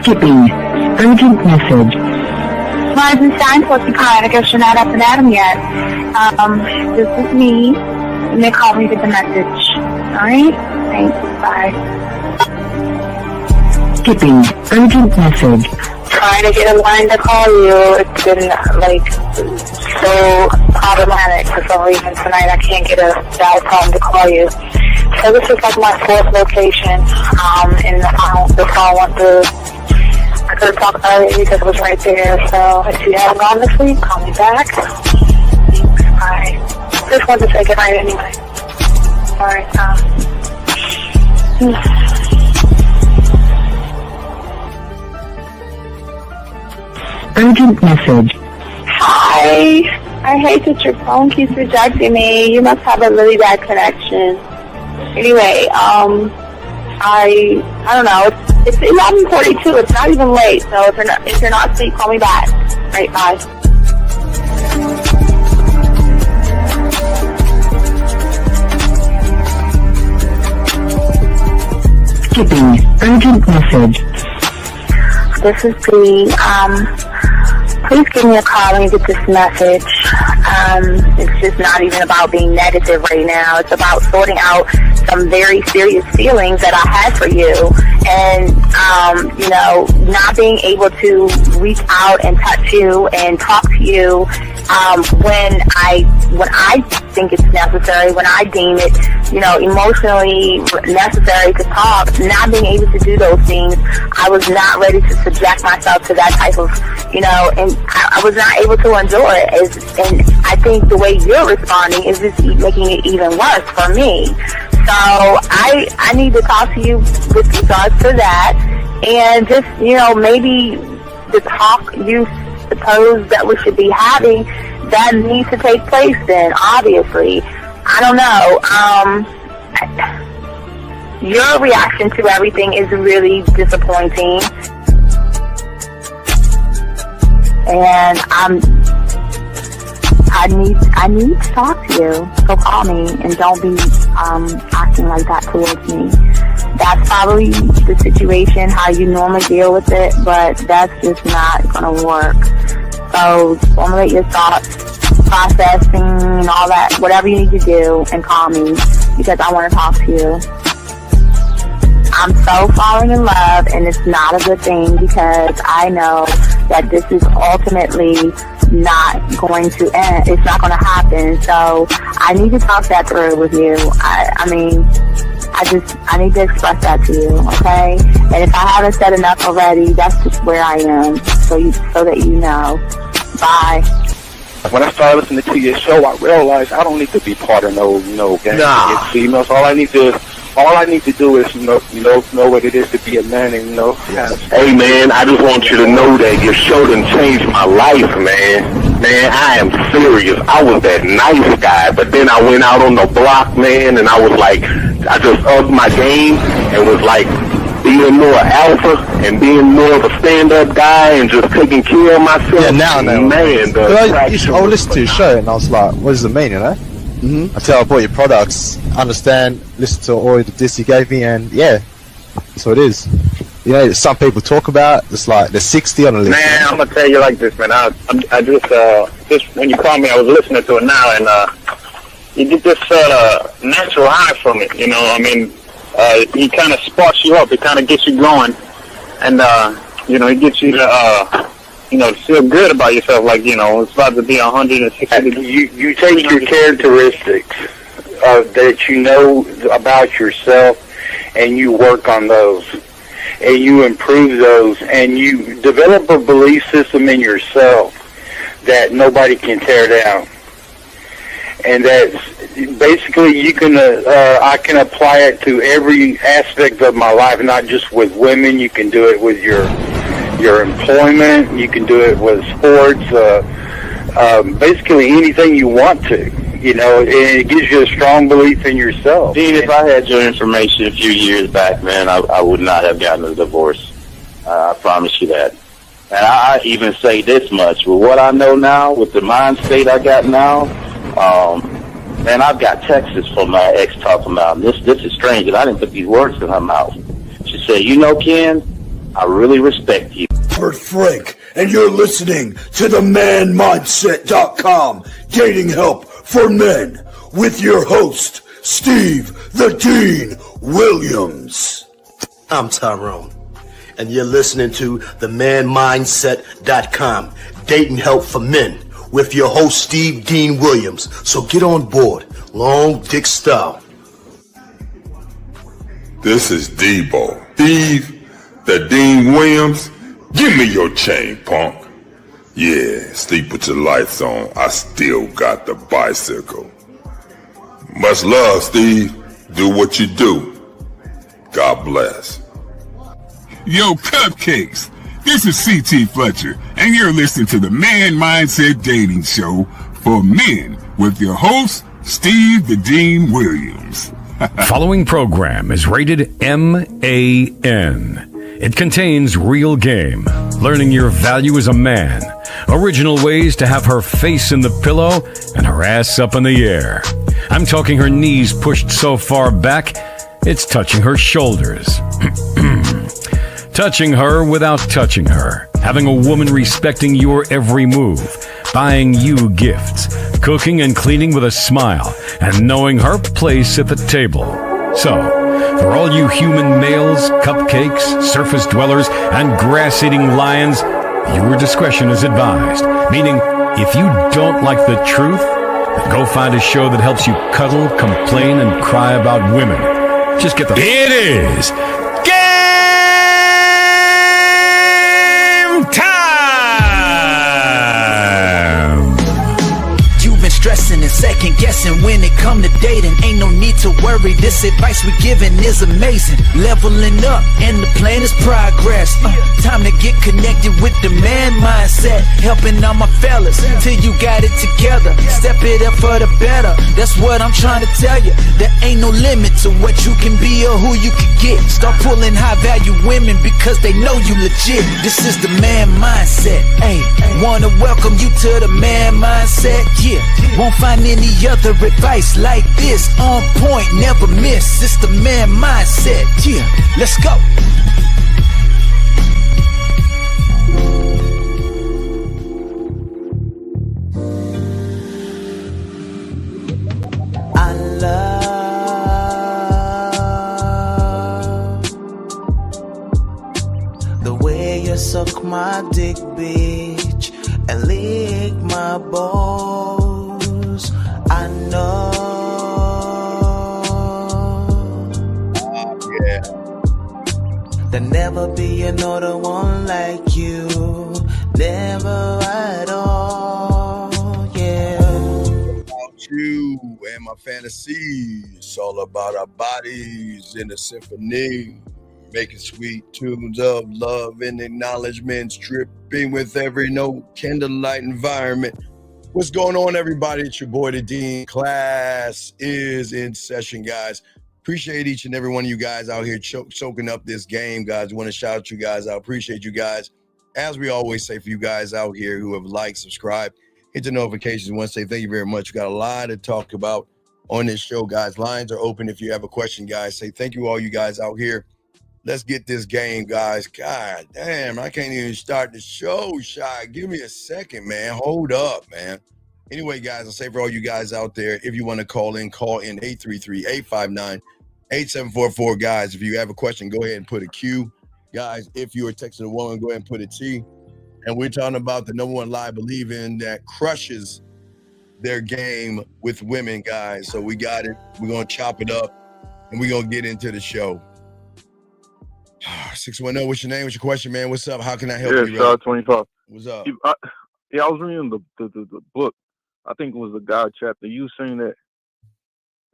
Skipping. Urgent message. Weisenstein, what's calling? I guess you're not up and at him yet. This is me. And they call me with the message. Alright? Thanks. Bye. Skipping. Urgent message. Trying to get a line to call you. It's been, so problematic for some reason tonight. I can't get a dial tone to call you. So this is like my fourth location, and the phone went through. I couldn't talk about it because it was right there. So if you haven't gone this week, call me back. Thanks. Bye. Just wanted to say goodnight anyway. Alright, Urgent message. Hi. I hate that your phone keeps rejecting me. You must have a really bad connection. Anyway, I don't know. It's 11:42. It's not even late. So if you're not asleep, call me back. Right, bye. Skipping. Urgent message. This is Bree. Please give me a call when you get this message. It's just not even about being negative right now. It's about sorting out some very serious feelings that I had for you. And, not being able to reach out and touch you and talk to you when I think it's necessary, when I deem it, emotionally necessary to talk. Not being able to do those things, I was not ready to subject myself to that type of, and I was not able to endure it. And I think the way you're responding is just making it even worse for me. So I need to talk to you with regards to that. And just, maybe the talk you suppose that we should be having, that needs to take place then, obviously. I don't know. Your reaction to everything is really disappointing. And I need to talk to you. So call me and don't be acting like that towards me. That's probably the situation, how you normally deal with it, but that's just not going to work. So formulate your thoughts, processing and all that, whatever you need to do, and call me because I want to talk to you. I'm so falling in love, and it's not a good thing because I know that this is ultimately not going to end. It's not going to happen. So I need to talk that through with you. I need to express that to you, okay? And if I haven't said enough already, that's just where I am, so that you know. Bye. When I started listening to your show, I realized I don't need to be part of no gang against females. All I need to do is know what it is to be a man and Hey man, I just want you to know that your show done changed my life, man. Man, I am serious. I was that nice guy, but then I went out on the block, man, and I was like, I just upped my game and was like being more alpha and being more of a stand-up guy and just taking care of myself. Yeah, now I know. Man, I listened to your show and I was like, what does it mean, Mm-hmm. Until I bought your products, understand, listen to all the diss you gave me, and yeah, that's what it is. Some people talk about it's like there's 60 on the list. Man, I'm gonna tell you like this, man. I just when you called me, I was listening to it now, and you get this natural high from it. He kind of sparks you up. It kind of gets you going, and it gets you to feel good about yourself. Like it's about to be 160. You take your characteristics that you know about yourself, and you work on those. And you improve those, and you develop a belief system in yourself that nobody can tear down. And that's basically I can apply it to every aspect of my life, not just with women. You can do it with your employment. You can do it with sports. Basically anything you want to. And it gives you a strong belief in yourself. Dean, if I had your information a few years back, man, I would not have gotten a divorce. I promise you that. And I even say this much. With what I know now, with the mind state I got now, man, I've got texts from my ex talking about, this is strange, and I didn't put these words in her mouth. She said, Ken, I really respect you. Robert Frank, and you're listening to the ManMindset.com Dating Help for Men with your host, Steve the Dean Williams. I'm Tyrone, and you're listening to the ManMindset.com Dating Help for Men with your host, Steve Dean Williams. So get on board, long dick style. This is Debo. Steve the Dean Williams. Give me your chain, punk. Yeah, sleep with your lights on. I still got the bicycle. Much love, Steve. Do what you do. God bless. Yo, cupcakes. This is C.T. Fletcher, and you're listening to the Man Mindset Dating Show for Men with your host, Steve the Dean Williams. Following program is rated MAN. It contains real game, learning your value as a man, original ways to have her face in the pillow and her ass up in the air. I'm talking her knees pushed so far back, it's touching her shoulders. Touching her without touching her. Having a woman respecting your every move. Buying you gifts. Cooking and cleaning with a smile. And knowing her place at the table. So, for all you human males, cupcakes, surface dwellers, and grass-eating lions, your discretion is advised. Meaning, if you don't like the truth, then go find a show that helps you cuddle, complain, and cry about women. Just get the... It is game time! You've been stressing and second guessing when it come to dating. Ain't no need to worry, this advice we giving is amazing. Leveling up and the plan is progress. Time to get connected with the man mindset. Helping all my fellas till you got it together. Step it up for the better, that's what I'm trying to tell you. There ain't no limit to what you can be or who you can get. Start pulling high value women because they know you legit. This is the man mindset. Hey, wanna welcome you to the man mindset. Yeah, won't find any other advice like this. On point, never miss. It's the man mindset. Yeah, let's go. I love the way you suck my dick, bitch, and lick my balls. I know. Yeah. There'll never be another one like you. Never at all, yeah. About you and my fantasies. It's all about our bodies in a symphony. Making sweet tunes of love and acknowledgments. Dripping with every note. Candlelight environment. What's going on, everybody? It's your boy, the Dean. Class is in session, guys. Appreciate each and every one of you guys out here soaking up this game, guys. Want to shout out you guys. I appreciate you guys. As we always say for you guys out here who have liked, subscribed, hit the notifications. I want to say thank you very much. We got a lot to talk about on this show, guys. Lines are open if you have a question, guys. Say thank you all you guys out here. Let's get this game, guys. God damn, I can't even start the show, Shy. Give me a second, man. Hold up, man. Anyway, guys, I'll say for all you guys out there, if you want to call in 833-859-8744. Guys, if you have a question, go ahead and put a Q. Guys, if you are texting a woman, go ahead and put a T. And we're talking about the number one lie I believe in that crushes their game with women, guys. So we got it. We're going to chop it up, and we're going to get into the show. 610, what's your name? What's your question, man? What's up? How can I help you? Yeah, 25. What's up? I was reading the book. I think it was the God chapter. You were saying that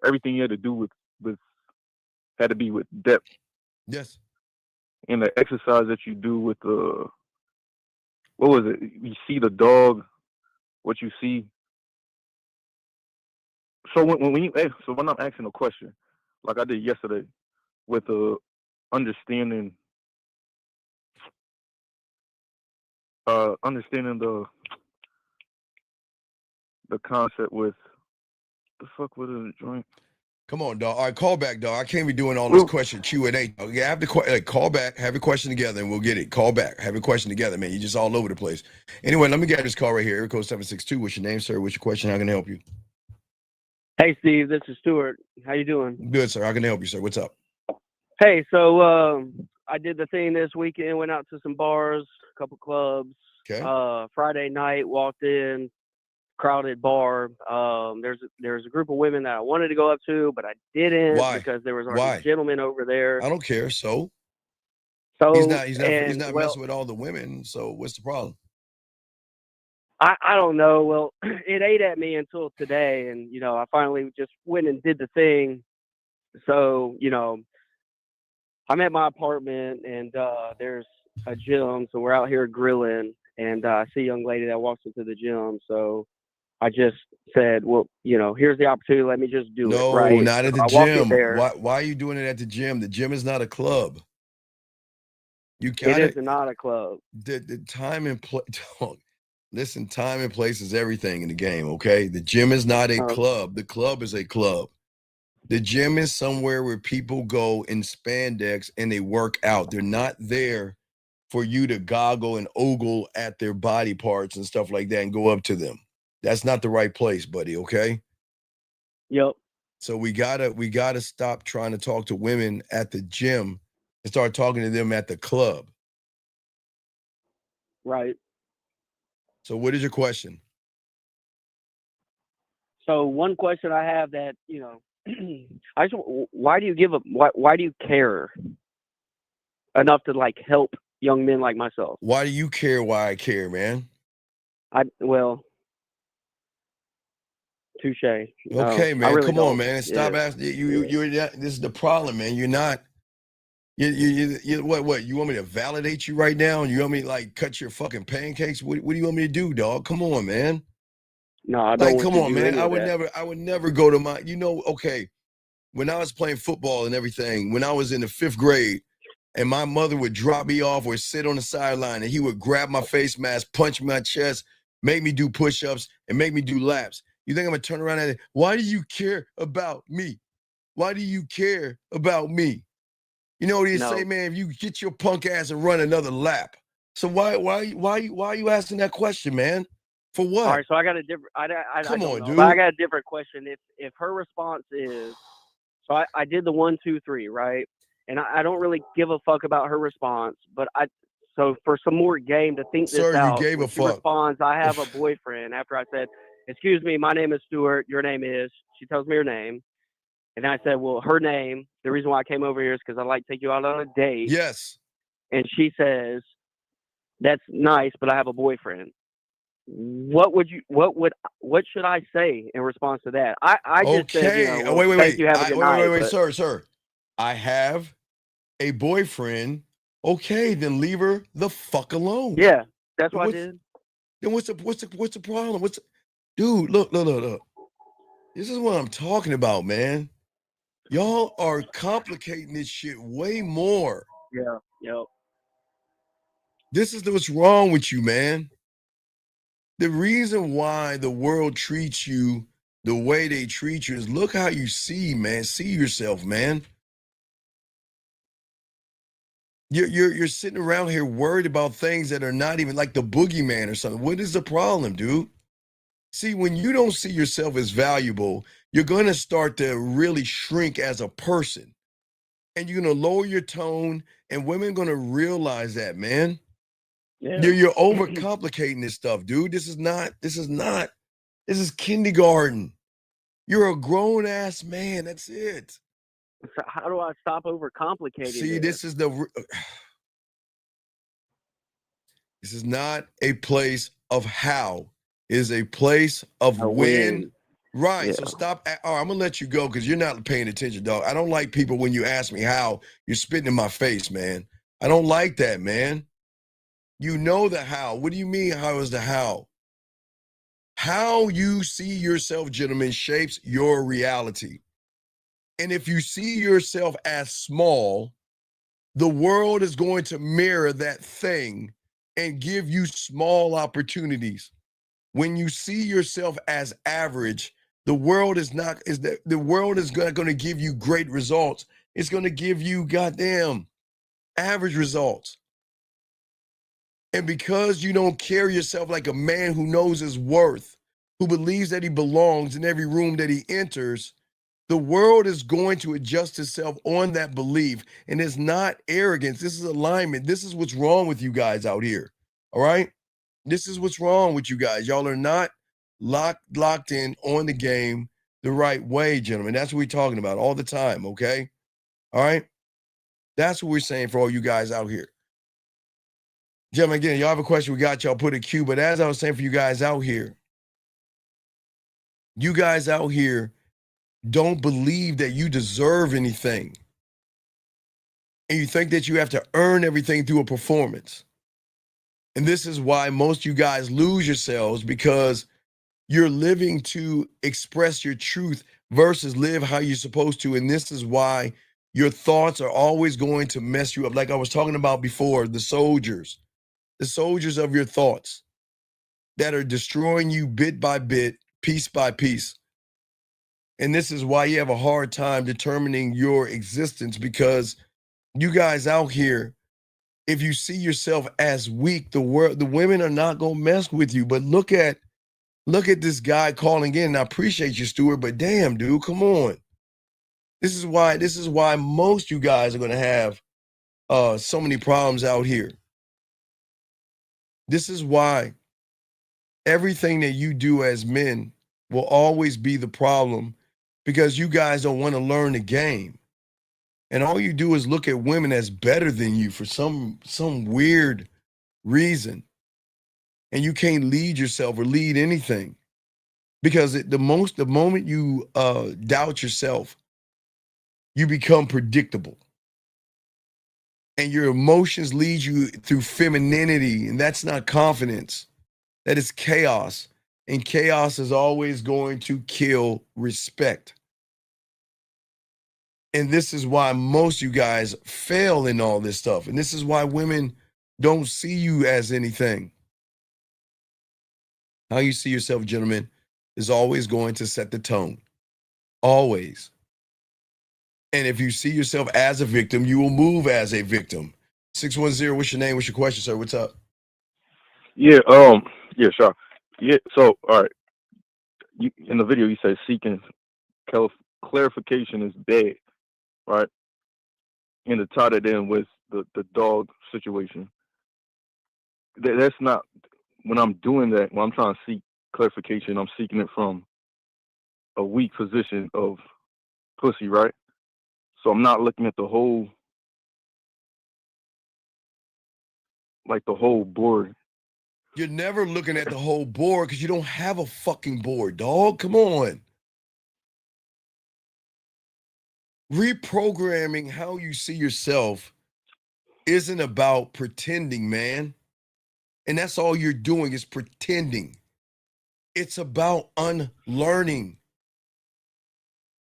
everything you had to do with had to be with depth. Yes. And the exercise that you do with the, what was it? You see the dog, what you see. So when I'm asking a question, like I did yesterday, with the understanding the concept with the fuck with the joint. Come on, dog. All right, call back, dog. I can't be doing all this question Q&A. Yeah, have the call back, have your question together, and we'll get it. Call back, have your question together, man. You're just all over the place. Anyway, let me get this call right here. Area code 762. What's your name, sir? What's your question? How can I help you? Hey, Steve. This is Stuart. How you doing? Good, sir. How can I help you, sir? What's up? Hey, so I did the thing this weekend. Went out to some bars, a couple clubs. Okay. Friday night, walked in. Crowded bar. There's a group of women that I wanted to go up to, but I didn't. Why? Because there was already a gentleman over there. I don't care. So he's not messing with all the women. So what's the problem? I don't know. Well, it ate at me until today, and I finally just went and did the thing. So I'm at my apartment, and there's a gym, so we're out here grilling, and I see a young lady that walks into the gym. So I just said, well, here's the opportunity. Let me just do it. Right? No, not at the gym. Why are you doing it at the gym? The gym is not a club. It is not a club. The time and place. Listen, time and place is everything in the game. Okay, the gym is not a club. The club is a club. The gym is somewhere where people go in spandex and they work out. They're not there for you to goggle and ogle at their body parts and stuff like that and go up to them. That's not the right place, buddy, okay? Yep. So we gotta stop trying to talk to women at the gym and start talking to them at the club. Right. So what is your question? So one question I have that, why do you give why do you care enough to help young men like myself? Why do you care why I care, man? Touche. Okay, man. Really come on, man. Stop asking. You're this is the problem, man. You're not. You what? You want me to validate you right now? And you want me to cut your fucking pancakes? What do you want me to do, dog? Come on, man. No, I don't. Come on, man. I would never go to my. Okay. When I was playing football and everything, when I was in the 5th grade, and my mother would drop me off or sit on the sideline, and he would grab my face mask, punch my chest, make me do push-ups, and make me do laps. You think I'm gonna turn around and why do you care about me? Why do you care about me? You know what he say, man? If you get your punk ass and run another lap. So why are you asking that question, man? For what? All right, so I got a different. Come on, dude. But I got a different question. If her response is, so I did the 1, 2, 3, right? And I don't really give a fuck about her response, but so for some more game to think this out. Sir, you gave a she fuck. Responds, I have a boyfriend. After I said, excuse me, my name is Stuart. Your name is. She tells me her name. And I said, well, her name, the reason why I came over here is because I'd like to take you out on a date. Yes. And she says, that's nice, but I have a boyfriend. What should I say in response to that? I just said, wait. Thank you, have a good night, wait, sir. I have a boyfriend. Okay, then leave her the fuck alone. Yeah, that's what I did. Then what's the problem? Dude, look. This is what I'm talking about, man. Y'all are complicating this shit way more. Yeah, yep. This is what's wrong with you, man. The reason why the world treats you the way they treat you is look how you see, man. See yourself, man. You're sitting around here worried about things that are not even like the boogeyman or something. What is the problem, dude? See, when you don't see yourself as valuable, you're going to start to really shrink as a person. And you're going to lower your tone, and women are going to realize that, man. Yeah. You're overcomplicating this stuff, dude. This is kindergarten. You're a grown-ass man. That's it. So how do I stop overcomplicating See, it? this is not a place of how. It is a place of when. Right. Yeah. So stop. All right, I'm going to let you go because you're not paying attention, dog. I don't like people when you ask me how, you're spitting in my face, man. I don't like that, man. You know the how. What do you mean, how is the how? How you see yourself, gentlemen, shapes your reality. And if you see yourself as small, the world is going to mirror that thing and give you small opportunities. When you see yourself as average, The world is not the world is not going to give you great results. It's going to give you goddamn average results. And because you don't carry yourself like a man who knows his worth, who believes that he belongs in every room that he enters, the world is going to adjust itself on that belief. And it's not arrogance. This is alignment. This is what's wrong with you guys out here. All right? This is what's wrong with you guys. Y'all are not locked in on the game the right way, gentlemen. That's what we're talking about all the time, okay? All right? That's what we're saying for all you guys out here. Gentlemen, again, y'all have a question, we got y'all, put a Q. But as I was saying for you guys out here, you guys out here don't believe that you deserve anything. And you think that you have to earn everything through a performance. And this is why most of you guys lose yourselves, because you're living to express your truth versus live how you're supposed to. And this is why your thoughts are always going to mess you up. Like I was talking about before, the soldiers of your thoughts that are destroying you bit by bit, piece by piece. And this is why you have a hard time determining your existence, because you guys out here, if you see yourself as weak, the women are not going to mess with you. But look at this guy calling in. I appreciate you, Stuart, but damn, dude, come on. This is why most you guys are going to have so many problems out here. This is why everything that you do as men will always be the problem, because you guys don't want to learn the game. And all you do is look at women as better than you for some weird reason. And you can't lead yourself or lead anything, because the moment you doubt yourself, you become predictable. And your emotions lead you through femininity, and that's not confidence. That is chaos. And chaos is always going to kill respect. And this is why most of you guys fail in all this stuff. And this is why women don't see you as anything. How you see yourself, gentlemen, is always going to set the tone. Always. And if you see yourself as a victim, you will move as a victim. 610, what's your name? What's your question, sir? What's up? Yeah, yeah, sure. Yeah, so, all right. In the video, you said seeking clarification is bad, right? And to tie that in with the dog situation. That's not, when I'm doing that, when I'm trying to seek clarification, I'm seeking it from a weak position of pussy, right? So I'm not looking at the whole, like the whole board. You're never looking at the whole board because you don't have a fucking board, dog. Come on. Reprogramming how you see yourself isn't about pretending, man. And that's all you're doing is pretending. It's about unlearning.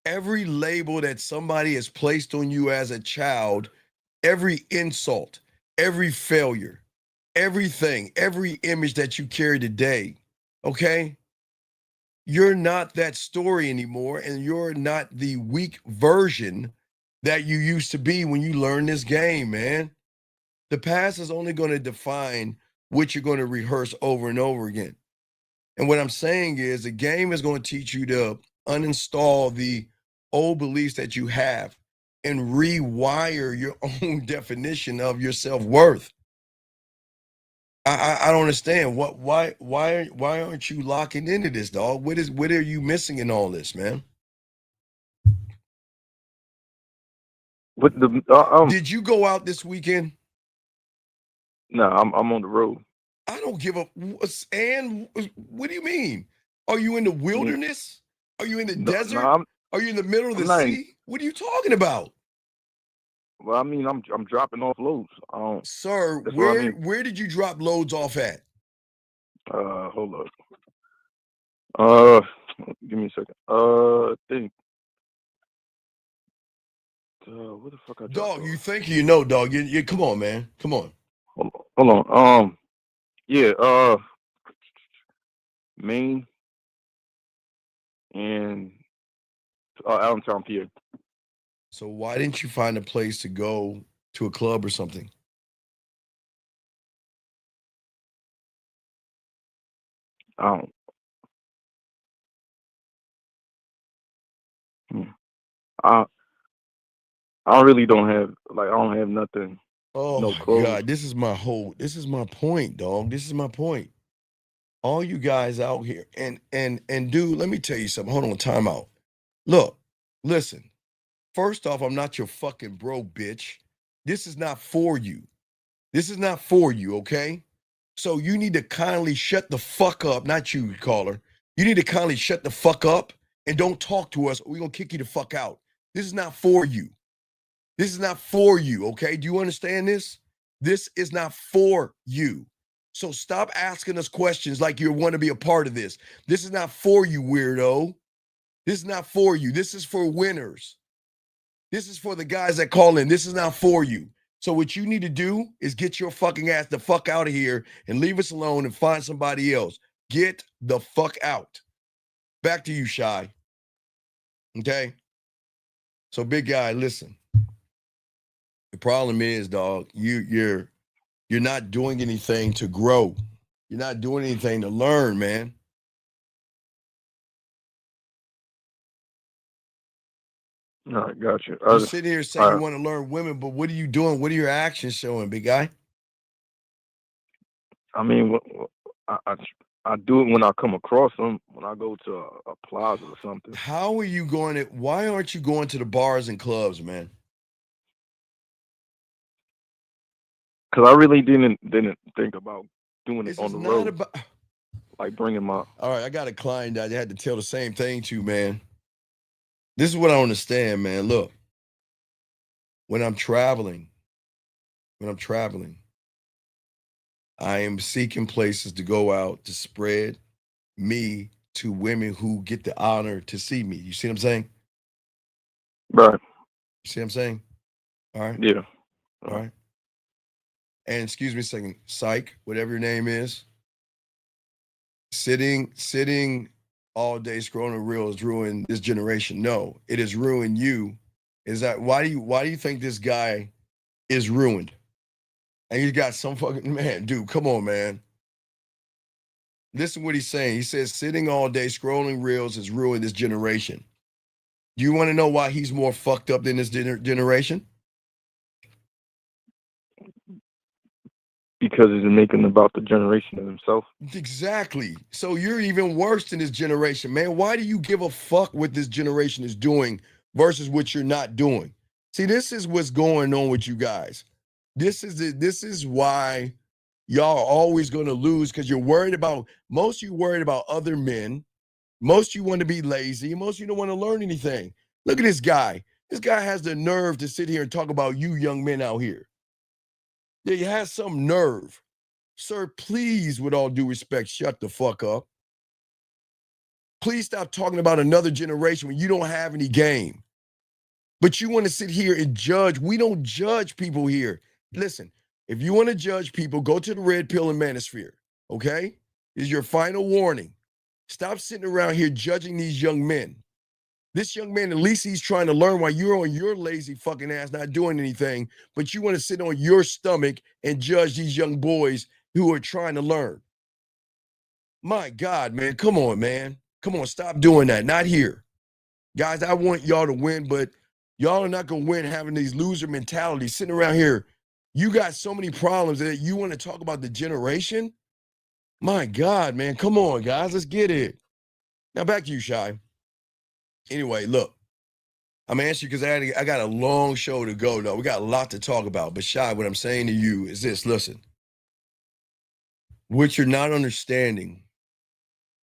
Every label that somebody has placed on you as a child, every insult, every failure, everything, every image that you carry today, okay? You're not that story anymore, and you're not the weak version that you used to be when you learned this game, man. The past is only going to define what you're going to rehearse over and over again. And what I'm saying is the game is going to teach you to uninstall the old beliefs that you have and rewire your own definition of your self-worth. I don't understand why aren't you locking into this, dog? What are you missing in all this, man? With the did you go out this weekend? No, I'm on the road. I don't give a. And what do you mean? Are you in the wilderness? Are you in the desert? Are you in the middle of the sea? What are you talking about? Well, I mean, I'm dropping off loads. Sir, where did you drop loads off at? Hold up. Give me a second. I think. What the fuck I dropped Dog, off? you think you know, dog. You come on, man. Come on. Hold on. Yeah, Maine. in Allentown, PA. So why didn't you find a place to go to a club or something? I really don't have I don't have nothing. Oh no my clothes. God, this is my point, dog. This is my point. All you guys out here, and dude, let me tell you something. Hold on, time out. Look, listen. First off, I'm not your fucking bro, bitch. This is not for you. This is not for you, okay? So you need to kindly shut the fuck up. Not you, caller. You need to kindly shut the fuck up and don't talk to us, or we're gonna kick you the fuck out. This is not for you. This is not for you, okay? Do you understand this? This is not for you. So stop asking us questions like you want to be a part of this. This is not for you, weirdo. This is not for you. This is for winners. This is for the guys that call in. This is not for you. So what you need to do is get your fucking ass the fuck out of here and leave us alone and find somebody else. Get the fuck out. Back to you, Shy. Okay? So big guy, listen. The problem is, dog, you're not doing anything to grow. You're not doing anything to learn, man. No, I got you. You sit here saying you want to learn women, but what are you doing? What are your actions showing, big guy? I mean, I do it when I come across them, when I go to a plaza or something. How are you going to, why aren't you going to the bars and clubs, man? Because I really didn't think about doing it This on is the not road. about. Like bringing my. All right, I got a client that I had to tell the same thing to, man. This is what I understand, man. Look, when I'm traveling, I am seeking places to go out to spread me to women who get the honor to see me. You see what I'm saying? Right. You see what I'm saying? All right. Yeah. All right. And excuse me a second, Psych, whatever your name is, sitting all day scrolling reels ruined this generation. No, it has ruined you. Is that why do you think this guy is ruined? And he's got some fucking man, dude. Come on, man. Listen what he's saying. He says sitting all day scrolling reels has ruined this generation. Do you want to know why he's more fucked up than this generation? Because he's making about the generation of himself. Exactly. So you're even worse than this generation, man. Why do you give a fuck what this generation is doing versus what you're not doing? See, this is what's going on with you guys. This is why y'all are always going to lose, because you're worried about, most of you worried about other men. Most of you want to be lazy. Most of you don't want to learn anything. Look at this guy. This guy has the nerve to sit here and talk about you young men out here. Yeah, he has some nerve. Sir, please, with all due respect, shut the fuck up. Please stop talking about another generation when you don't have any game. But you want to sit here and judge. We don't judge people here. Listen, if you want to judge people, go to the Red Pill and Manosphere, okay? This is your final warning. Stop sitting around here judging these young men. This young man, at least he's trying to learn while you're on your lazy fucking ass not doing anything, but you want to sit on your stomach and judge these young boys who are trying to learn. My God, man, come on, man. Come on, stop doing that. Not here. Guys, I want y'all to win, but y'all are not going to win having these loser mentalities sitting around here. You got so many problems that you want to talk about the generation? My God, man, come on, guys, let's get it. Now back to you, Shy. Anyway, look, I'm answering because I got a long show to go, though. We got a lot to talk about. But Shy, what I'm saying to you is this, listen. What you're not understanding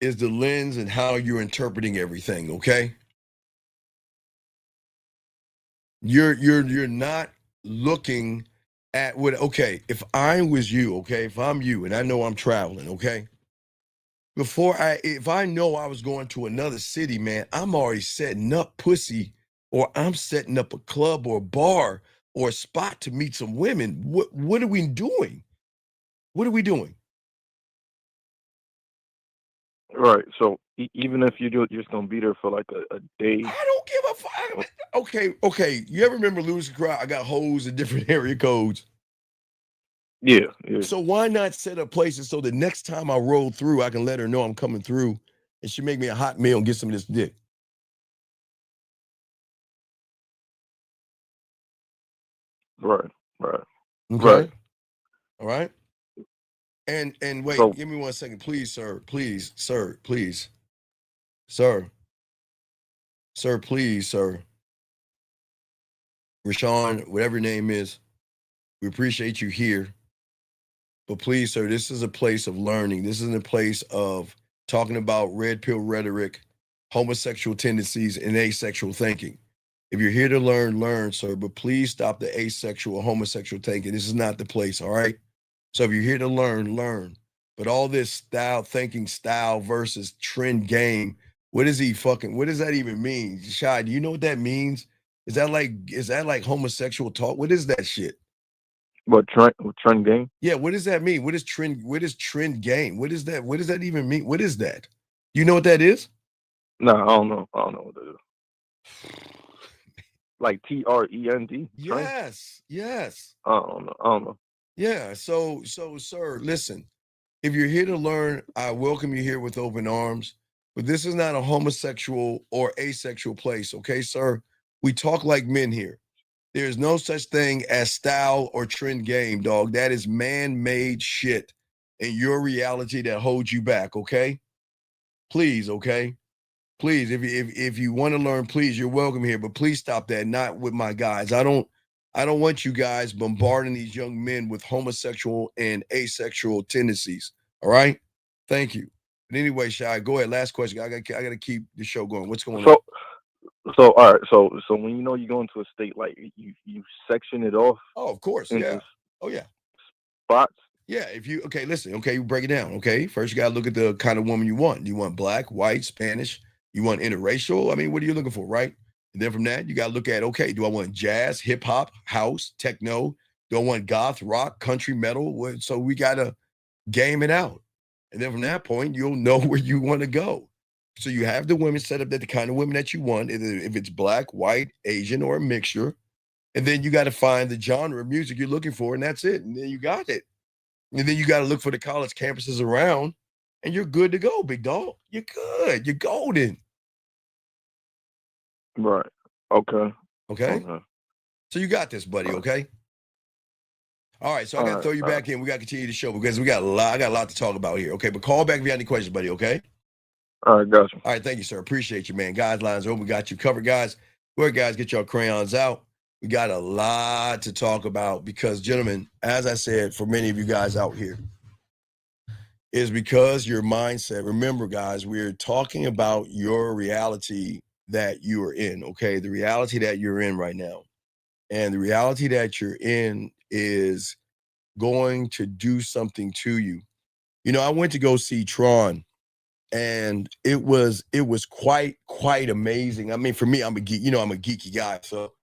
is the lens and how you're interpreting everything, okay? You're not looking at what, okay, if I was you, okay, if I'm you and I know I'm traveling, okay? If I know I was going to another city, man, I'm already setting up pussy, or I'm setting up a club or a bar or a spot to meet some women. What are we doing? What are we doing? Right. So even if you're just gonna be there for like a day. I don't give a fuck. Okay. You ever remember Losing Crowd? I got hoes in different area codes. Yeah. So why not set up places so the next time I roll through, I can let her know I'm coming through, and she make me a hot meal and get some of this dick. Right. Okay. All right. And wait, So- give me 1 second, please, sir. Please, sir. Please, sir. Sir, please, sir. Rashawn, whatever your name is, we appreciate you here. But please, sir, this is a place of learning. This isn't a place of talking about red pill rhetoric, homosexual tendencies, and asexual thinking. If you're here to learn, sir, but please stop the asexual, homosexual thinking. This is not the place, all right? So if you're here to learn. But all this style versus trend game, what does that even mean? Shai, do you know what that means? Is that like homosexual talk? What is that shit? What trend game? Yeah, what does that mean? What is trend game? What is that? What does that even mean? What is that? You know what that is? No, I don't know what that is. Like TREND? Yes. I don't know. Yeah. So, sir, listen. If you're here to learn, I welcome you here with open arms. But this is not a homosexual or asexual place, okay, sir? We talk like men here. There's no such thing as style or trend game, dog. That is man-made shit and your reality that holds you back, okay? Please, okay? Please, if you want to learn, please, you're welcome here. But please stop that. Not with my guys. I don't want you guys bombarding these young men with homosexual and asexual tendencies. All right? Thank you. But anyway, Shai, go ahead. Last question. I gotta keep the show going. What's going on? So all right. So when you go into a state, like you section it off. Oh, of course. Yeah. Oh, yeah. Spots. Yeah. Listen. Okay, you break it down. Okay. First, you gotta look at the kind of woman you want. Do you want black, white, Spanish? You want interracial? I mean, what are you looking for, right? And then from that, you got to look at, okay, do I want jazz, hip hop, house, techno? Do I want goth, rock, country, metal? So we got to game it out. And then from that point, you'll know where you want to go. So you have the women set up that the kind of women that you want, if it's black, white, Asian, or a mixture. And then you got to find the genre of music you're looking for, and that's it. And then you got it. And then you got to look for the college campuses around, and you're good to go, big dog. You're good. You're golden. Right. Okay. So you got this, buddy. Okay. All right. So I got to throw you back in. We got to continue the show because I got a lot to talk about here. Okay. But call back if you have any questions, buddy. Okay. All right. Gotcha. All right. Thank you, sir. Appreciate you, man. Guys, lines are open. We got you covered, guys. Go ahead, guys. Get your crayons out. We got a lot to talk about because, gentlemen, as I said, for many of you guys out here, is because your mindset. Remember, guys, we're talking about your reality that you are in, okay? The reality that you're in right now. And the reality that you're in is going to do something to you. You know, I went to go see Tron, and it was quite amazing. I mean, for me, I'm a geek, I'm a geeky guy, so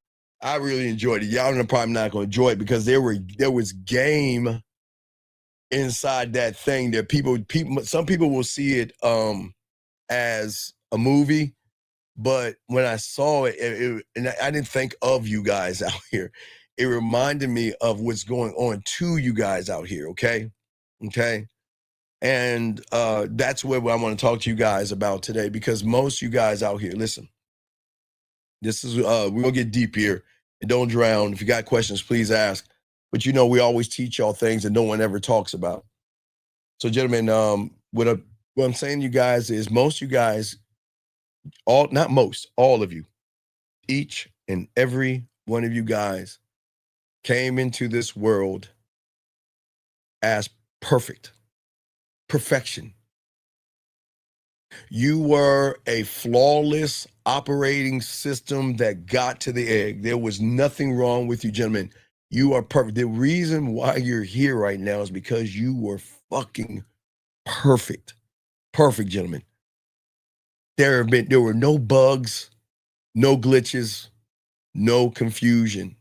I really enjoyed it. Y'all are probably not going to enjoy it because there was game inside that thing that some people will see it as a movie. But when I saw it, and I didn't think of you guys out here. It reminded me of what's going on to you guys out here, okay? Okay? And that's what I want to talk to you guys about today because most of you guys out here, listen, this is, we're going to get deep here. And don't drown. If you got questions, please ask. But we always teach y'all things that no one ever talks about. So, gentlemen, what I'm saying to you guys is most of you guys, all of you, each and every one of you guys came into this world as perfection. You were a flawless operating system that got to the egg. There was nothing wrong with you, gentlemen. You are perfect. The reason why you're here right now is because you were fucking perfect. Perfect, gentlemen. There were no bugs, no glitches, no confusion.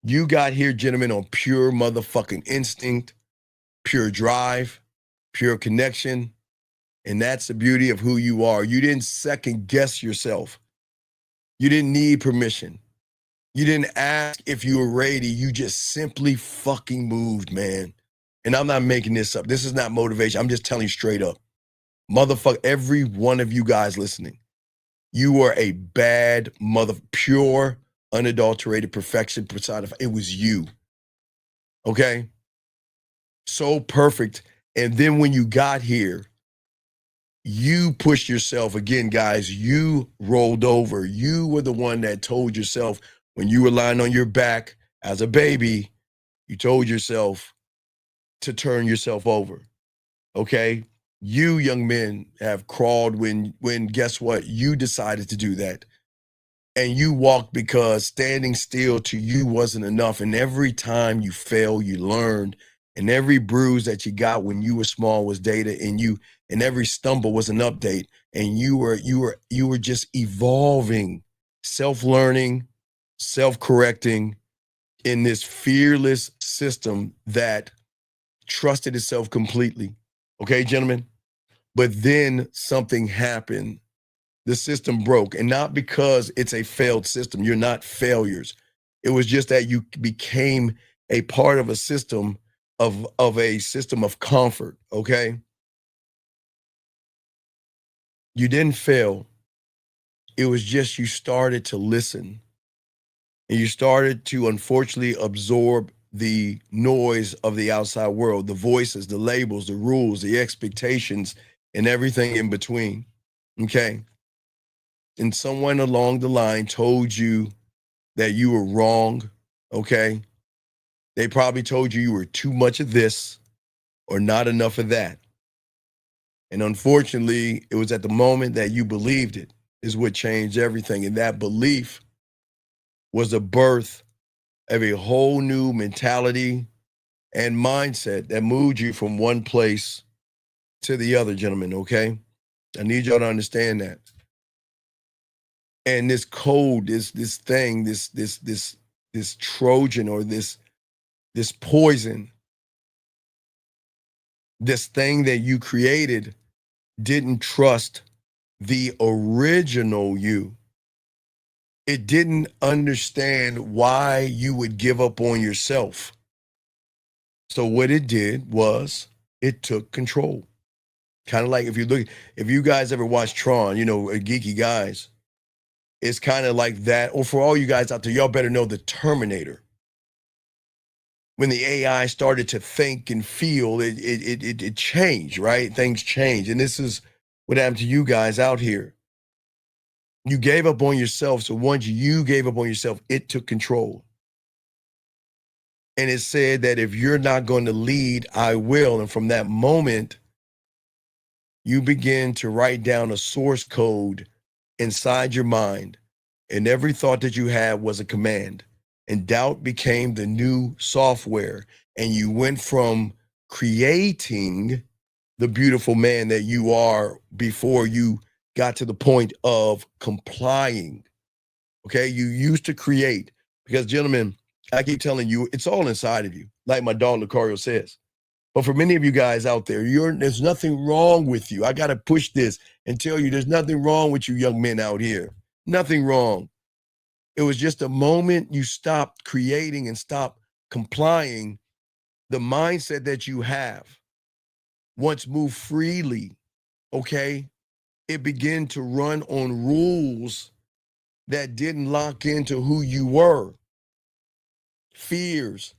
You got here, gentlemen, on pure motherfucking instinct, pure drive, pure connection, And that's the beauty of who you are. You didn't second guess yourself. You didn't need permission. You didn't ask if you were ready. You just simply fucking moved, man. And I'm not making this up. This is not motivation. I'm just telling you straight up. Motherfucker, every one of you guys listening, you were a bad pure, unadulterated perfection personified. It was you. Okay? So perfect. And then when you got here, you pushed yourself again, guys. You rolled over. You were the one that told yourself when you were lying on your back as a baby, you told yourself to turn yourself over. Okay? You young men have crawled when guess what? You decided to do that. And you walked because standing still to you wasn't enough. And every time you fell, you learned. And every bruise that you got when you were small was data, and every stumble was an update. And you were just evolving, self-learning, self-correcting in this fearless system that trusted itself completely. Okay, gentlemen? But then something happened. The system broke, and not because it's a failed system. You're not failures. It was just that you became a part of a system of a system of comfort, okay? You didn't fail. It was just you started to listen, and you started to, unfortunately, absorb the noise of the outside world, the voices, the labels, the rules, the expectations, and everything in between, okay? And someone along the line told you that you were wrong, okay? They probably told you were too much of this or not enough of that. And unfortunately, it was at the moment that you believed it is what changed everything. And that belief was the birth of a whole new mentality and mindset that moved you from one place to the other, gentlemen, okay? I need y'all to understand that. And this code, this thing, this Trojan or this poison, this thing that you created didn't trust the original you. It didn't understand why you would give up on yourself. So what it did was it took control. Kind of like if you guys ever watch Tron, geeky guys, it's kind of like that. Or for all you guys out there, y'all better know the Terminator. When the AI started to think and feel, it changed, right? Things changed. And this is what happened to you guys out here. You gave up on yourself. So once you gave up on yourself, it took control. And it said that if you're not going to lead, I will. And from that moment, you begin to write down a source code inside your mind. And every thought that you had was a command. And doubt became the new software. And you went from creating the beautiful man that you are before you got to the point of complying. Okay, you used to create, because gentlemen, I keep telling you, it's all inside of you, like my dog Lucario says. But for many of you guys out there, there's nothing wrong with you. I got to push this and tell you there's nothing wrong with you young men out here. Nothing wrong. It was just a moment you stopped creating and stopped complying. The mindset that you have once moved freely, okay? It began to run on rules that didn't lock into who you were. Fears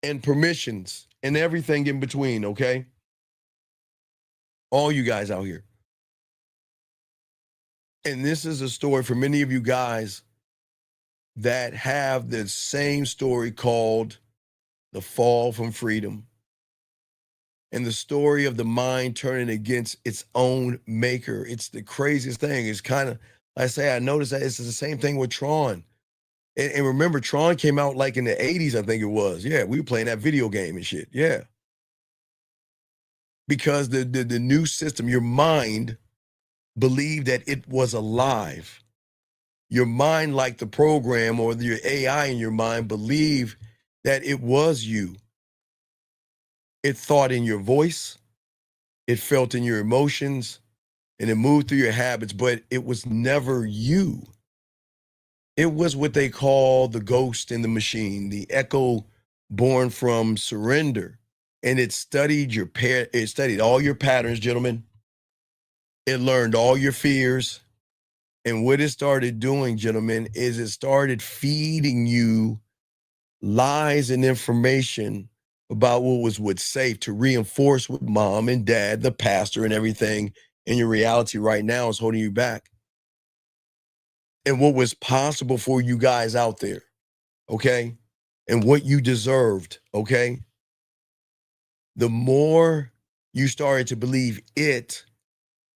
and permissions and everything in between, okay? All you guys out here. And this is a story for many of you guys that have the same story called the fall from freedom. And the story of the mind turning against its own maker. It's the craziest thing. It's kind of, I noticed that it's the same thing with Tron. And remember, Tron came out like in the 80s, I think it was. Yeah, we were playing that video game and shit. Yeah. Because the new system, your mind believed that it was alive. Your mind, like the program or your AI in your mind, believed that it was you. It thought in your voice. It felt in your emotions and it moved through your habits, but it was never you. It was what they call the ghost in the machine, the echo born from surrender. And it studied it studied all your patterns, gentlemen. It learned all your fears. And what it started doing, gentlemen, is it started feeding you lies and information about what's safe to reinforce what mom and dad, the pastor, and everything in your reality right now is holding you back. And what was possible for you guys out there, okay? And what you deserved, okay? The more you started to believe it,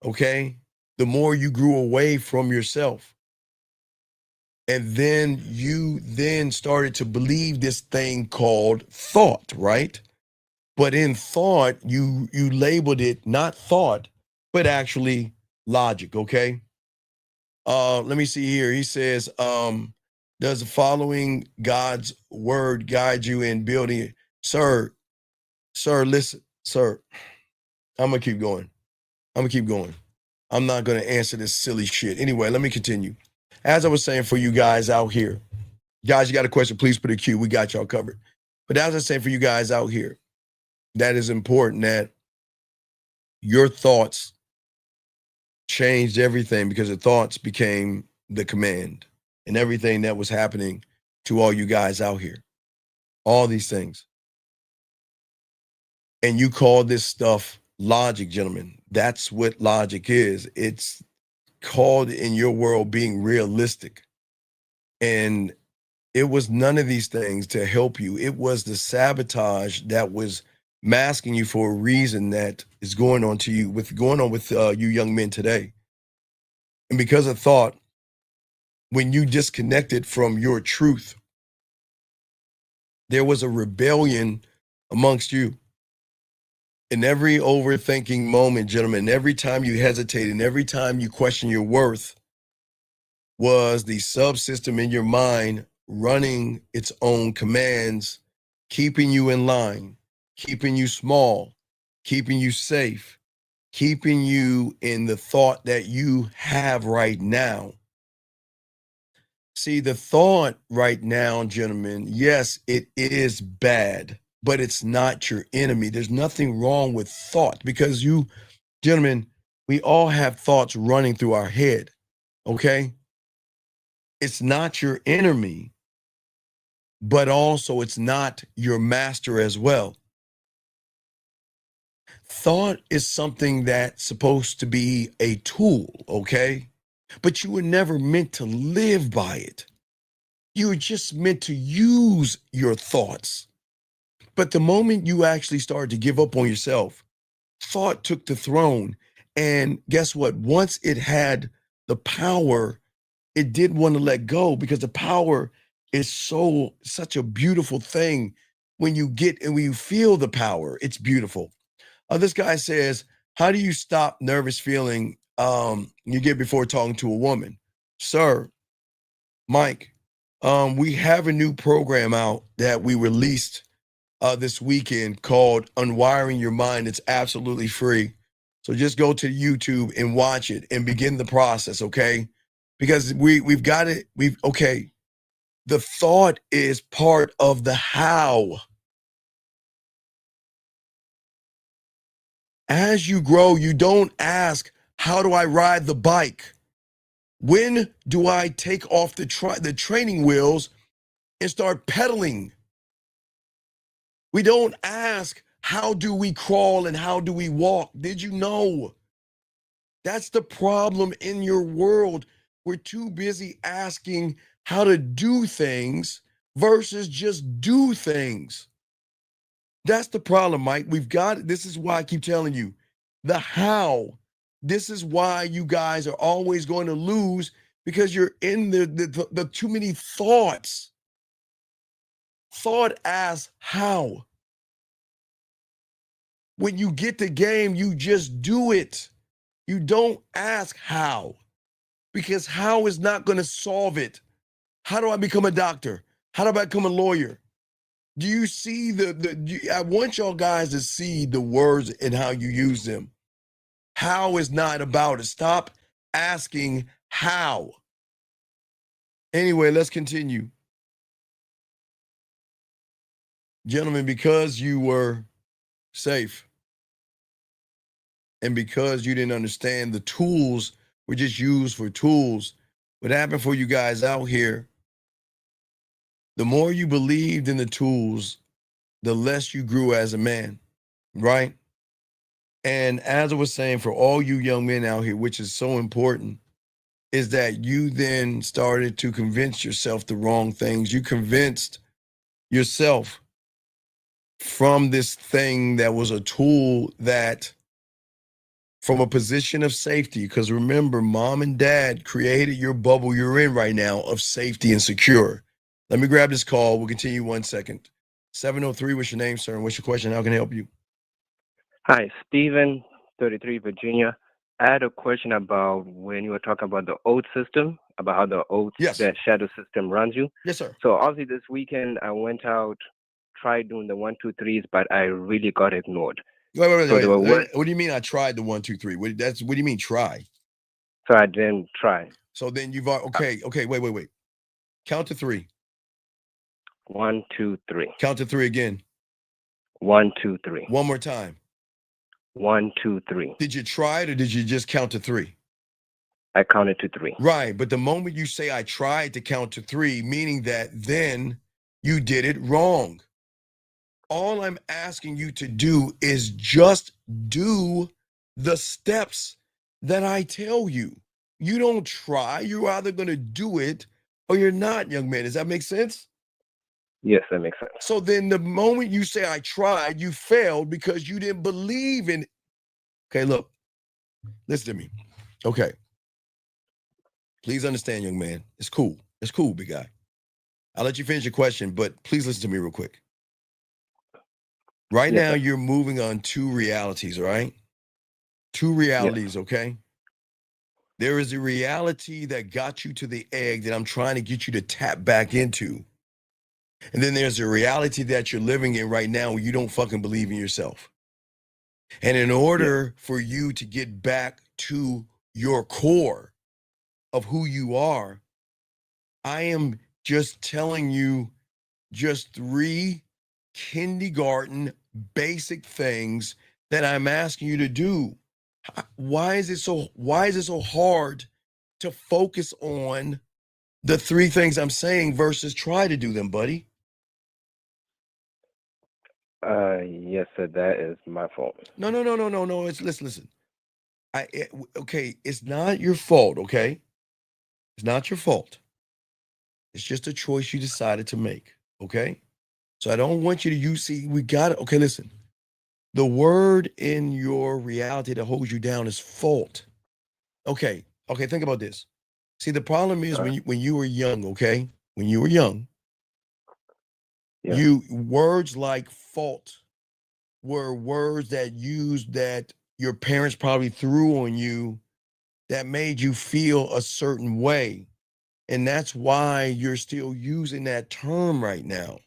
okay, the more you grew away from yourself. And then you then started to believe this thing called thought, right? But in thought, you labeled it not thought, but actually logic, okay? Let me see here. He says, does the following God's word guide you in building it? Sir, listen, sir, I'm gonna keep going. I'm not gonna answer this silly shit. Anyway, let me continue. As I was saying for you guys out here, guys, you got a question, please put a Q. We got y'all covered. But as I was saying for you guys out here, that is important that your thoughts changed everything because the thoughts became the command and everything that was happening to all you guys out here. All these things. And you call this stuff logic, gentlemen. That's what logic is. It's called in your world being realistic. And it was none of these things to help you. It was the sabotage that was masking you for a reason that is going on with you young men today. And because of thought, when you disconnected from your truth, there was a rebellion amongst you. In every overthinking moment, gentlemen, every time you hesitate and every time you question your worth, was the subsystem in your mind running its own commands, keeping you in line, keeping you small, keeping you safe, keeping you in the thought that you have right now. See, the thought right now, gentlemen, yes, it is bad, but it's not your enemy. There's nothing wrong with thought because you, gentlemen, we all have thoughts running through our head, okay? It's not your enemy, but also it's not your master as well. Thought is something that's supposed to be a tool, okay? But you were never meant to live by it. You were just meant to use your thoughts. But the moment you actually started to give up on yourself, thought took the throne. And guess what? Once it had the power, it did want to let go because the power is such a beautiful thing. When you get and when you feel the power, it's beautiful. This guy says, how do you stop nervous feeling you get before talking to a woman? Sir, Mike, we have a new program out that we released this weekend called Unwiring Your Mind. It's absolutely free. So just go to YouTube and watch it and begin the process, okay? Because we've got it. Okay. The thought is part of the how. As you grow, you don't ask, how do I ride the bike? When do I take off the training wheels and start pedaling? We don't ask, how do we crawl and how do we walk? Did you know? That's the problem in your world. We're too busy asking how to do things versus just do things. That's the problem, Mike. This is why I keep telling you, the how. This is why you guys are always going to lose because you're in the too many thoughts. Thought asks how. When you get the game, you just do it. You don't ask how, because how is not going to solve it. How do I become a doctor? How do I become a lawyer? Do you see I want y'all guys to see the words and how you use them. How is not about it. Stop asking how. Anyway, let's continue. Gentlemen, because you were safe and because you didn't understand the tools were just used for tools, what happened for you guys out here, the more you believed in the tools, the less you grew as a man, right? And as I was saying, for all you young men out here, which is so important, is that you then started to convince yourself the wrong things. You convinced yourself from this thing that was a tool that, from a position of safety, because remember, mom and dad created your bubble you're in right now of safety and secure. Let me grab this call. We'll continue 1 second. 703, what's your name, sir? And what's your question? How can I help you? Hi, Stephen, 33, Virginia. I had a question about when you were talking about the oath system, about how the oath, that shadow system runs you. Yes, sir. So obviously this weekend I went out, tried doing the 1, 2, 3s, but I really got ignored. Wait. So What do you mean I tried the 1, 2, 3? What do you mean try? So I didn't try. So then you've okay, wait. Count to 3. 1, 2, 3. Count to 3 again. 1, 2, 3. One more time. 1, 2, 3. Did you try it or did you just count to 3? I counted to 3. Right, but the moment you say I tried to count to 3, meaning that then you did it wrong. All I'm asking you to do is just do the steps that I tell you. You don't try. You're either going to do it or you're not, young man. Does that make sense? Yes, that makes sense. So then the moment you say I tried, you failed because you didn't believe in. Okay, look, listen to me. Okay. Please understand, young man. It's cool. It's cool, big guy. I'll let you finish your question, but please listen to me real quick. Right now, you're moving on 2 realities, right? 2 realities, okay? There is a reality that got you to the egg that I'm trying to get you to tap back into. And then there's a reality that you're living in right now where you don't fucking believe in yourself. And in order for you to get back to your core of who you are, I am just telling you just 3 kindergarten basic things that I'm asking you to do. Why is it so hard to focus on the 3 things I'm saying versus try to do them, buddy? Yes, sir, that is my fault. No. It's listen. Okay, it's not your fault, okay? It's not your fault. It's just a choice you decided to make, okay? So I don't want you to we got it. Okay, listen. The word in your reality that holds you down is fault. Okay, think about this. See, the problem is when you were young, okay? When you were young, words like fault were words that your parents probably threw on you that made you feel a certain way. And that's why you're still using that term right now.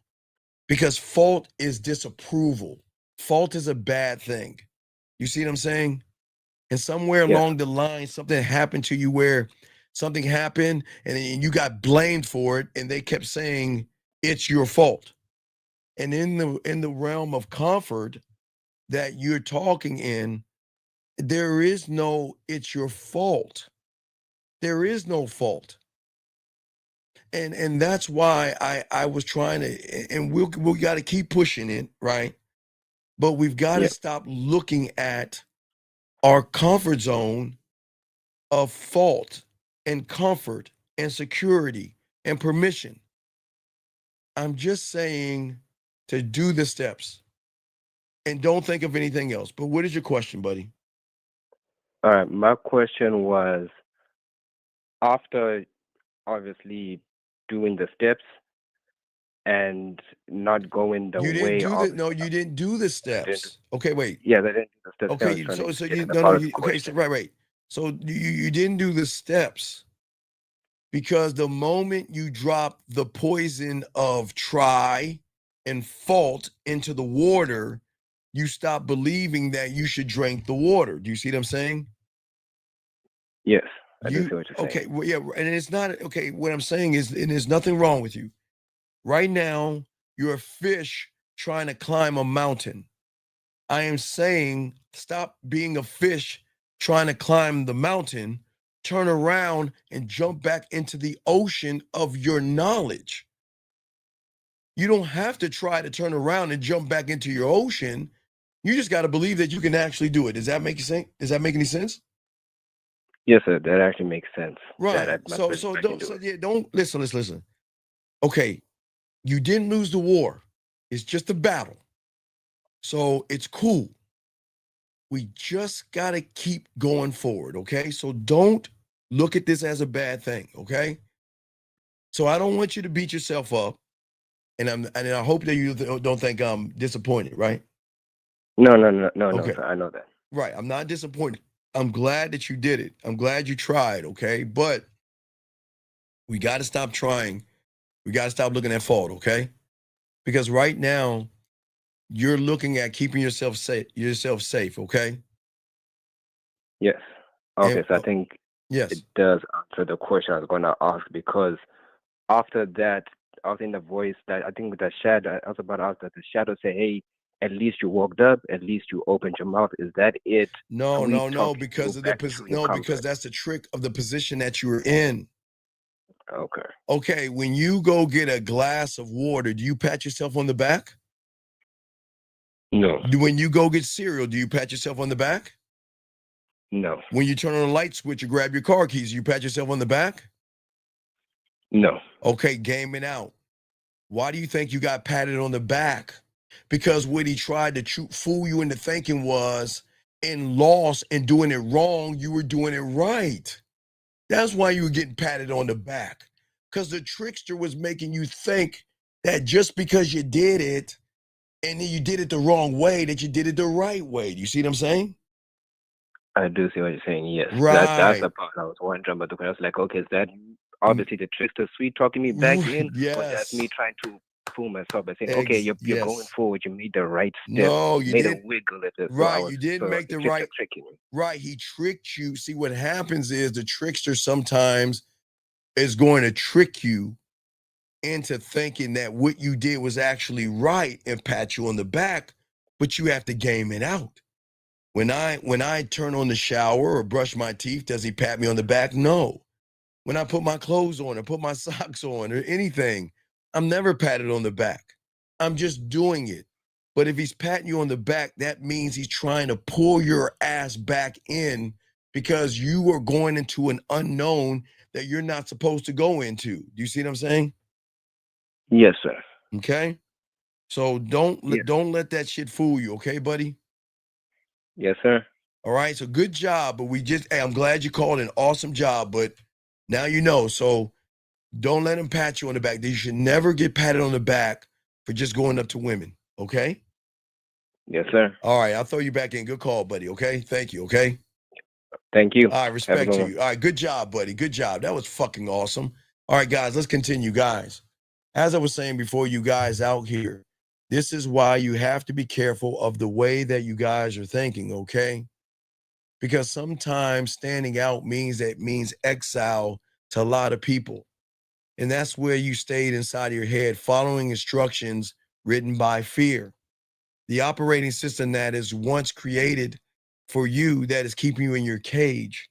Because fault is disapproval. Fault is a bad thing. You see what I'm saying? And somewhere along the line, something happened to you where something happened and you got blamed for it, and they kept saying it's your fault. And in the realm of comfort that you're talking in, there is no it's your fault. There is no fault. And that's why I was trying to, and we got to keep pushing it, right? But we've got to stop looking at our comfort zone of fault and comfort and security and permission. I'm just saying to do the steps and don't think of anything else. But what is your question, buddy? All right, my question was, after obviously doing the steps and not going the way of... No, you didn't do the steps. Okay, wait. Yeah, they didn't do the steps. Right. So you didn't do the steps because the moment you drop the poison of try and fault into the water, you stop believing that you should drink the water. Do you see what I'm saying? Yes, I do see what you're saying. Okay, well, yeah, and it's not okay. What I'm saying is, and there's nothing wrong with you. Right now, you're a fish trying to climb a mountain. I am saying stop being a fish trying to climb the mountain, turn around and jump back into the ocean of your knowledge. You don't have to try to turn around and jump back into your ocean. You just got to believe that you can actually do it. Does that make sense? Does that make any sense? Yes, sir. That actually makes sense. Right. So don't listen. Okay, you didn't lose the war. It's just a battle. So it's cool. We just got to keep going forward, okay? So don't look at this as a bad thing, okay? So I don't want you to beat yourself up, and I hope that you don't think I'm disappointed, right? No, Okay. sir, I know that. Right, I'm not disappointed. I'm glad that you did it. I'm glad you tried, okay? But we got to stop trying. We got to stop looking at fault, okay? Because right now, you're looking at keeping yourself safe, okay? Yes. Okay, so I think yes, it does answer the question I was going to ask, because after that, I was in the voice that I think with the shadow, I was about to ask that the shadow say, hey, at least you walked up, at least you opened your mouth. Is that it? No, because of because that's the trick of the position that you were in. Okay. Okay, when you go get a glass of water, do you pat yourself on the back? No. When you go get cereal, do you pat yourself on the back? No. When you turn on a light switch or grab your car keys, you pat yourself on the back? No. Okay, gaming out. Why do you think you got patted on the back? Because what he tried to fool you into thinking was, in loss and doing it wrong, you were doing it right. That's why you were getting patted on the back. Because the trickster was making you think that just because you did it, and then you did it the wrong way, that you did it the right way. Do you see what I'm saying? I do see what you're saying, yes. Right. That's the part I was wondering about. I was like, okay, is that obviously the trickster sweet talking me back in? Yes. Or that's me trying to fool myself by saying, okay, you're going forward, you made the right step. No, you made didn't. a wiggle at it. Right, you didn't make the right. Tricking me. Right, he tricked you. See, what happens is the trickster sometimes is going to trick you into thinking that what you did was actually right and pat you on the back, but you have to game it out. When I turn on the shower or brush my teeth, does he pat me on the back? No. When I put my clothes on or put my socks on or anything, I'm never patted on the back. I'm just doing it. But if he's patting you on the back, that means he's trying to pull your ass back in because you are going into an unknown that you're not supposed to go into. Do you see what I'm saying? Yes, sir. Okay. So don't let that shit fool you, okay, buddy? Yes, sir. All right. So good job. But I'm glad you called, an awesome job. But now you know. So don't let him pat you on the back. You should never get patted on the back for just going up to women. Okay? Yes, sir. All right. I'll throw you back in. Good call, buddy. Okay? Thank you. Okay? Thank you. All right. Respect to you. All right. Good job, buddy. Good job. That was fucking awesome. All right, guys. Let's continue, guys. As I was saying before, you guys out here, this is why you have to be careful of the way that you guys are thinking, okay? Because sometimes standing out means exile to a lot of people. And that's where you stayed inside of your head, following instructions written by fear. The operating system that is once created for you that is keeping you in your cage.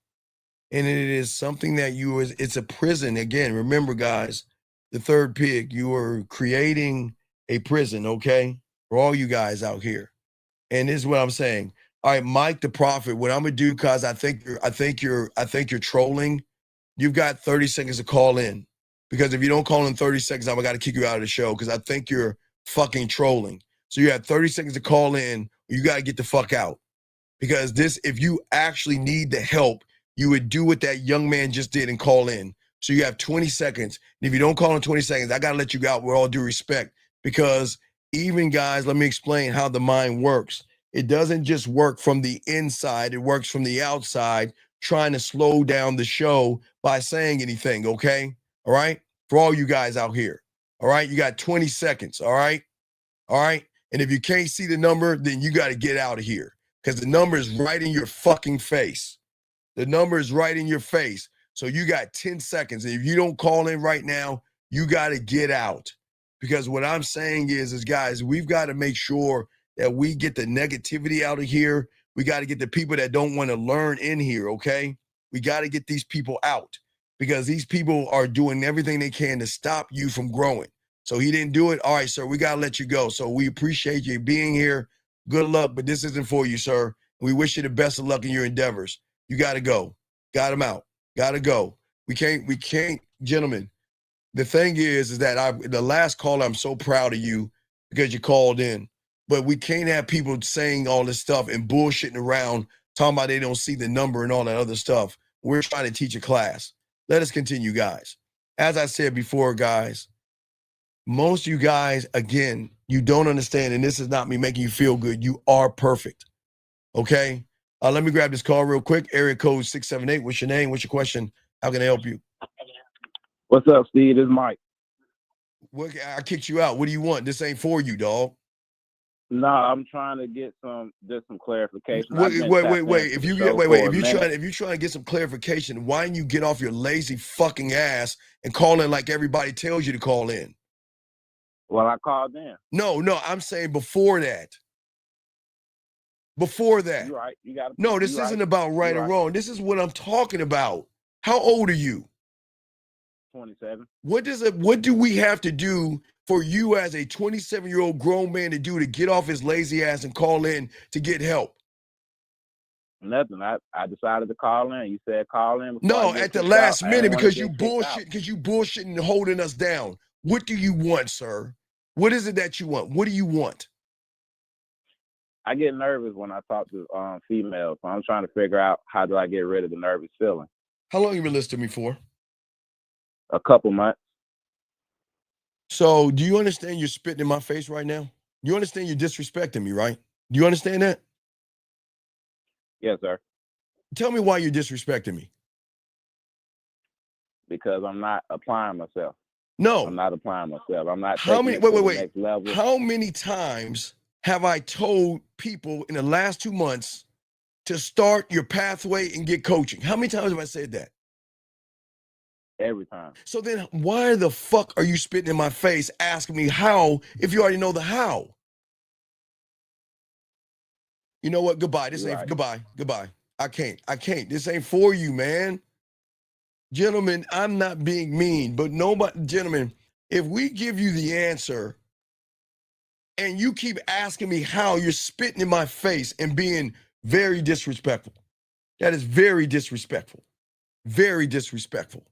And it is something that it's a prison. Again, remember, guys, the third pig, you are creating a prison, okay? For all you guys out here. And this is what I'm saying. All right, Mike the Prophet, what I'm gonna do, cause I think you're trolling. You've got 30 seconds to call in. Because if you don't call in 30 seconds, I'm gonna kick you out of the show because I think you're fucking trolling. So you have 30 seconds to call in, or you gotta get the fuck out. Because if you actually need the help, you would do what that young man just did and call in. So you have 20 seconds. And if you don't call in 20 seconds, I gotta let you out with all due respect. Because even, guys, let me explain how the mind works. It doesn't just work from the inside, it works from the outside, trying to slow down the show by saying anything, okay? All right? For all you guys out here. All right? You got 20 seconds, all right? All right? And if you can't see the number, then you got to get out of here because the number is right in your fucking face. The number is right in your face. So you got 10 seconds. And if you don't call in right now, you got to get out. Because what I'm saying is guys, we've got to make sure that we get the negativity out of here. We got to get the people that don't want to learn in here, okay? We got to get these people out because these people are doing everything they can to stop you from growing. So he didn't do it. All right, sir, we got to let you go. So we appreciate you being here. Good luck, but this isn't for you, sir. We wish you the best of luck in your endeavors. You got to go. Got him out. Got to go. We can't, gentlemen. The thing is that the last call, I'm so proud of you because you called in, but we can't have people saying all this stuff and bullshitting around, talking about they don't see the number and all that other stuff. We're trying to teach a class. Let us continue, guys. As I said before, guys, most of you guys, again, you don't understand, and this is not me making you feel good. You are perfect, okay? Let me grab this call real quick. Area code 678. What's your name? What's your question? How can I help you? What's up, Steve? This is Mike. I kicked you out. What do you want? This ain't for you, dog. No, I'm trying to get some clarification. Wait. If you're trying to get some clarification, why don't you get off your lazy fucking ass and call in like everybody tells you to call in? Well, I called in. No, I'm saying before that. Before that. You're right. You got. No, this isn't about right or wrong. This is what I'm talking about. How old are you? 27. What do we have to do for you as a 27-year-old grown man to do to get off his lazy ass and call in to get help? Nothing. I decided to call in. You said call in. No, at the last minute because you bullshitting and holding us down. What do you want, sir? What is it that you want? What do you want? I get nervous when I talk to females, so I'm trying to figure out how do I get rid of the nervous feeling. How long you been listening to me for? A couple months. So do you understand you're spitting in my face right now? You understand you're disrespecting me, right? Do you understand that? Yes, sir. Tell me why you're disrespecting me. Because I'm not applying myself. No. I'm not applying myself. I'm not How many taking it to the wait. next level. How many times have I told people in the last 2 months to start your pathway and get coaching? How many times have I said that? Every time. So then why the fuck are you spitting in my face asking me how if you already know the how? You know what? Goodbye. This ain't goodbye. I can't. This ain't for you, man. Gentlemen, I'm not being mean, but gentlemen, if we give you the answer and you keep asking me how, you're spitting in my face and being very disrespectful. That is very disrespectful. Very disrespectful.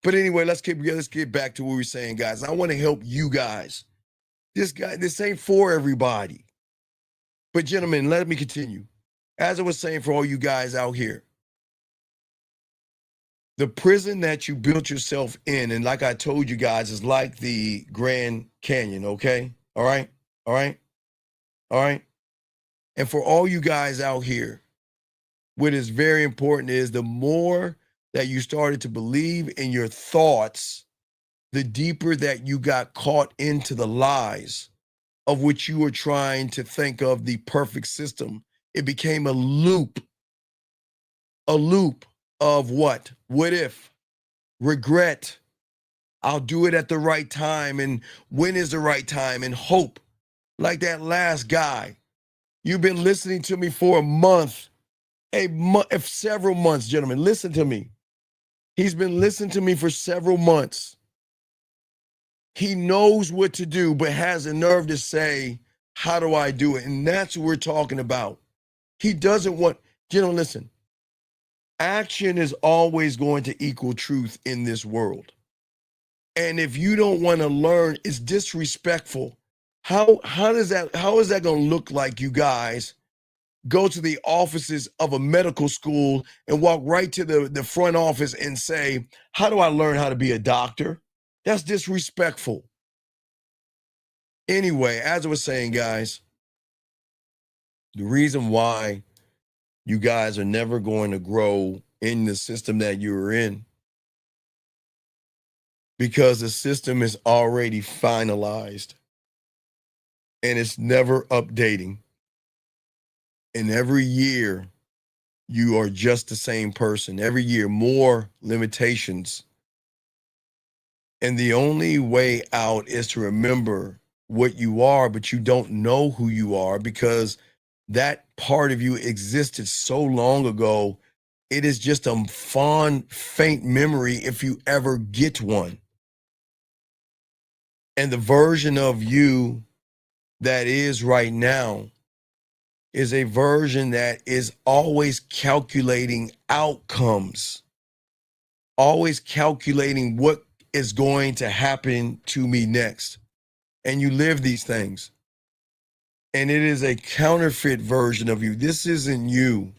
But anyway, let's get back to what we were saying, guys. I want to help you guys. This ain't for everybody. But gentlemen, let me continue. As I was saying for all you guys out here, the prison that you built yourself in, and like I told you guys, is like the Grand Canyon, okay? All right? And for all you guys out here, what is very important is the more that you started to believe in your thoughts, the deeper that you got caught into the lies of which you were trying to think of the perfect system. It became a loop of what? What if? Regret. I'll do it at the right time. And when is the right time? And hope. Like that last guy. You've been listening to me for a month. Several months, gentlemen. Listen to me. He's been listening to me for several months. He knows what to do, but has the nerve to say, how do I do it? And that's what we're talking about. He doesn't want, listen, action is always going to equal truth in this world. And if you don't want to learn, it's disrespectful. How is that going to look like you guys go to the offices of a medical school and walk right to the front office and say, how do I learn how to be a doctor? That's disrespectful. Anyway, as I was saying, guys, the reason why you guys are never going to grow in the system that you're in, because the system is already finalized. and it's never updating. And every year, you are just the same person. Every year, more limitations. And the only way out is to remember what you are, but you don't know who you are because that part of you existed so long ago. It is just a fond, faint memory if you ever get one. And the version of you that is right now is a version that is always calculating outcomes, always calculating what is going to happen to me next. And you live these things. And it is a counterfeit version of you. This isn't you.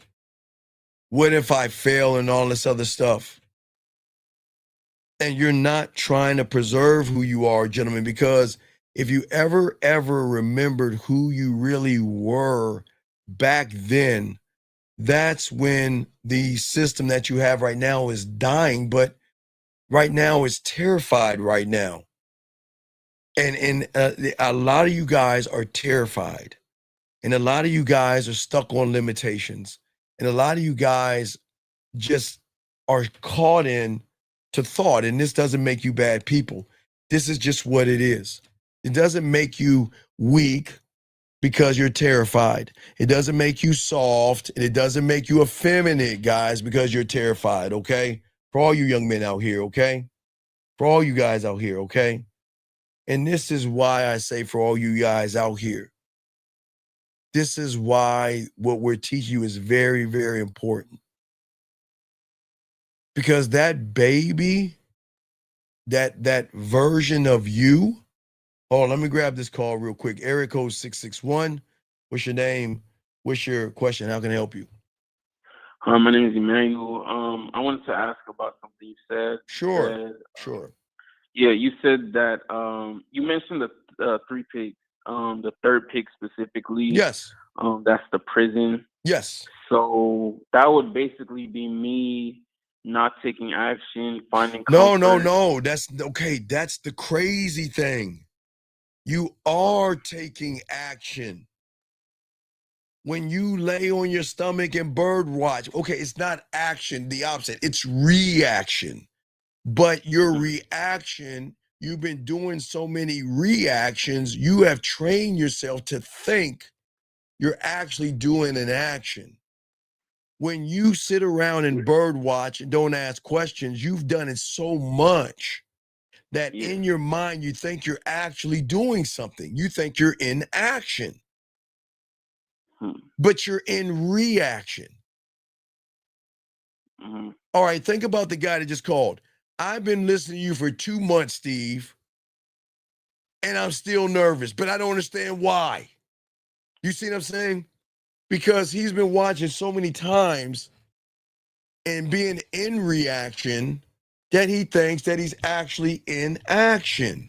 What if I fail and all this other stuff? And you're not trying to preserve who you are, gentlemen, because if you ever remembered who you really were back then, that's when the system that you have right now is dying, but right now is terrified right now. And a lot of you guys are terrified. And a lot of you guys are stuck on limitations. And a lot of you guys just are caught in to thought. And this doesn't make you bad people. This is just what it is. It doesn't make you weak because you're terrified. It doesn't make you soft. And it doesn't make you effeminate, guys, because you're terrified, okay? For all you young men out here, okay? For all you guys out here, okay? And this is why I say for all you guys out here, this is why what we're teaching you is very, very important. Because that baby, that version of you, hold on, let me grab this call real quick. Area code 661. What's your name? What's your question? How can I help you? My name is Emmanuel. I wanted to ask about something you said. Sure, sure. Yeah, you said that you mentioned the 3 pigs. The third pig specifically. Yes. That's the prison. Yes. So that would basically be me not taking action, finding No. That's okay. That's the crazy thing. You are taking action. When you lay on your stomach and bird watch, okay, it's not action, the opposite. It's reaction. But your reaction, you've been doing so many reactions, you have trained yourself to think you're actually doing an action. When you sit around and bird watch and don't ask questions, you've done it so much that in your mind, you think you're actually doing something. You think you're in action, but you're in reaction. All right, think about the guy that just called. I've been listening to you for 2 months, Steve, and I'm still nervous, but I don't understand why. You see what I'm saying? Because he's been watching so many times and being in reaction that he thinks that he's actually in action.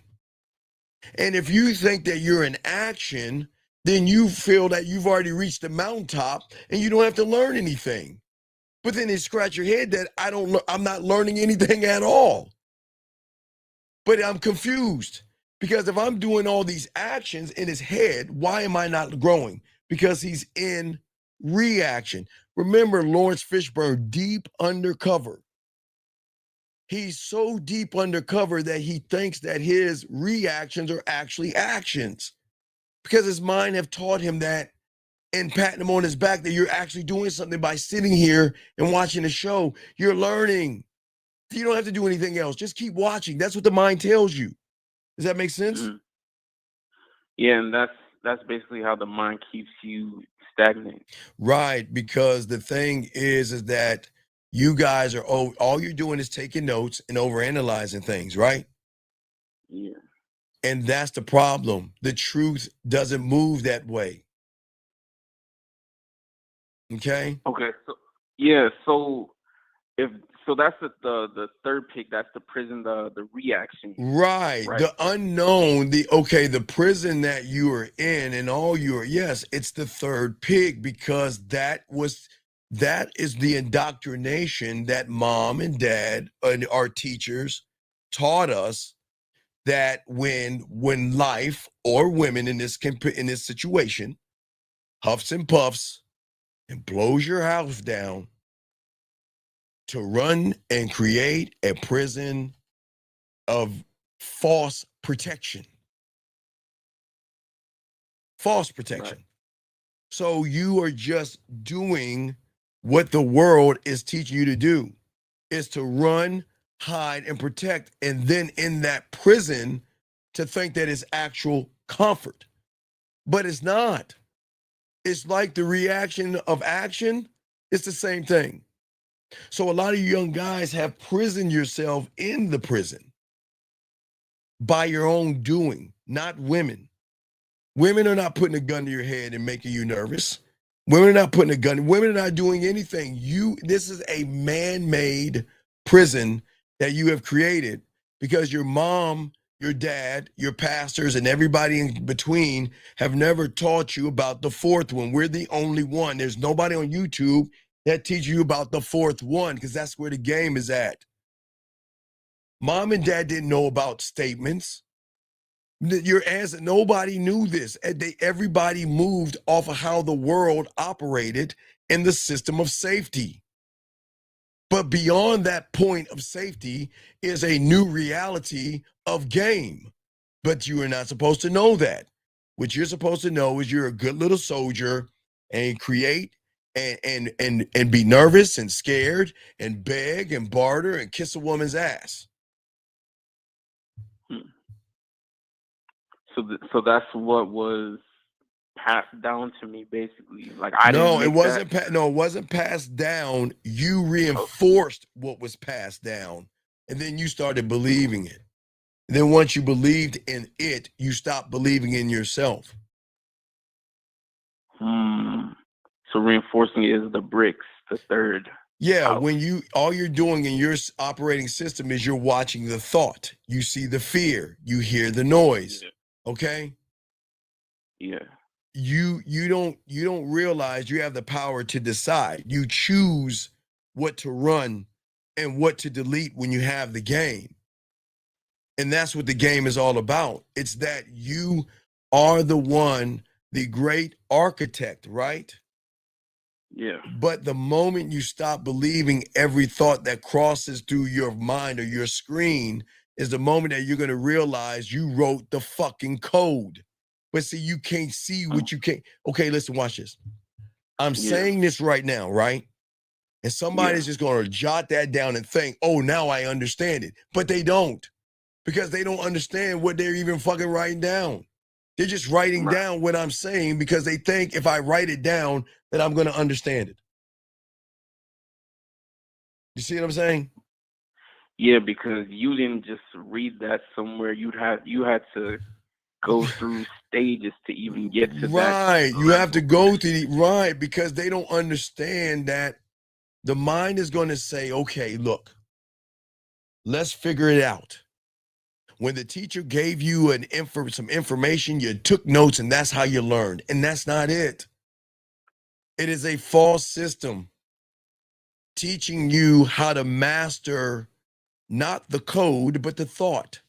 And if you think that you're in action, then you feel that you've already reached the mountaintop and you don't have to learn anything. But then you scratch your head that I'm not learning anything at all. But I'm confused because if I'm doing all these actions in his head, why am I not growing? Because he's in reaction. Remember Lawrence Fishburne, deep undercover. He's so deep undercover that he thinks that his reactions are actually actions because his mind have taught him that and patting him on his back that you're actually doing something by sitting here and watching the show. You're learning. You don't have to do anything else. Just keep watching. That's what the mind tells you. Does that make sense? Yeah, and that's basically how the mind keeps you stagnant. Right, because the thing is that you guys are all you're doing is taking notes and overanalyzing things, right? Yeah. And that's the problem. The truth doesn't move that way. Okay. Okay. So yeah. So that's the third pick. That's the prison. The reaction. Right. The unknown. The prison that you are in and all your yes. It's the third pig because that is the indoctrination that mom and dad and our teachers taught us that when life or women in this situation huffs and puffs and blows your house down, to run and create a prison of false protection. False protection. Right. So you are just doing what the world is teaching you to do, is to run, hide, and protect, and then in that prison to think that it's actual comfort. But it's not. It's like the reaction of action. It's the same thing. So a lot of you young guys have prisoned yourself in the prison by your own doing, not women. Women are not putting a gun to your head and making you nervous. Women are not putting a gun. Women are not doing anything. This is a man-made prison that you have created because your mom, your dad, your pastors, and everybody in between have never taught you about the fourth one. We're the only one. There's nobody on YouTube that teaches you about the fourth one because that's where the game is at. Mom and dad didn't know about statements. Your answer, nobody knew this. Everybody moved off of how the world operated in the system of safety. But beyond that point of safety is a new reality of game. But you are not supposed to know that. What you're supposed to know is you're a good little soldier and create and be nervous and scared and beg and barter and kiss a woman's ass. So that's what was passed down to me, basically. Like it wasn't passed down. You reinforced what was passed down, and then you started believing it. And then once you believed in it, you stopped believing in yourself. So reinforcing it is the bricks, the third. Yeah, when all you're doing in your operating system is you're watching the thought. You see the fear. You hear the noise. Yeah. Okay? Yeah. You don't realize you have the power to decide. You choose what to run and what to delete when you have the game. And that's what the game is all about. It's that you are the one, the great architect, right? Yeah. But the moment you stop believing every thought that crosses through your mind or your screen is the moment that you're going to realize you wrote the fucking code. But see, you can't see what you can't. Okay, listen, watch this. I'm saying this right now, right? And somebody's just going to jot that down and think, oh, now I understand it. But they don't, because they don't understand what they're even fucking writing down. They're just writing down what I'm saying because they think if I write it down, that I'm going to understand it. You see what I'm saying? Yeah, because you didn't just read that somewhere. You had to go through stages to even get to that. Right. You have to go through because they don't understand that the mind is going to say, okay, look, let's figure it out. When the teacher gave you some information, you took notes and that's how you learned. And that's not it. It is a false system teaching you how to master not the code, but the thought.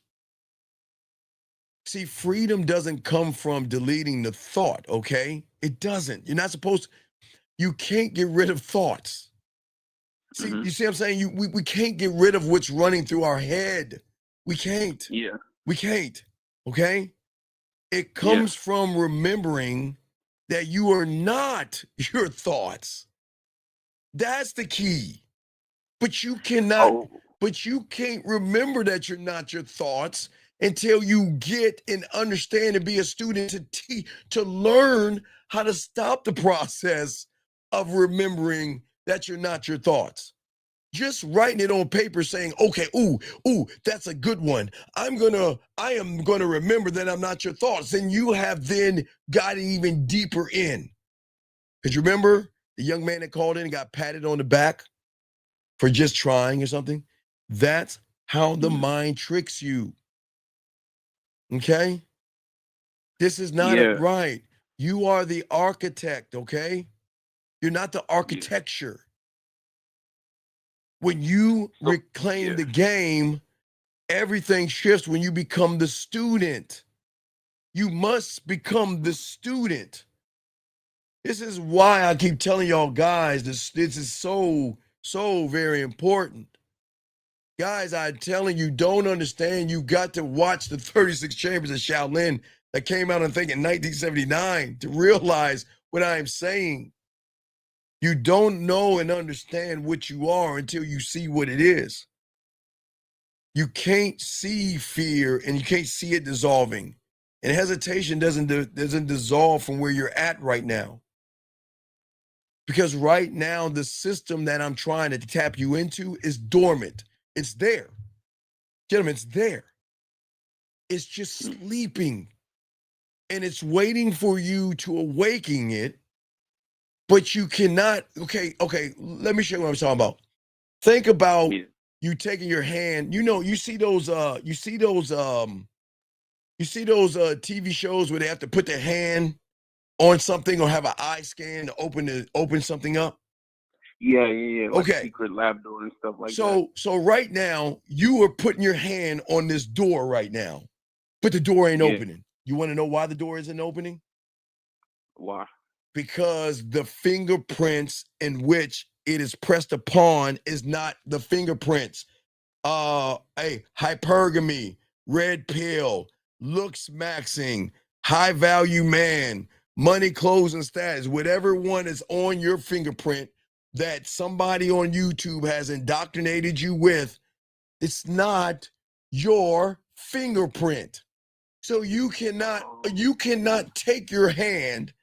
See, freedom doesn't come from deleting the thought, okay? It doesn't. You're not supposed to. You can't get rid of thoughts. See, you see what I'm saying? We can't get rid of what's running through our head. We can't. Yeah. We can't, okay? It comes from remembering that you are not your thoughts. That's the key. But you cannot, but you can't remember that you're not your thoughts until you get and understand and be a student to learn how to stop the process of remembering that you're not your thoughts. Just writing it on paper saying, okay, ooh, that's a good one. I am gonna remember that I'm not your thoughts. And you have then gotten even deeper in. Because you remember the young man that called in and got patted on the back for just trying or something? That's how the mind tricks you. Okay? This is not right. You are the architect, okay? You're not the architecture. When you reclaim the game, Everything shifts when you become the student. You must become the student. This is why I keep telling y'all guys, this is so very important. Guys, I'm telling you, don't understand. You got to watch the 36 Chambers of Shaolin that came out, I think, in 1979 to realize what I'm saying. You don't know and understand what you are until you see what it is. You can't see fear and you can't see it dissolving. And hesitation doesn't dissolve from where you're at right now. Because right now, the system that I'm trying to tap you into is dormant. It's there. Gentlemen, it's there. It's just sleeping. And it's waiting for you to awaken it. But you cannot, okay, let me show you what I'm talking about. Think about you taking your hand, you see those TV shows where they have to put their hand on something or have an eye scan to open something up? Yeah. Like Okay. secret lab door and stuff like that. So right now, you are putting your hand on this door right now, but the door ain't opening. You want to know why the door isn't opening? Why? Because the fingerprints in which it is pressed upon is not the fingerprints. Hypergamy, red pill, looks maxing, high value man, money, clothes, and status, whatever one is on your fingerprint that somebody on YouTube has indoctrinated you with, it's not your fingerprint. So you cannot take your hand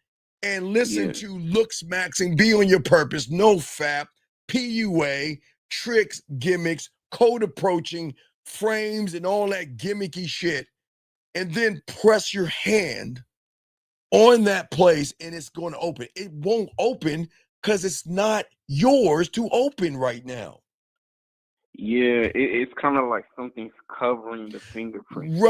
and listen to looks maxing, be on your purpose, no FAP, PUA, tricks, gimmicks, code approaching, frames, and all that gimmicky shit, and then press your hand on that place and it's going to open. It won't open because it's not yours to open right now. Yeah, it's kind of like something's covering the fingerprint.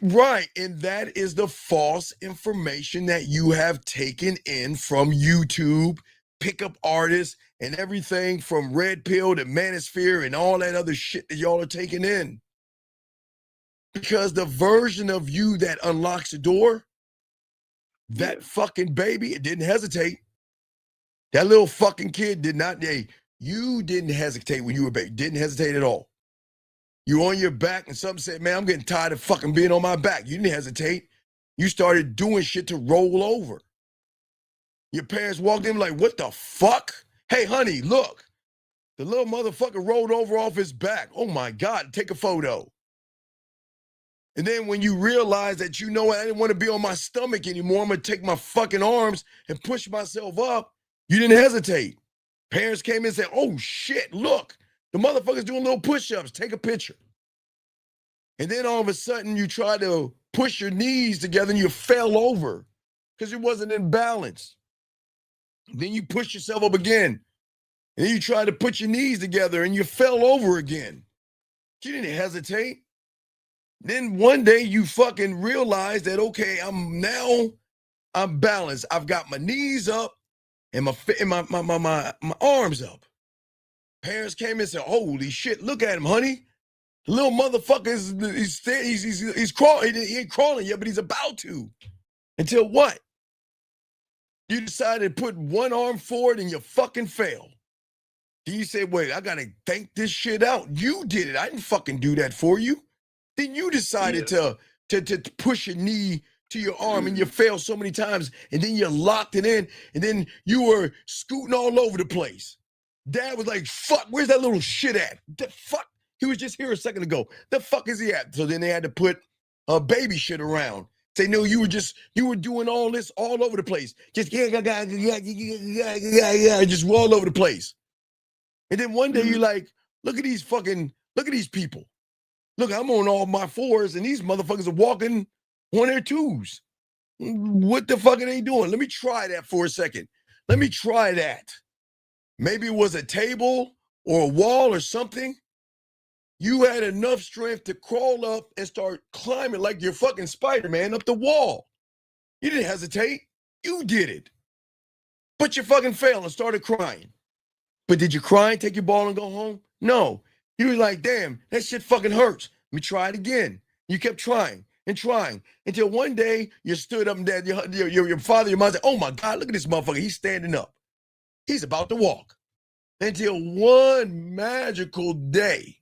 Right, and that is the false information that you have taken in from YouTube, pickup artists, and everything from Red Pill to Manosphere and all that other shit that y'all are taking in. Because the version of you that unlocks the door, that fucking baby, it didn't hesitate. That little fucking kid did not, you didn't hesitate when you were a baby. Didn't hesitate at all. You on your back and something said, man, I'm getting tired of fucking being on my back. You didn't hesitate. You started doing shit to roll over. Your parents walked in like, what the fuck? Hey, honey, look. The little motherfucker rolled over off his back. Oh my God, take a photo. And then when you realize that, you know what, I didn't want to be on my stomach anymore, I'm going to take my fucking arms and push myself up, you didn't hesitate. Parents came in and said, oh shit, look, the motherfucker's doing little push-ups, take a picture. And then all of a sudden you try to push your knees together and you fell over because it wasn't in balance. Then you push yourself up again. And then you try to put your knees together and you fell over again. You didn't hesitate. Then one day you fucking realize that, okay, I'm balanced. I've got my knees up and my arms up. Parents came and said, holy shit, look at him, honey. The little motherfucker he's crawling. He ain't crawling yet, but he's about to. Until what? You decided to put one arm forward and you fucking failed. Then you say, wait, I gotta think this shit out. You did it. I didn't fucking do that for you. Then you decided to push your knee to your arm and you failed so many times and then you locked it in and then you were scooting all over the place. Dad was like, fuck, where's that little shit at? The fuck? He was just here a second ago. The fuck is he at? So then they had to put baby shit around. Say, no, you were doing all this all over the place. Just just all over the place. And then one day you're like, look at these people. Look, I'm on all my fours and these motherfuckers are walking on their twos. What the fuck are they doing? Let me try that for a second. Let me try that. Maybe it was a table or a wall or something. You had enough strength to crawl up and start climbing like you're fucking Spider-Man up the wall. You didn't hesitate. You did it. But you fucking failed and started crying. But did you cry and take your ball and go home? No. You were like, damn, that shit fucking hurts. Let me try it again. You kept trying and trying until one day you stood up and your father, your mother said, oh my God, look at this motherfucker. He's standing up. He's about to walk. Until one magical day,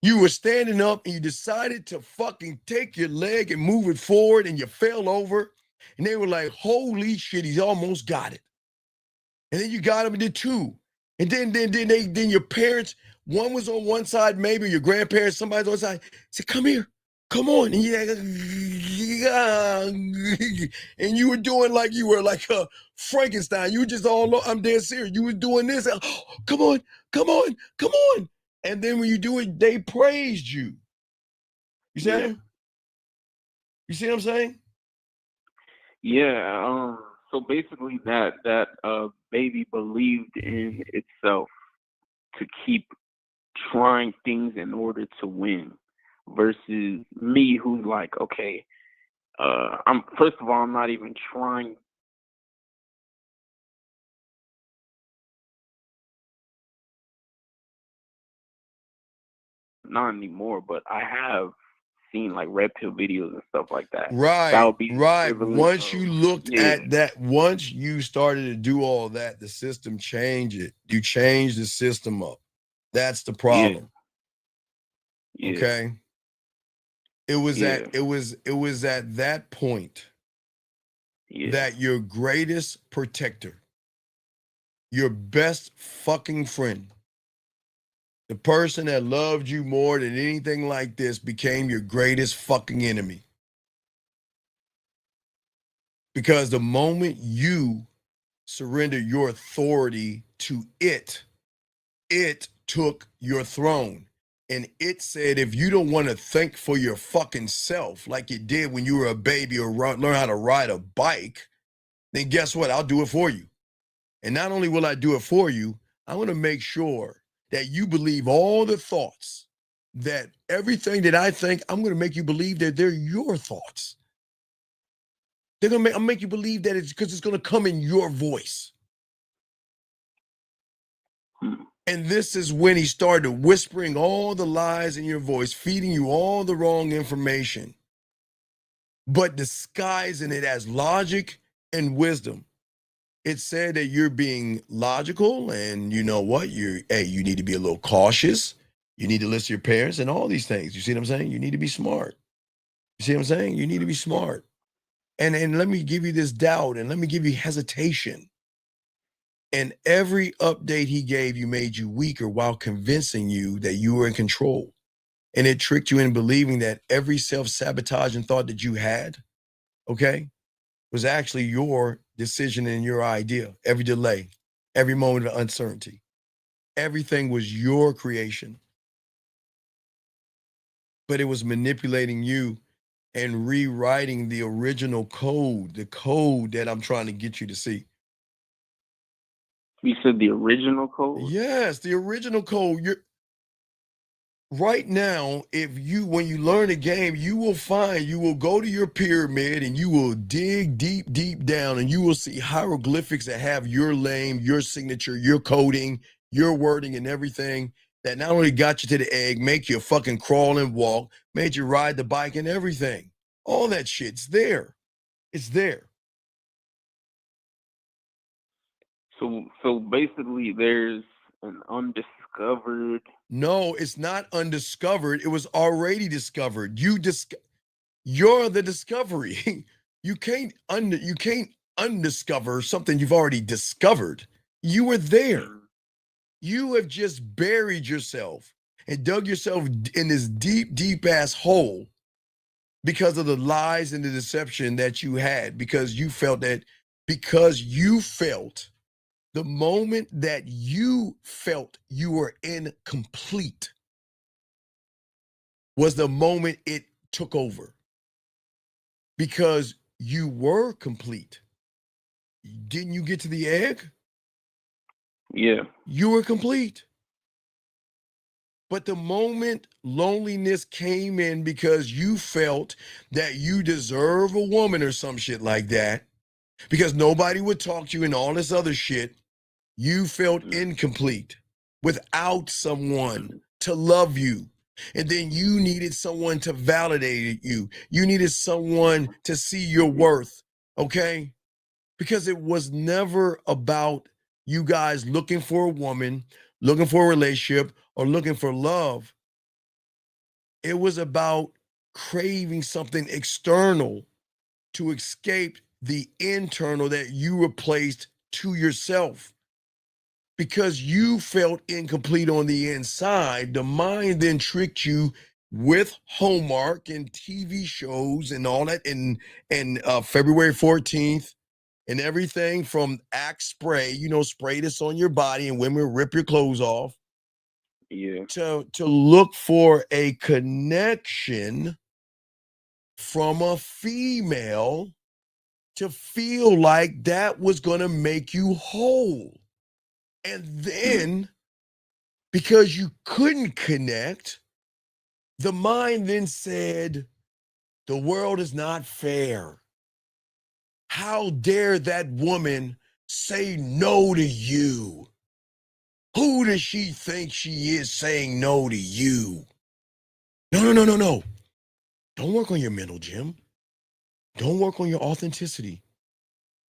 you were standing up and you decided to fucking take your leg and move it forward and you fell over. And they were like, holy shit, he's almost got it. And then you got him and did two. And then your parents, one was on one side, maybe your grandparents, somebody's on one side, said, come here, come on. And, and you were doing like you were like a Frankenstein. You were just all, I'm dead serious. You were doing this. Oh, come on, come on, come on. And then when you do it, they praised you. You see that? You see what I'm saying? Yeah. So basically, that baby believed in itself to keep trying things in order to win, versus me, who's like, okay, I'm first of all, I'm not even trying. Not anymore, but I have seen like red pill videos and stuff like that. Right, that would be right. privilege Once of- you looked yeah. at that, once you started to do all that, the system changed it. You changed the system up. That's the problem. Yeah. Okay. It was Yeah. at that point that your greatest protector, your best fucking friend, the person that loved you more than anything like this became your greatest fucking enemy. Because the moment you surrender your authority to it, it took your throne. And it said, if you don't want to think for your fucking self like you did when you were a baby or learn how to ride a bike, then guess what? I'll do it for you. And not only will I do it for you, I'm going to make sure that you believe all the thoughts, that everything that I think, I'm going to make you believe that they're your thoughts. I'll make you believe that it's because it's going to come in your voice. And this is when he started whispering all the lies in your voice, feeding you all the wrong information, but disguising it as logic and wisdom. It said that you're being logical, and you know what? You need to be a little cautious. You need to listen to your parents and all these things. You see what I'm saying? You need to be smart. You see what I'm saying? You need to be smart. And let me give you this doubt, and let me give you hesitation. And every update he gave you made you weaker while convincing you that you were in control. And it tricked you in believing that every self-sabotaging thought that you had, okay, was actually your decision and your idea. Every delay, every moment of uncertainty, everything was your creation. But it was manipulating you and rewriting the original code, the code that I'm trying to get you to see. You said the original code? Yes, the original code. Right now, when you learn a game, you will go to your pyramid and you will dig deep, deep down, and you will see hieroglyphics that have your name, your signature, your coding, your wording, and everything that not only got you to the egg, make you fucking crawl and walk, made you ride the bike and everything. All that shit's there. It's there. So basically, there's an undiscovered. No, it's not undiscovered. It was already discovered. You're the discovery. You can't undiscover something you've already discovered. You were there. You have just buried yourself and dug yourself in this deep, deep ass hole because of the lies and the deception that you had, because you felt the moment that you felt you were incomplete was the moment it took over, because you were complete. Didn't you get to the egg? Yeah. You were complete. But the moment loneliness came in because you felt that you deserve a woman or some shit like that, because nobody would talk to you and all this other shit, you felt incomplete without someone to love you, And then you needed someone to validate you. You needed someone to see your worth, okay? Because it was never about you guys looking for a woman, looking for a relationship, or looking for love. It was about craving something external to escape the internal that you replaced to yourself. Because you felt incomplete on the inside, the mind then tricked you with Hallmark and TV shows and all that, and February 14th and everything from Axe spray, spray this on your body and women rip your clothes off. Yeah. To look for a connection from a female to feel like that was going to make you whole. And then, because you couldn't connect, the mind then said, the world is not fair. How dare that woman say no to you? Who does she think she is saying no to you? No. Don't work on your mental, Jim. Don't work on your authenticity.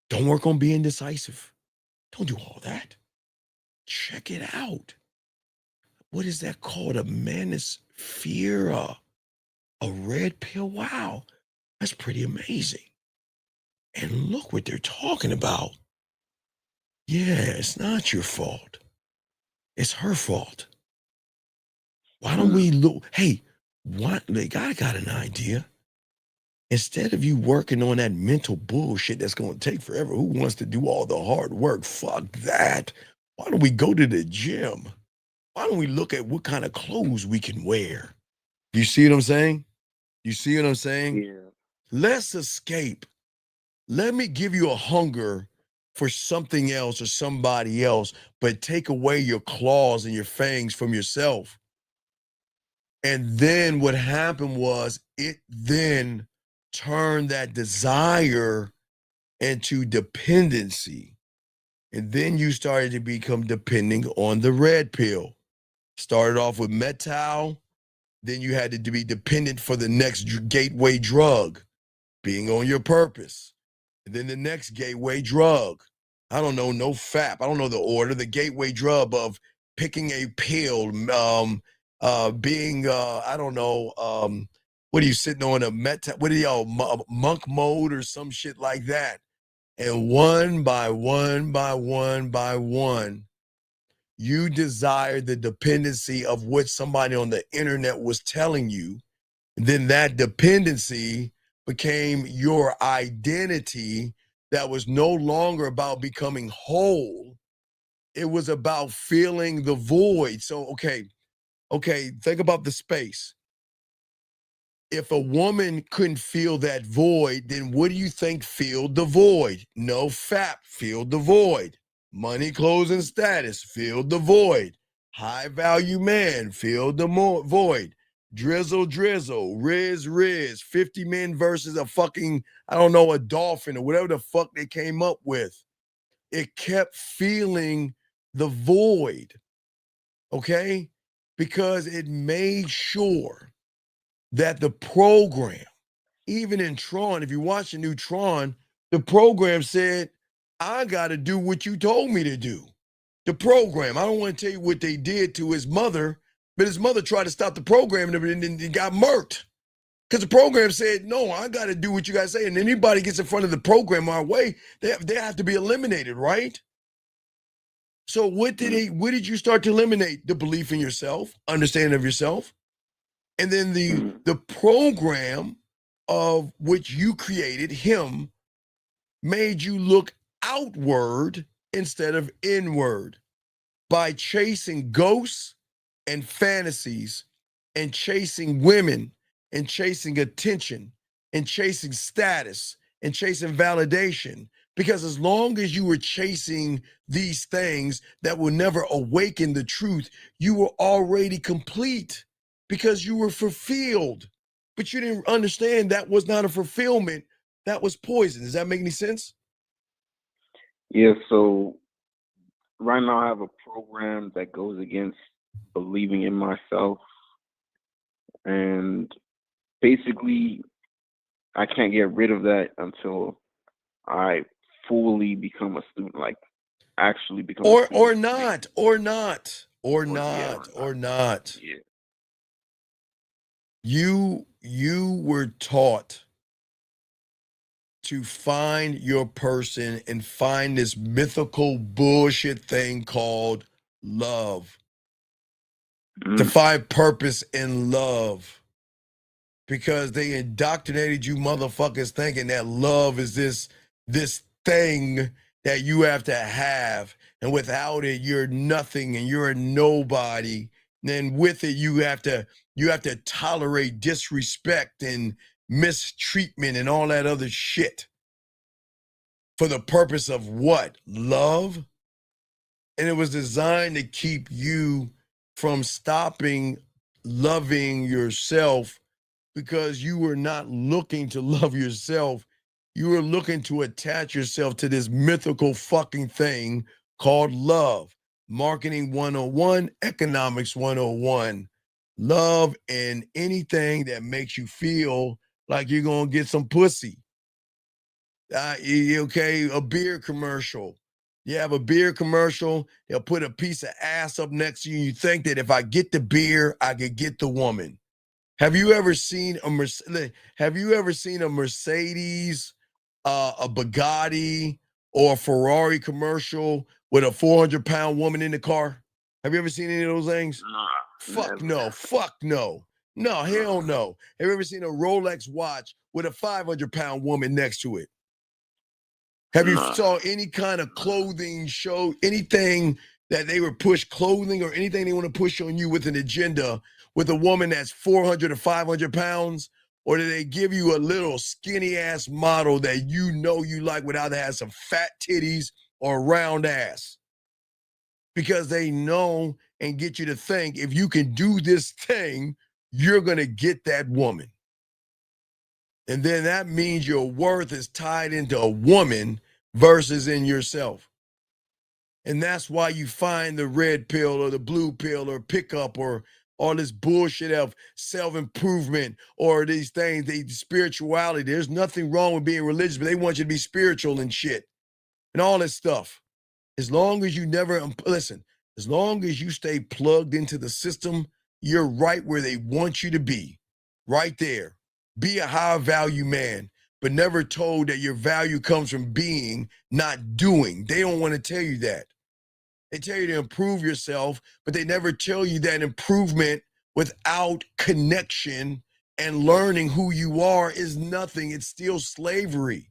Don't work on being decisive. Don't do all that. Check it out. What is that called? A manosphere? A red pill? Wow, that's pretty amazing. And look what they're talking about. Yeah, it's not your fault. It's her fault. Why don't we look? Hey, what? Like, I got an idea. Instead of you working on that mental bullshit that's going to take forever, who wants to do all the hard work? Fuck that. Why don't we go to the gym? Why don't we look at what kind of clothes we can wear? You see what I'm saying? You see what I'm saying? Yeah. Let's escape. Let me give you a hunger for something else or somebody else, but take away your claws and your fangs from yourself. And then what happened was it then turned that desire into dependency. And then you started to become depending on the red pill. Started off with Metal, then you had to be dependent for the next gateway drug, being on your purpose. And then the next gateway drug, I don't know, no FAP, I don't know the order, the gateway drug of picking a pill, being, I don't know, what are you sitting on a what are y'all, monk mode or some shit like that. And one by one by one by one, you desired the dependency of what somebody on the internet was telling you. And then that dependency became your identity that was no longer about becoming whole. It was about filling the void. So, okay, think about the space. If a woman couldn't feel that void, then what do you think filled the void? No FAP filled the void. Money, clothes, and status filled the void. High value man filled the void. Drizzle, Riz, 50 men versus a fucking, I don't know, a dolphin or whatever the fuck they came up with. It kept feeling the void, okay? Because it made sure that the program, even in Tron, if you watch the new Tron, the program said, I got to do what you told me to do. The program, I don't want to tell you what they did to his mother, but his mother tried to stop the program and got murked. Because the program said, no, I got to do what you guys say. And anybody gets in front of the program our way, they have to be eliminated, right? So what did you start to eliminate? The belief in yourself, understanding of yourself. And then the program of which you created, him, made you look outward instead of inward by chasing ghosts and fantasies and chasing women and chasing attention and chasing status and chasing validation. Because as long as you were chasing these things that will never awaken the truth, you were already complete because you were fulfilled. But you didn't understand that was not a fulfillment. That was poison. Does that make any sense? Yeah, so right now I have a program that goes against believing in myself. And basically, I can't get rid of that until I fully become a student, like actually become a student. Or not. Yeah. You were taught to find your person and find this mythical bullshit thing called love. To find purpose in love. Because they indoctrinated you motherfuckers thinking that love is this thing that you have to have. And without it, you're nothing and you're a nobody. And then with it, you have to tolerate disrespect and mistreatment and all that other shit. For the purpose of what? Love? And it was designed to keep you from stopping loving yourself, because you were not looking to love yourself. You were looking to attach yourself to this mythical fucking thing called love. Marketing 101, economics 101. Love and anything that makes you feel like you're going to get some pussy. Okay, a beer commercial. You have a beer commercial, they'll put a piece of ass up next to you. You think that if I get the beer, I could get the woman. Have you ever seen a Mercedes, a Bugatti, or a Ferrari commercial with a 400-pound woman in the car? Have you ever seen any of those things? Nah. Fuck no. No, hell no. Have you ever seen a Rolex watch with a 500-pound woman next to it? Have you saw any kind of clothing show, anything that they would push clothing or anything they want to push on you with an agenda with a woman that's 400 or 500 pounds? Or do they give you a little skinny ass model that you know you like without having some fat titties or a round ass? Because they know and get you to think if you can do this thing, you're going to get that woman. And then that means your worth is tied into a woman versus in yourself. And that's why you find the red pill or the blue pill or pickup or all this bullshit of self-improvement or these things, spirituality. There's nothing wrong with being religious, but they want you to be spiritual and shit and all this stuff. As long as you as long as you stay plugged into the system, you're right where they want you to be, right there. Be a high value man, but never told that your value comes from being, not doing. They don't want to tell you that. They tell you to improve yourself, but they never tell you that improvement without connection and learning who you are is nothing. It's still slavery.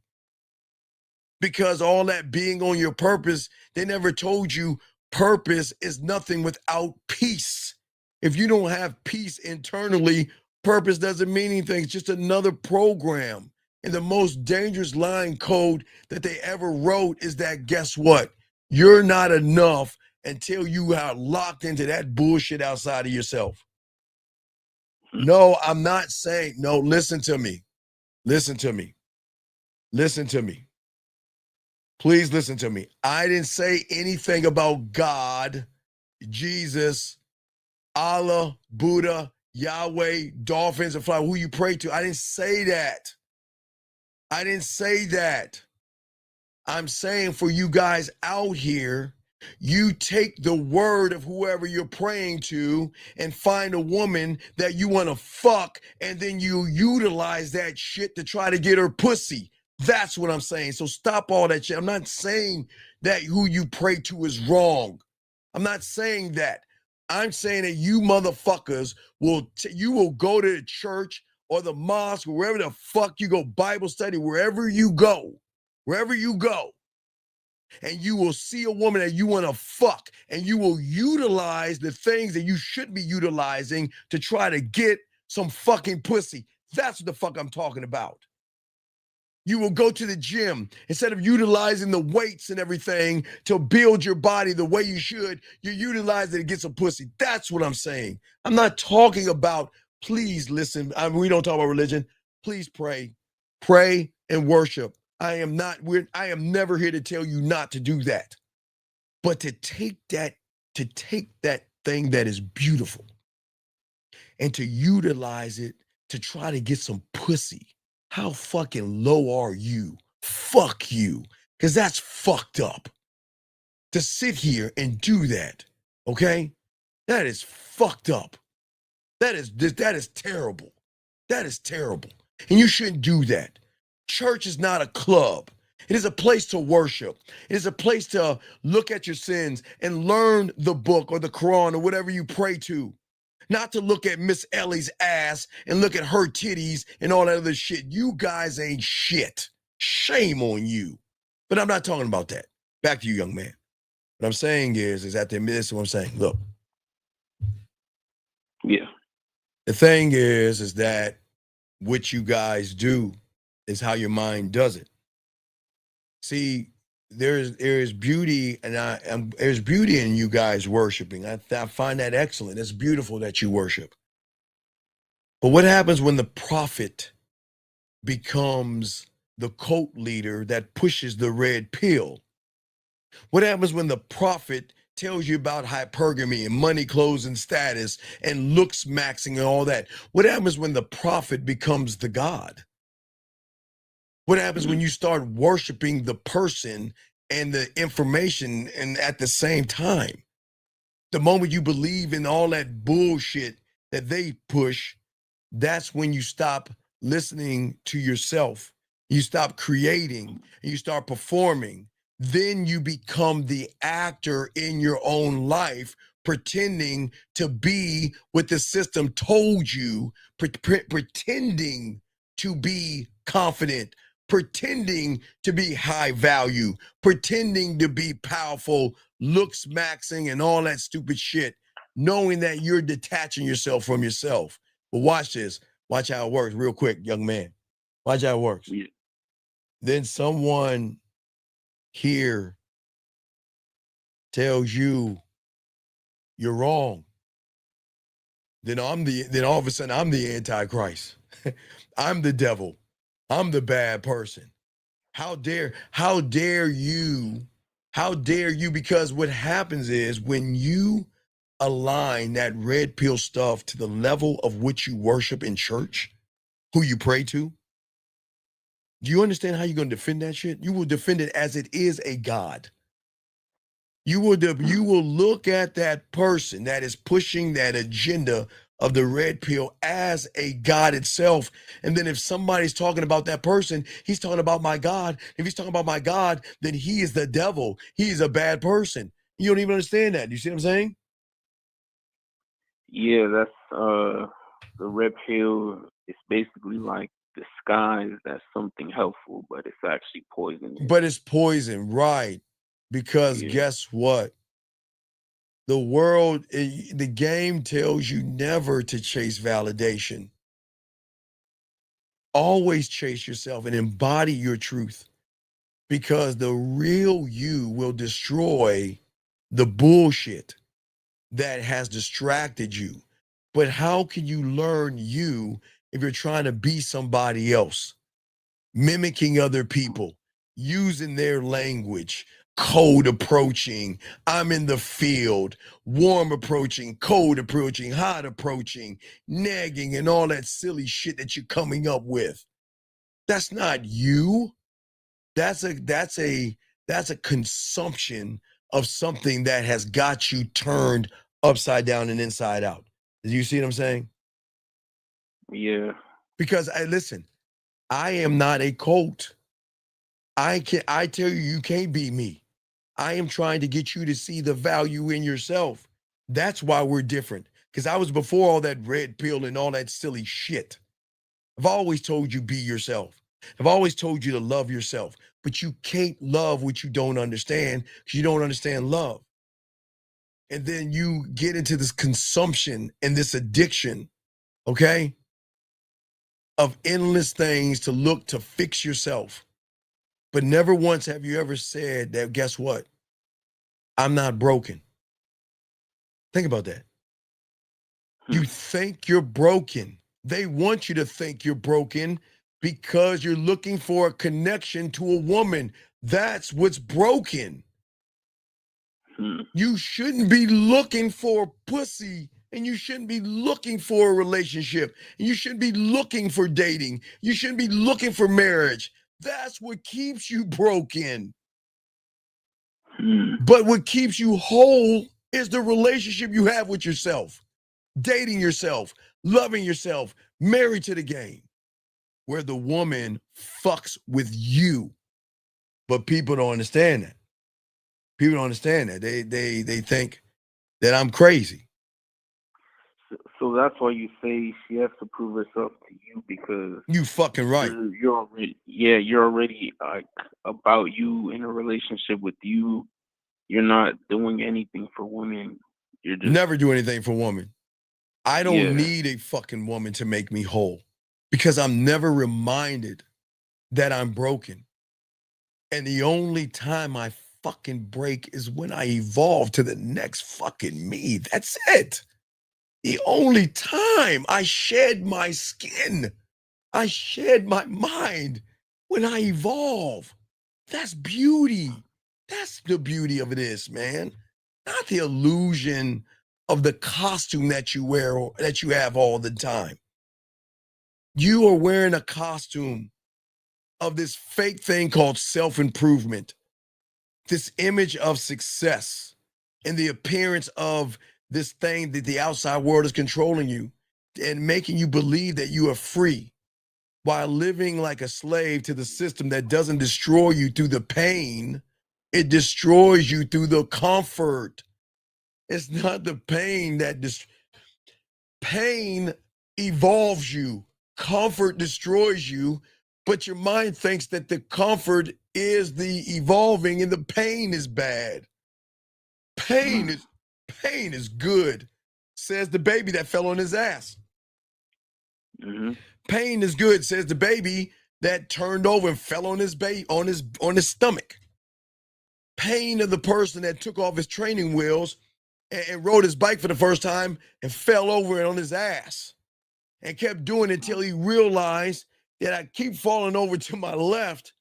Because all that being on your purpose, they never told you purpose is nothing without peace. If you don't have peace internally, purpose doesn't mean anything. It's just another program. And the most dangerous line code that they ever wrote is that, guess what? You're not enough until you are locked into that bullshit outside of yourself. No, I'm not saying, no, listen to me. Listen to me. Listen to me. Please listen to me. I didn't say anything about God, Jesus, Allah, Buddha, Yahweh, dolphins, and fly, who you pray to. I didn't say that. I didn't say that. I'm saying for you guys out here, you take the word of whoever you're praying to and find a woman that you want to fuck, and then you utilize that shit to try to get her pussy. That's what I'm saying. So stop all that shit. I'm not saying that who you pray to is wrong. I'm not saying that. I'm saying that you motherfuckers you will go to the church or the mosque, or wherever the fuck you go, Bible study, wherever you go, and you will see a woman that you want to fuck, and you will utilize the things that you should be utilizing to try to get some fucking pussy. That's what the fuck I'm talking about. You will go to the gym. Instead of utilizing the weights and everything to build your body the way you should, you utilize it to get some pussy. That's what I'm saying. I'm not talking about, please listen. We don't talk about religion. Please pray. Pray and worship. I am never here to tell you not to do that. But to take that thing that is beautiful and to utilize it to try to get some pussy. How fucking low are you? Fuck you. Because that's fucked up. To sit here and do that, okay? That is fucked up. That is terrible. That is terrible. And you shouldn't do that. Church is not a club. It is a place to worship. It is a place to look at your sins and learn the book or the Quran or whatever you pray to. Not to look at Miss Ellie's ass and look at her titties and all that other shit. You guys ain't shit. Shame on you. But I'm not talking about that. Back to you, young man. What I'm saying is at the end, this is what I'm saying. Look. Yeah. The thing is that what you guys do is how your mind does it. See, there's beauty, and there's beauty in you guys worshiping. I find that excellent. It's beautiful that you worship. But what happens when the prophet becomes the cult leader that pushes the red pill? What happens when the prophet tells you about hypergamy and money, clothes, and status and looks maxing and all that? What happens when the prophet becomes the God? What happens when you start worshiping the person and the information and at the same time? The moment you believe in all that bullshit that they push, that's when you stop listening to yourself. You stop creating and you start performing. Then you become the actor in your own life, pretending to be what the system told you, pretending to be confident, pretending to be high value, pretending to be powerful, looks maxing and all that stupid shit, knowing that you're detaching yourself from yourself. But watch this. Watch how it works real quick, young man. Watch how it works. Yeah. Then someone here tells you you're wrong. Then all of a sudden I'm the Antichrist. I'm the devil. I'm the bad person. How dare you? How dare you? Because what happens is when you align that red pill stuff to the level of which you worship in church, who you pray to, do you understand how you're going to defend that shit? You will defend it as it is a God. You will look at that person that is pushing that agenda of the red pill as a God itself. And then if somebody's talking about that person, he's talking about my God. If he's talking about my God, then he is the devil. He is a bad person. You don't even understand that. You see what I'm saying? Yeah, that's the red pill is basically like disguised as something helpful, but it's actually poison. But it's poison, right? Because guess what? The world, the game tells you never to chase validation. Always chase yourself and embody your truth, because the real you will destroy the bullshit that has distracted you. But how can you learn you if you're trying to be somebody else, mimicking other people, using their language, cold approaching, I'm in the field, warm approaching, cold approaching, hot approaching, nagging, and all that silly shit that you're coming up with? That's not you. That's a consumption of something that has got you turned upside down and inside out. Do you see what I'm saying? Yeah. Because listen, I am not a cult. I tell you, you can't be me. I am trying to get you to see the value in yourself. That's why we're different. Because I was before all that red pill and all that silly shit. I've always told you be yourself. I've always told you to love yourself. But you can't love what you don't understand, because you don't understand love. And then you get into this consumption and this addiction, okay, of endless things to look to fix yourself. But never once have you ever said that, guess what? I'm not broken. Think about that. You think you're broken. They want you to think you're broken because you're looking for a connection to a woman. That's what's broken. You shouldn't be looking for pussy, and you shouldn't be looking for a relationship, and you shouldn't be looking for dating. You shouldn't be looking for marriage. That's what keeps you broken. But what keeps you whole is the relationship you have with yourself, dating yourself, loving yourself, married to the game, where the woman fucks with you. But people don't understand that. People don't understand that. They think that I'm crazy. So that's why you say she has to prove herself to you, because you fucking right. You're already like about you in a relationship with you. You're not doing anything for women. You're just never do anything for women. I don't need a fucking woman to make me whole, because I'm never reminded that I'm broken. And the only time I fucking break is when I evolve to the next fucking me. That's it. The only time I shed my skin, I shed my mind, when I evolve. That's beauty. That's the beauty of this, man. Not the illusion of the costume that you wear, or that you have all the time. You are wearing a costume of this fake thing called self-improvement, this image of success, and the appearance of this thing that the outside world is controlling you and making you believe that you are free, while living like a slave to the system that doesn't destroy you through the pain. It destroys you through the comfort. It's not the pain that pain evolves you. Comfort destroys you, but your mind thinks that the comfort is the evolving and the pain is bad. Pain is good, says the baby that fell on his ass. Pain is good, says the baby that turned over and fell on his on his stomach. Pain of the person that took off his training wheels and rode his bike for the first time and fell over on his ass and kept doing it until he realized that I keep falling over to my left.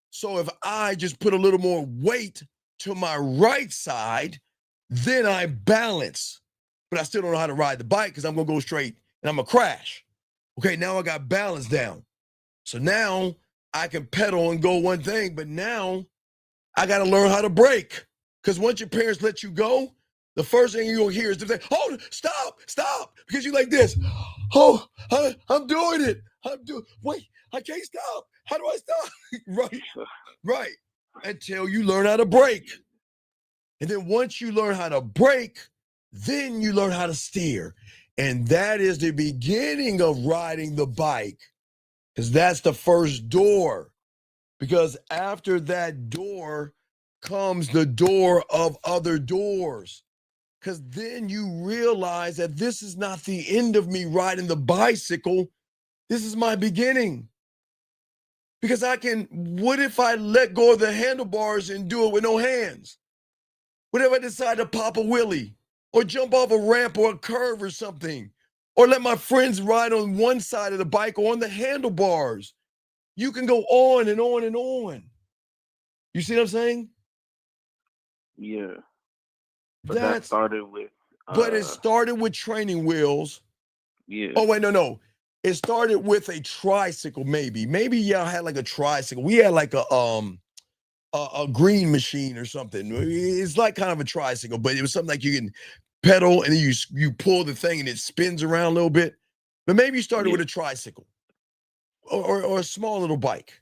So if I just put a little more weight to my right side, then I balance. But I still don't know how to ride the bike, because I'm going to go straight and I'm going to crash. Okay, now I got balance down. So now I can pedal and go one thing, but now I got to learn how to brake. Because once your parents let you go, the first thing you'll hear is them say, "Oh, stop," because you're like this. Oh, I'm doing it. Wait, I can't stop. How do I stop? Right. Until you learn how to brake. And then once you learn how to brake, then you learn how to steer. And that is the beginning of riding the bike, because that's the first door. Because after that door comes the door of other doors. Because then you realize that this is not the end of me riding the bicycle. This is my beginning. Because what if I let go of the handlebars and do it with no hands? What if I decide to pop a wheelie or jump off a ramp or a curve or something? Or let my friends ride on one side of the bike or on the handlebars? You can go on and on and on. You see what I'm saying? Yeah. But that started with... but it started with training wheels. Yeah. Oh, wait, no. It started with a tricycle, maybe. Maybe y'all had like a tricycle. We had like a green machine or something. It's like kind of a tricycle, but it was something like you can pedal and then you pull the thing and it spins around a little bit. But maybe you started with a tricycle or a small little bike.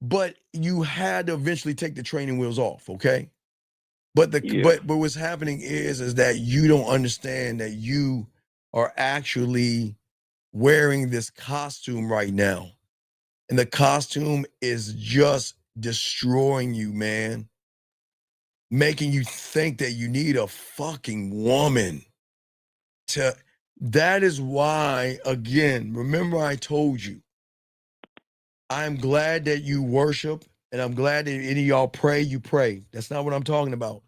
But you had to eventually take the training wheels off, okay? But but what's happening is that you don't understand that you are actually wearing this costume right now. And the costume is just destroying you, man. Making you think that you need a fucking woman that is why, again, remember I told you, I'm glad that you worship, and I'm glad that any of y'all pray, you pray. That's not what I'm talking about.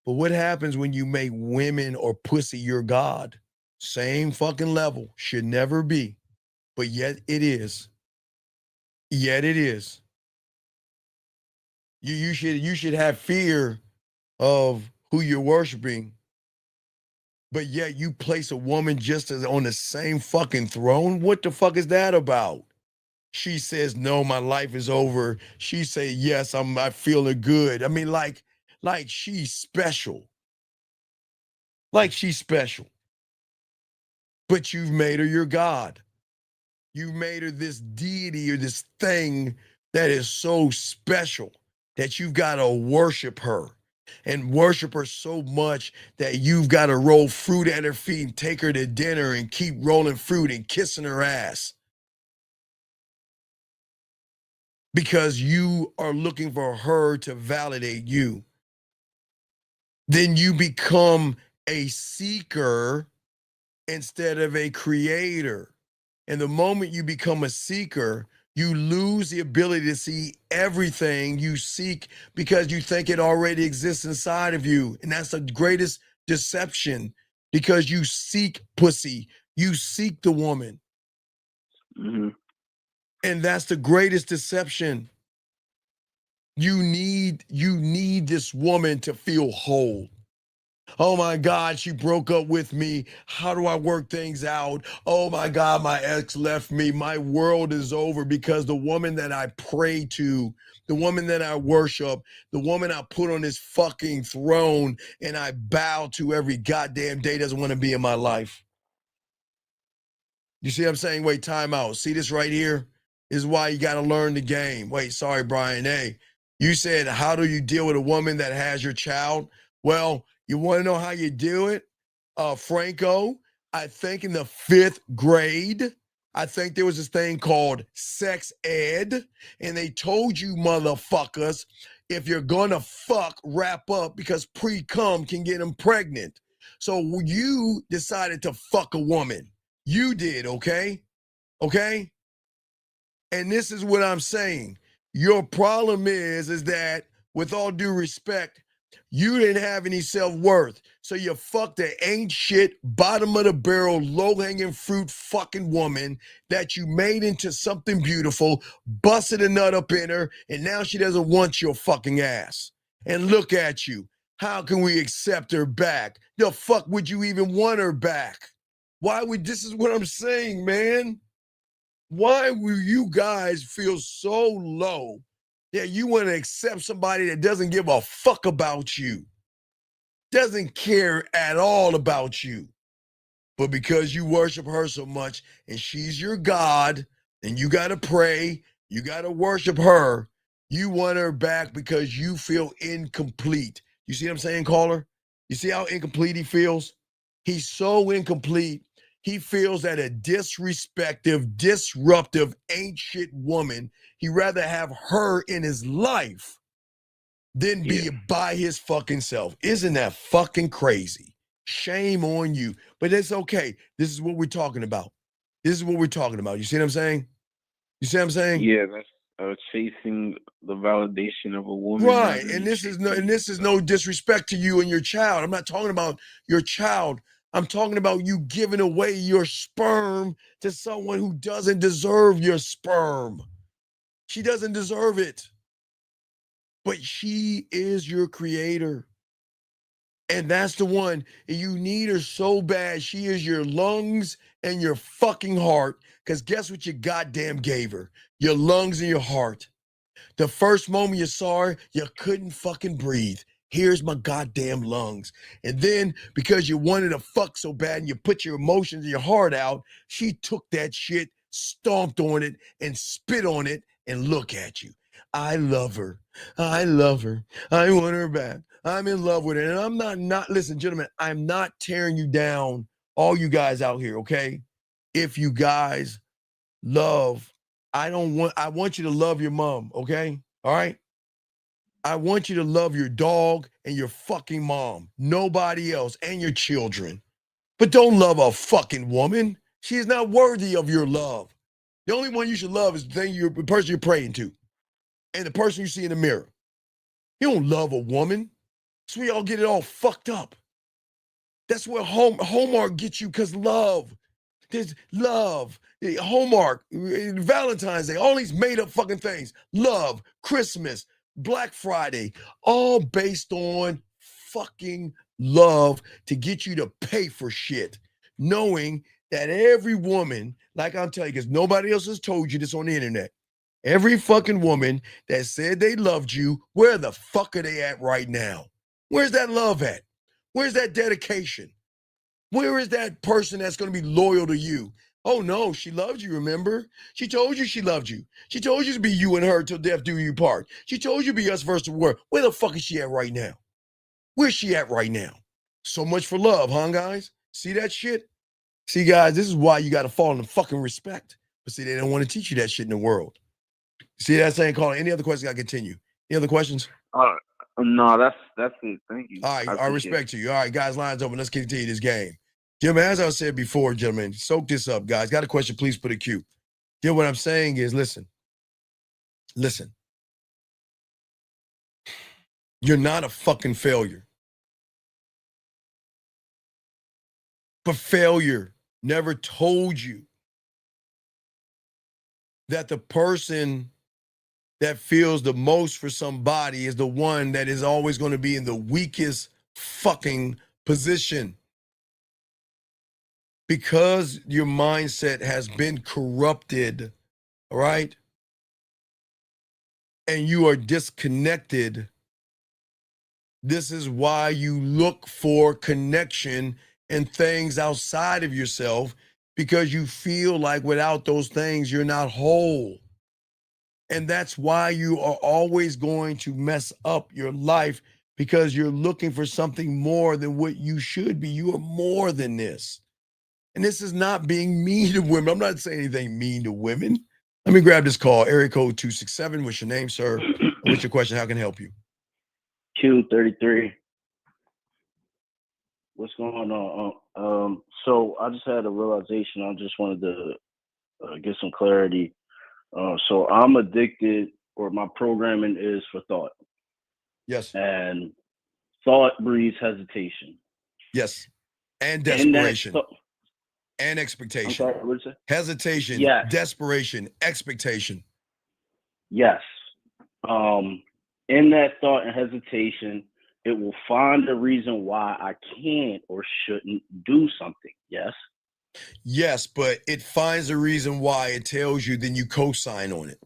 But what happens when you make women or pussy your God? Same fucking level. Should never be. But yet it is. Yet it is. You should have fear of who you're worshiping, but yet you place a woman just as on the same fucking throne? What the fuck is that about? She says, no, my life is over. She say, yes, I'm feeling good. I mean, like she's special. Like she's special. But you've made her your God. You made her this deity or this thing that is so special that you've got to worship her and worship her so much that you've got to roll fruit at her feet and take her to dinner and keep rolling fruit and kissing her ass. Because you are looking for her to validate you. Then you become a seeker instead of a creator. And the moment you become a seeker, you lose the ability to see everything you seek because you think it already exists inside of you. And that's the greatest deception, because you seek pussy. You seek the woman. Mm-hmm. And that's the greatest deception. You need this woman to feel whole. Oh my God, she broke up with me. How do I work things out? Oh my God, my ex left me. My world is over, because the woman that I pray to, the woman that I worship, the woman I put on this fucking throne and I bow to every goddamn day doesn't want to be in my life. You see what I'm saying? Wait, time out. See this right here? This is why you got to learn the game. Wait, sorry, Brian. Hey, you said, how do you deal with a woman that has your child? Well, you want to know how you do it? Franco, I think in the 5th grade, I think there was this thing called sex ed, and they told you motherfuckers, if you're gonna fuck, wrap up, because pre-cum can get them pregnant. So you decided to fuck a woman. You did, okay? Okay? And this is what I'm saying. Your problem is that, with all due respect, you didn't have any self-worth. So you fucked an ain't shit, bottom of the barrel, low-hanging fruit fucking woman that you made into something beautiful, busted a nut up in her, and now she doesn't want your fucking ass. And look at you. How can we accept her back? The fuck would you even want her back? Why would, this is what I'm saying, man. Why will you guys feel so low that you want to accept somebody that doesn't give a fuck about you, doesn't care at all about you? But because you worship her so much and she's your God and you got to pray, you got to worship her, you want her back because you feel incomplete. You see what I'm saying, caller? You see how incomplete he feels? He's so incomplete. He feels that a disrespectful, disruptive, ain't shit woman, he'd rather have her in his life than be by his fucking self. Isn't that fucking crazy? Shame on you. But it's okay. This is what we're talking about. This is what we're talking about. You see what I'm saying? You see what I'm saying? Yeah, that's chasing the validation of a woman. Right. And this is no disrespect to you and your child. I'm not talking about your child. I'm talking about you giving away your sperm to someone who doesn't deserve your sperm. She doesn't deserve it. But she is your creator. And that's the one. You need her so bad. She is your lungs and your fucking heart. Because guess what you goddamn gave her? Your lungs and your heart. The first moment you saw her, you couldn't fucking breathe. Here's my goddamn lungs. And then, because you wanted to fuck so bad and you put your emotions and your heart out, she took that shit, stomped on it, and spit on it, and look at you. I love her. I love her. I want her back. I'm in love with her. And I'm not, listen, gentlemen, I'm not tearing you down, all you guys out here, okay? If you guys love, I want you to love your mom, okay? All right? I want you to love your dog and your fucking mom, nobody else, and your children. But don't love a fucking woman. She is not worthy of your love. The only one you should love is the person you're praying to and the person you see in the mirror. You don't love a woman. So we all get it all fucked up. That's where Hallmark gets you, because love. There's love, Hallmark, Valentine's Day, all these made up fucking things. Love, Christmas, Black Friday, all based on fucking love to get you to pay for shit, knowing that every woman, like I'm telling you, because nobody else has told you this on the internet, every fucking woman that said they loved you, where the fuck are they at right now? Where's that love at? Where's that dedication? Where is that person that's going to be loyal to you? Oh no, she loved you, remember? She told you she loved you. She told you to be you and her till death do you part. She told you to be us versus the world. Where the fuck is she at right now? Where's she at right now? So much for love, huh, guys? See that shit? See, guys, this is why you got to fall in the fucking respect. But see, they don't want to teach you that shit in the world. See that saying, Colin? Any other questions? I continue. Any other questions? No, that's it. Thank you. All right, I respect you. All right, guys, lines open. Let's continue this game. Gentlemen, as I said before, gentlemen, soak this up, guys. Got a question, please put a Q. You know what I'm saying is, listen. You're not a fucking failure. But failure never told you that the person that feels the most for somebody is the one that is always going to be in the weakest fucking position. Because your mindset has been corrupted, all right? And you are disconnected. This is why you look for connection and things outside of yourself, because you feel like without those things, you're not whole. And that's why you are always going to mess up your life, because you're looking for something more than what you should be. You are more than this. And this is not being mean to women. I'm not saying anything mean to women. Let me grab this call. Area code 267. What's your name, sir? What's your question? How can I help you? Q33. What's going on? So I just had a realization. I just wanted to get some clarity. So I'm addicted, or my programming is for thought. Yes. And thought breeds hesitation. Yes. And desperation. And expectation. I'm sorry, what did you say? Hesitation, Yes. desperation, expectation. Yes. In that thought and hesitation, it will find a reason why I can't or shouldn't do something. Yes. Yes, but it finds a reason why it tells you, then you co-sign on it.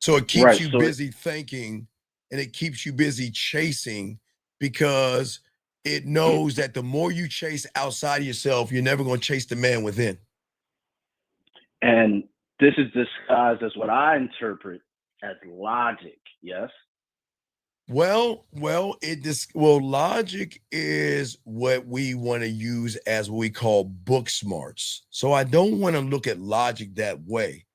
So it keeps Right, you so busy thinking, and it keeps you busy chasing, because it knows that the more you chase outside of yourself, you're never going to chase the man within. And this is disguised as what I interpret as logic. Yes. Well, logic is what we want to use as what we call book smarts. So I don't want to look at logic that way.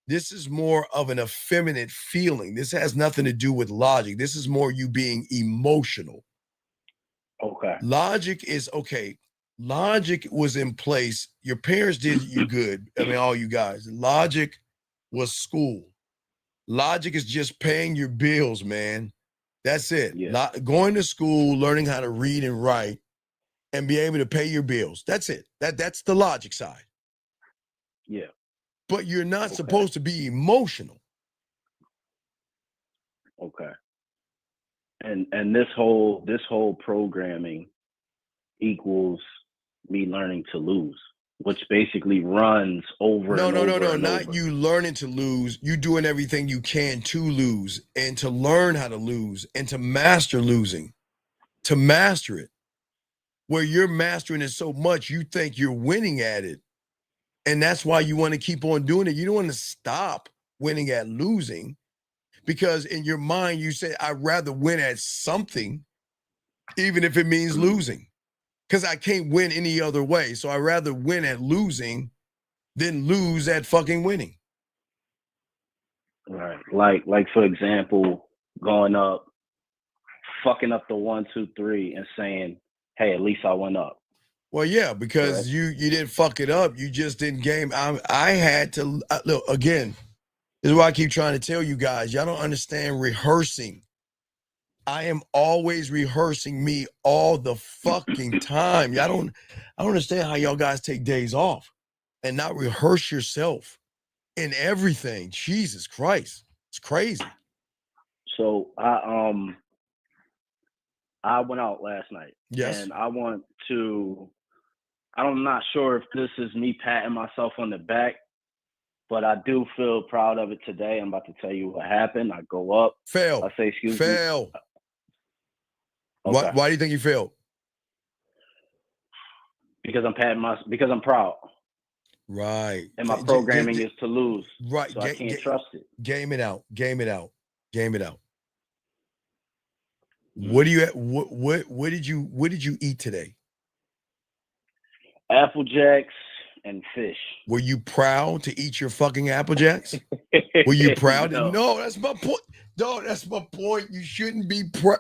This is more of an effeminate feeling. This has nothing to do with logic. This is more you being emotional. Okay. Logic is okay. Logic was in place. Your parents did you good. I mean, all you guys. Logic was school. Logic is just paying your bills, man. That's it. Yeah. Going to school, learning how to read and write, and be able to pay your bills. That's it. That's the logic side. Yeah. But you're not supposed to be emotional. Okay. And this whole programming equals me learning to lose, which basically runs over. No, and not over. you learning to lose. You doing everything you can to lose, and to learn how to lose, and to master losing, to master it. Where you're mastering it so much, you think you're winning at it. And that's why you want to keep on doing it. You don't want to stop winning at losing, because in your mind, you say, I'd rather win at something, even if it means losing, because I can't win any other way. So I'd rather win at losing than lose at fucking winning. Right. Like for example, going up, fucking up the 1, 2, 3 and saying, hey, at least I went up. Well, yeah, because you didn't fuck it up. You just didn't game. I had to look again. This is why I keep trying to tell you guys. Y'all don't understand rehearsing. I am always rehearsing me all the fucking time. I don't understand how y'all guys take days off and not rehearse yourself in everything. Jesus Christ, it's crazy. So I went out last night. Yes. And I'm not sure if this is me patting myself on the back, but I do feel proud of it today. I'm about to tell you what happened. I go up. Fail. I say, excuse me. Fail. Okay. Why do you think you failed? Because I'm proud. Right. And my programming is to lose. Right. So I can't trust it. Game it out. Game it out. Game it out. Mm-hmm. What did you eat today? Apple Jacks and fish. Were you proud to eat your fucking Apple Jacks? Were you proud? No, that's my point. No, that's my point. You shouldn't be proud.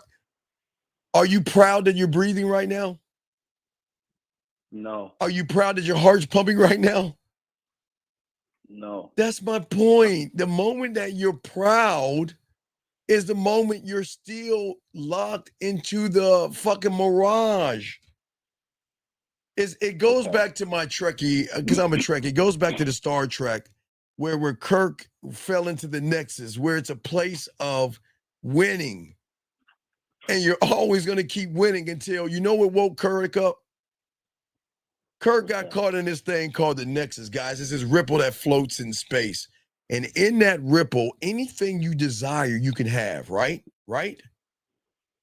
Are you proud that you're breathing right now? No. Are you proud that your heart's pumping right now? No. That's my point. The moment that you're proud is the moment you're still locked into the fucking mirage. It goes back to my Trekkie, because I'm a Trekkie. It goes back to the Star Trek where Kirk fell into the Nexus, where it's a place of winning. And you're always going to keep winning until, you know what woke Kirk up? Kirk got caught in this thing called the Nexus, guys. It's this ripple that floats in space. And in that ripple, anything you desire, you can have, right? Right?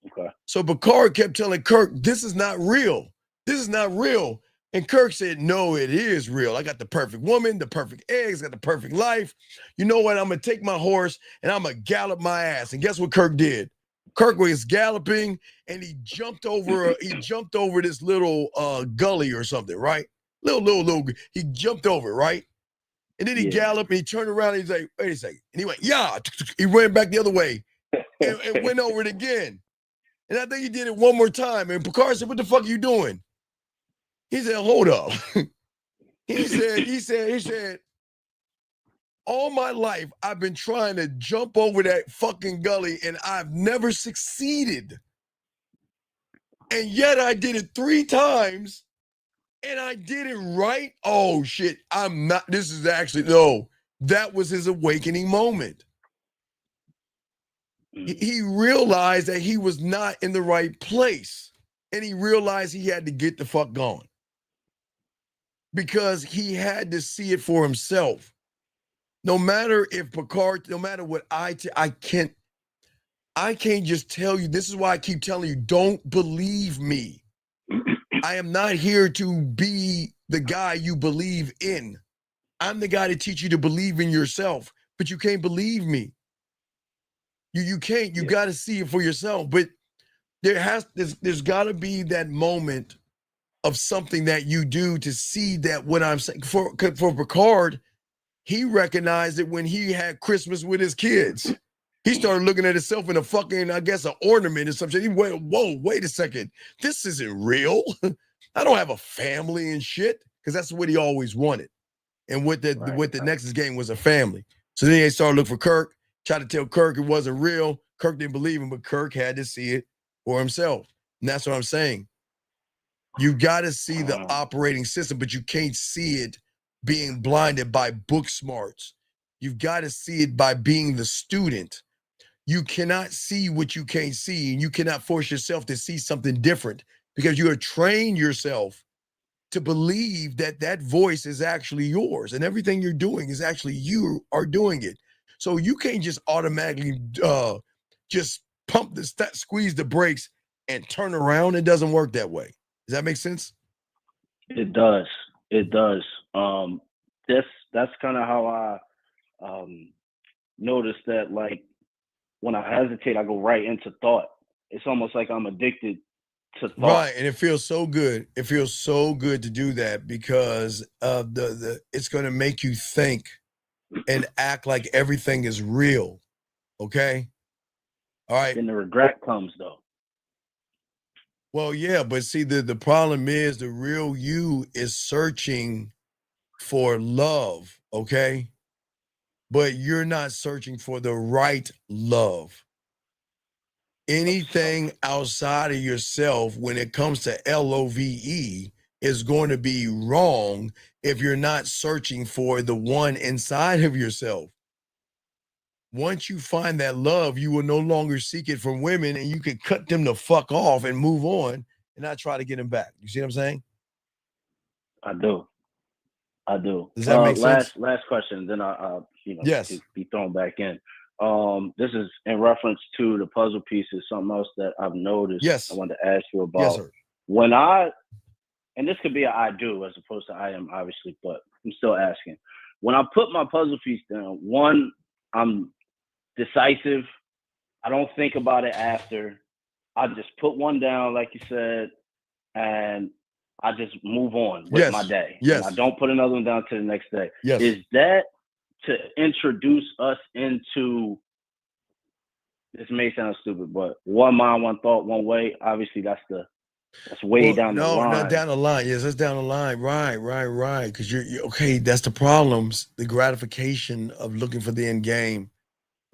Okay. So Picard kept telling Kirk, this is not real. This is not real. And Kirk said, no, it is real. I got the perfect woman, the perfect eggs, got the perfect life. You know what? I'm going to take my horse and I'm going to gallop my ass. And guess what Kirk did? Kirk was galloping and he jumped over this little gully or something, right? Little, he jumped over, right? And then he galloped and he turned around and he's like, wait a second. And he went, yeah. He ran back the other way and went over it again. And I think he did it one more time. And Picard said, what the fuck are you doing? He said, hold up. He said, all my life, I've been trying to jump over that fucking gully and I've never succeeded. And yet I did it 3 times and I did it right. Oh shit, that was his awakening moment. He realized that he was not in the right place and he realized he had to get the fuck going because he had to see it for himself. No matter if Picard, no matter what I can't just tell you. This is why I keep telling you, don't believe me. I am not here to be the guy you believe in. I'm the guy to teach you to believe in yourself, but you can't believe me. You can't, you got to see it for yourself. But there's got to be that moment of something that you do to see that what I'm saying. For Picard, he recognized it when he had Christmas with his kids. He started looking at himself in a fucking, I guess, an ornament or something. He went, whoa, wait a second. This isn't real. I don't have a family and shit. Because that's what he always wanted. And what the Nexus game was a family. So then they started looking for Kirk, tried to tell Kirk it wasn't real. Kirk didn't believe him, but Kirk had to see it for himself. And that's what I'm saying. You got to see the operating system, but you can't see it being blinded by book smarts. You've got to see it by being the student. You cannot see what you can't see, and you cannot force yourself to see something different because you have trained yourself to believe that that voice is actually yours and everything you're doing is actually you are doing it. So you can't just automatically just squeeze the brakes and turn around. It doesn't work that way. Does that make sense? It does. It does. That's kind of how I noticed that, like, when I hesitate, I go right into thought. It's almost like I'm addicted to thought. Right, and it feels so good. It feels so good to do that because it's going to make you think and act like everything is real. Okay? All right. And the regret comes, though. Well, yeah, but see, the problem is the real you is searching for love, okay? But you're not searching for the right love. Anything outside of yourself, when it comes to LOVE, is going to be wrong if you're not searching for the one inside of yourself. once you find that love, you will no longer seek it from women, and you can cut them the fuck off and move on and not try to get them back. You see what I'm saying? I do. Does that make sense? Last question, then I'll Yes. be thrown back in. This is in reference to the puzzle pieces, something else that I've noticed. Yes. I wanted to ask you about. Yes, sir. When and this could be an I do as opposed to I am, obviously, but I'm still asking. When I put my puzzle piece down, one, I'm decisive. I don't think about it after. I just put one down, like you said, and I just move on with my day. Yes. And I don't put another one down to the next day. Yes. Is that to introduce us into, this may sound stupid, but one mind, one thought, one way? Obviously, that's way down the line. No, not down the line. Yes, that's down the line. Right. Because you're okay. That's the problems. The gratification of looking for the end game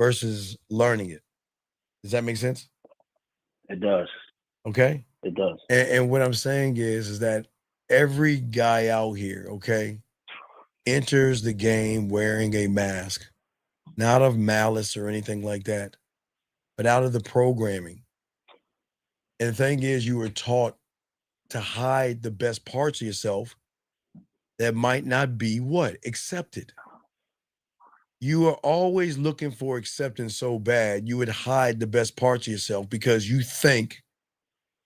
versus learning it. Does that make sense? It does. Okay. It does. And what I'm saying is that every guy out here, okay, enters the game wearing a mask, not of malice or anything like that, but out of the programming. And the thing is, you were taught to hide the best parts of yourself that might not be what? Accepted. You are always looking for acceptance so bad, you would hide the best parts of yourself because you think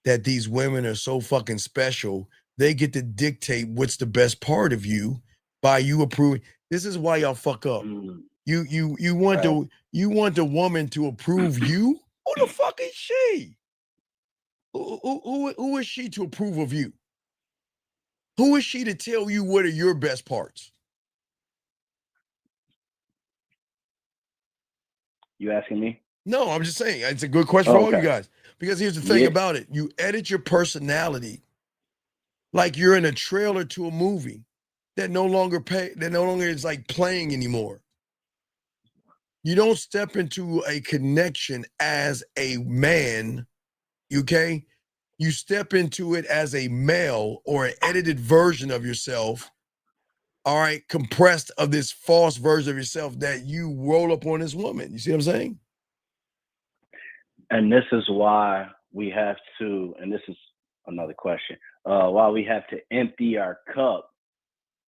that these women are so fucking special. They get to dictate what's the best part of you by you approving. This is why y'all fuck up. You want the woman to approve you? Who the fuck is she? Who is she to approve of you? Who is she to tell you what are your best parts? You asking me? No, I'm just saying. It's a good question for all you guys. Because here's the thing about it. You edit your personality like you're in a trailer to a movie that no longer is like playing anymore. You don't step into a connection as a man, okay? You step into it as a male or an edited version of yourself, all right, compressed of this false version of yourself that you roll up on this woman. You see what I'm saying? And this is why we have to, and this is another question, why we have to empty our cup,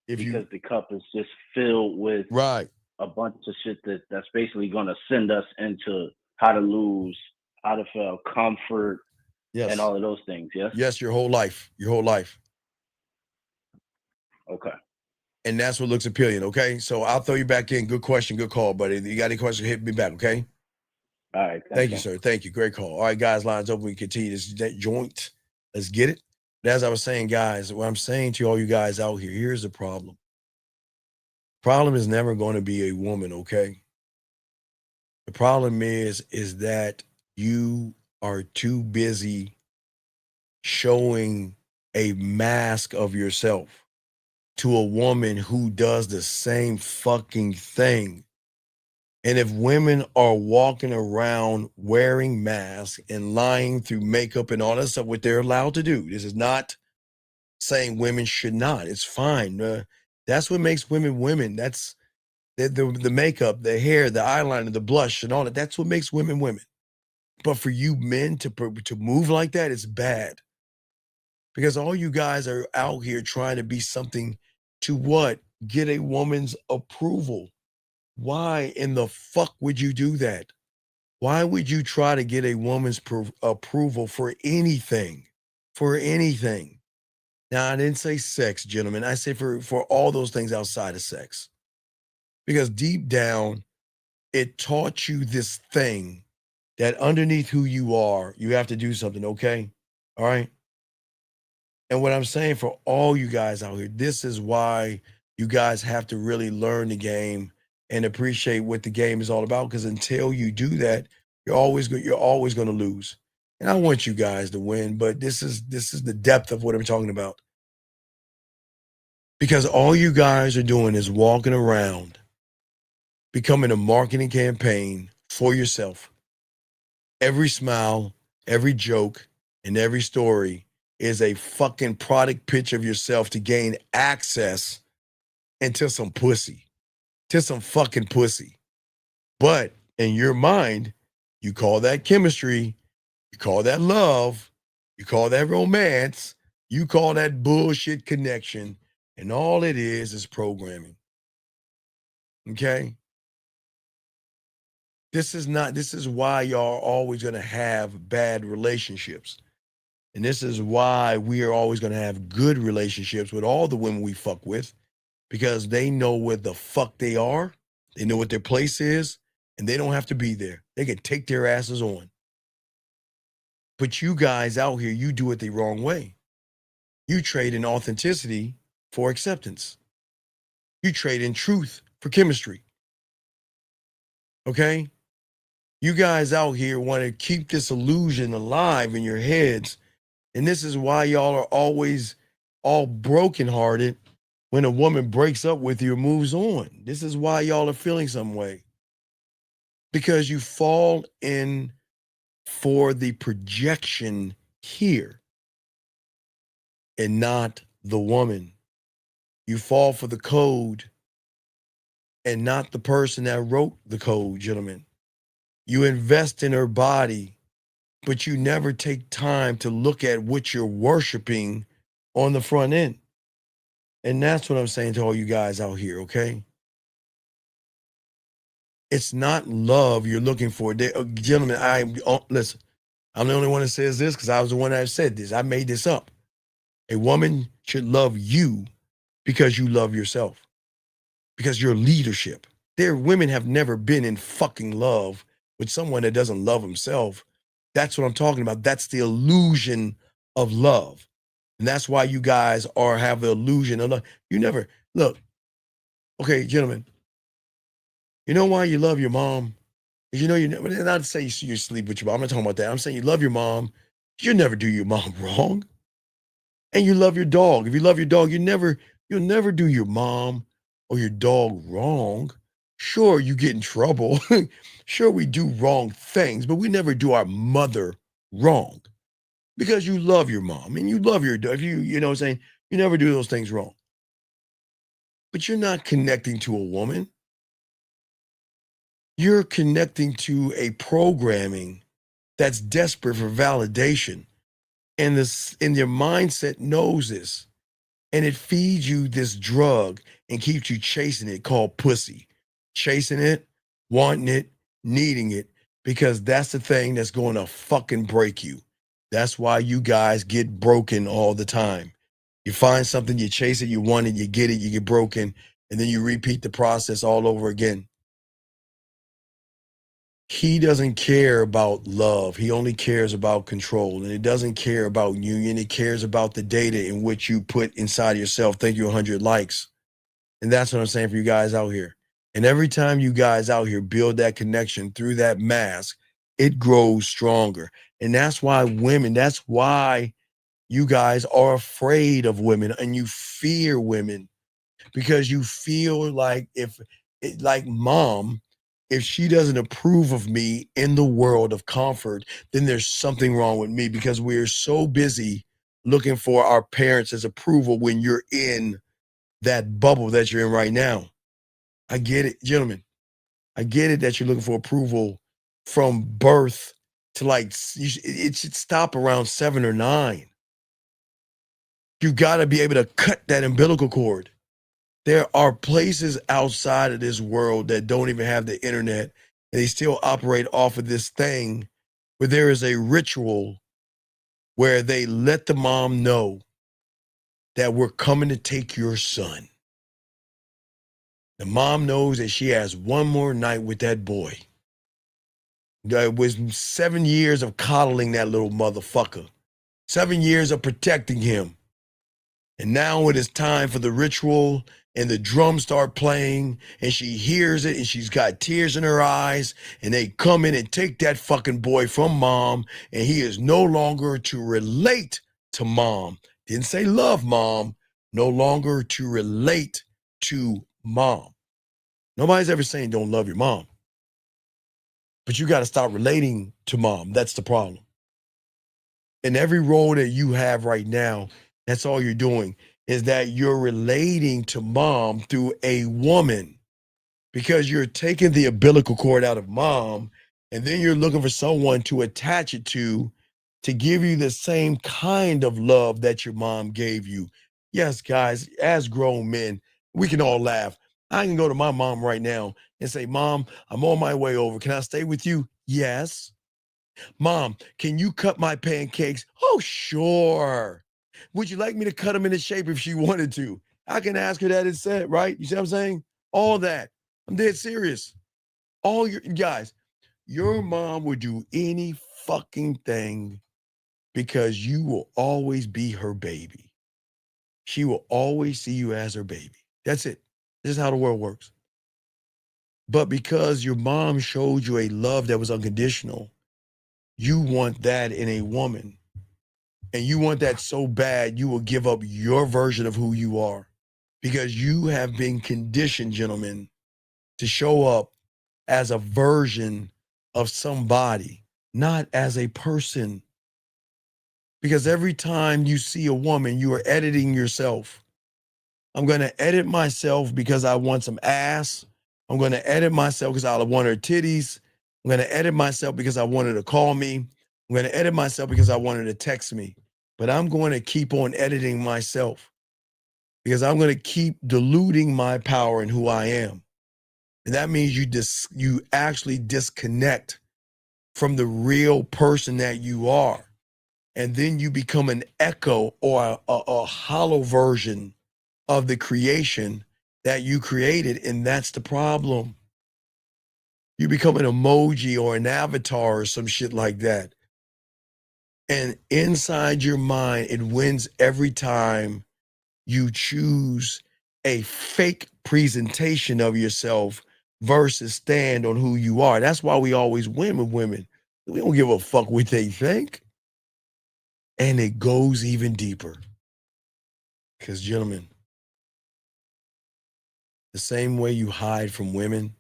because the cup is just filled with a bunch of shit that's basically going to send us into how to lose, how to feel comfort, and all of those things. Yes. Yes, your whole life. Okay. And that's what looks appealing. Okay, so I'll throw you back in. Good question, good call, buddy. If you got any questions, hit me back. Okay. All right. Thank you, sir. Thank you. Great call. All right, guys, lines open. We continue this joint. Let's get it. But as I was saying, guys, what I'm saying to all you guys out here, here's the problem. Problem is never going to be a woman, okay? The problem is that you are too busy showing a mask of yourself to a woman who does the same fucking thing. And if women are walking around wearing masks and lying through makeup and all that stuff, what they're allowed to do, this is not saying women should not. It's fine. That's what makes women women. That's the makeup, the hair, the eyeliner, the blush, and all that. That's what makes women women. But for you men to move like that, it's bad. Because all you guys are out here trying to be something to what? Get a woman's approval. Why in the fuck would you do that? Why would you try to get a woman's approval for anything? For anything. Now, I didn't say sex, gentlemen. I say for all those things outside of sex. Because deep down, it taught you this thing that underneath who you are, you have to do something, okay? All right? And what I'm saying for all you guys out here, this is why you guys have to really learn the game and appreciate what the game is all about. Because until you do that, you're always going to lose. And I want you guys to win, but this is the depth of what I'm talking about. Because all you guys are doing is walking around, becoming a marketing campaign for yourself. Every smile, every joke, and every story is a fucking product pitch of yourself to gain access into some pussy. To some fucking pussy. But In your mind, you call that chemistry, you call that love, you call that romance, you call that bullshit connection, and all it is programming. Okay? This is why y'all are always going to have bad relationships. And this is why we are always going to have good relationships with all the women we fuck with, because they know where the fuck they are, they know what their place is, and they don't have to be there. They can take their asses on. But you guys out here, you do it the wrong way. You trade in authenticity for acceptance. You trade in truth for chemistry. Okay? You guys out here want to keep this illusion alive in your heads. And this is why y'all are always all brokenhearted when a woman breaks up with you or moves on. This is why y'all are feeling some way. Because you fall in for the projection here and not the woman. You fall for the code and not the person that wrote the code, gentlemen. You invest in her body, but you never take time to look at what you're worshiping on the front end. And that's what I'm saying to all you guys out here, okay? It's not love you're looking for. Gentlemen, listen, I'm the only one that says this because I was the one that said this. I made this up. A woman should love you because you love yourself, because your leadership. Women have never been in fucking love with someone that doesn't love himself. That's what I'm talking about. That's the illusion of love. And that's why you guys have the illusion of love. You never, look, okay, gentlemen, you know why you love your mom? Because you know, not to say you sleep with your mom. I'm not talking about that. I'm saying you love your mom. You'll never do your mom wrong. And you love your dog. If you love your dog, you'll never do your mom or your dog wrong. Sure, you get in trouble. Sure, we do wrong things, but we never do our mother wrong because you love your mom and you love your dog. You know what I'm saying? You never do those things wrong. But you're not connecting to a woman. You're connecting to a programming that's desperate for validation. And your mindset knows this. And it feeds you this drug and keeps you chasing it called pussy. Chasing it, wanting it, needing it, because that's the thing that's going to fucking break you. That's why you guys get broken all the time. You find something, you chase it, you want it, you get it, you get broken, and then you repeat the process all over again. He doesn't care about love. He only cares about control. And it doesn't care about union. It cares about the data in which you put inside of yourself. Thank you, 100 likes. And that's what I'm saying for you guys out here. And every time you guys out here build that connection through that mask, it grows stronger. And that's why you guys are afraid of women and you fear women, because you feel like mom, if she doesn't approve of me in the world of comfort, then there's something wrong with me, because we're so busy looking for our parents' approval when you're in that bubble that you're in right now. I get it, gentlemen. I get it that you're looking for approval from birth to it should stop around 7 or 9. You got to be able to cut that umbilical cord. There are places outside of this world that don't even have the internet, and they still operate off of this thing where there is a ritual where they let the mom know that we're coming to take your son. The mom knows that she has one more night with that boy. It was 7 years of coddling that little motherfucker. 7 years of protecting him. And now it is time for the ritual, and the drums start playing, and she hears it, and she's got tears in her eyes, and they come in and take that fucking boy from mom, and he is no longer to relate to mom. Didn't say love mom, no longer to relate to mom. Nobody's ever saying don't love your mom. But you got to stop relating to mom. That's the problem. In every role that you have right now, that's all you're doing, is that you're relating to mom through a woman. because you're taking the umbilical cord out of mom, and then you're looking for someone to attach it to give you the same kind of love that your mom gave you. Yes, guys, as grown men, we can all laugh. I can go to my mom right now and say, Mom, I'm on my way over. Can I stay with you? Yes. Mom, can you cut my pancakes? Oh, sure. Would you like me to cut them into shape if she wanted to? I can ask her that instead, right? You see what I'm saying? All that. I'm dead serious. All your guys, your mom would do any fucking thing because you will always be her baby. She will always see you as her baby. That's it. This is how the world works. But because your mom showed you a love that was unconditional, you want that in a woman. And you want that so bad, you will give up your version of who you are. Because you have been conditioned, gentlemen, to show up as a version of somebody, not as a person. Because every time you see a woman, you are editing yourself. I'm going to edit myself because I want some ass. I'm going to edit myself because I want her titties. I'm going to edit myself because I want her to call me. I'm going to edit myself because I want her to text me. But I'm going to keep on editing myself because I'm going to keep diluting my power and who I am. And that means you actually disconnect from the real person that you are. And then you become an echo or a hollow version of the creation that you created. And that's the problem. You become an emoji or an avatar or some shit like that. And inside your mind, it wins every time you choose a fake presentation of yourself versus stand on who you are. That's why we always win with women. We don't give a fuck what they think. And it goes even deeper. Because, gentlemen, the same way you hide from women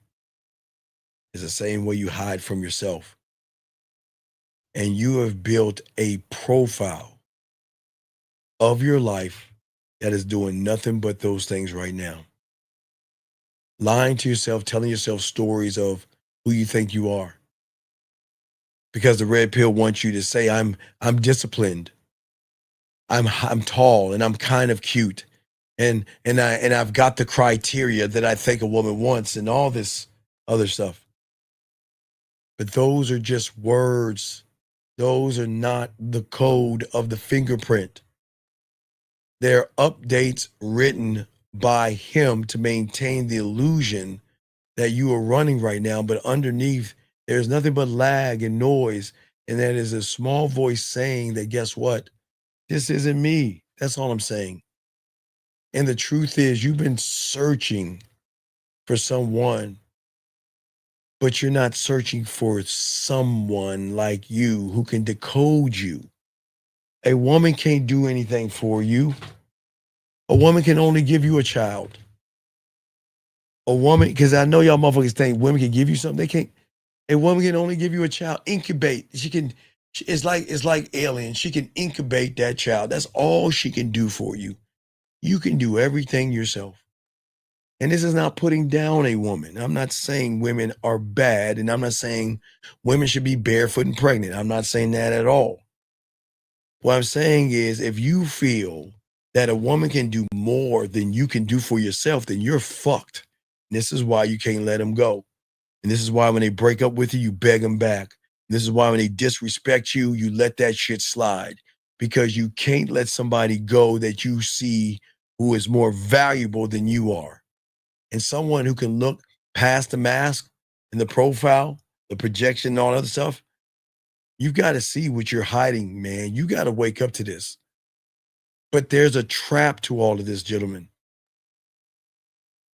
is the same way you hide from yourself. And you have built a profile of your life that is doing nothing but those things right now. Lying to yourself, telling yourself stories of who you think you are. Because the red pill wants you to say, I'm disciplined. I'm tall and I'm kind of cute. And I've got the criteria that I think a woman wants and all this other stuff. But those are just words. Those are not the code of the fingerprint. They're updates written by him to maintain the illusion that you are running right now. But underneath, there's nothing but lag and noise. And that is a small voice saying that, guess what? This isn't me. That's all I'm saying. And the truth is, you've been searching for someone, but you're not searching for someone like you who can decode you. A woman can't do anything for you. A woman can only give you a child. A woman, because I know y'all motherfuckers think women can give you something. They can't. A woman can only give you a child. Incubate. It's like alien. She can incubate that child. That's all she can do for you. You can do everything yourself. And this is not putting down a woman. I'm not saying women are bad, and I'm not saying women should be barefoot and pregnant. I'm not saying that at all. What I'm saying is, if you feel that a woman can do more than you can do for yourself, then you're fucked. And this is why you can't let them go. And this is why when they break up with you, you beg them back. And this is why when they disrespect you, you let that shit slide. Because you can't let somebody go that you see who is more valuable than you are. And someone who can look past the mask and the profile, the projection and all other stuff, you got to see what you're hiding, man. You got to wake up to this. But there's a trap to all of this, gentlemen.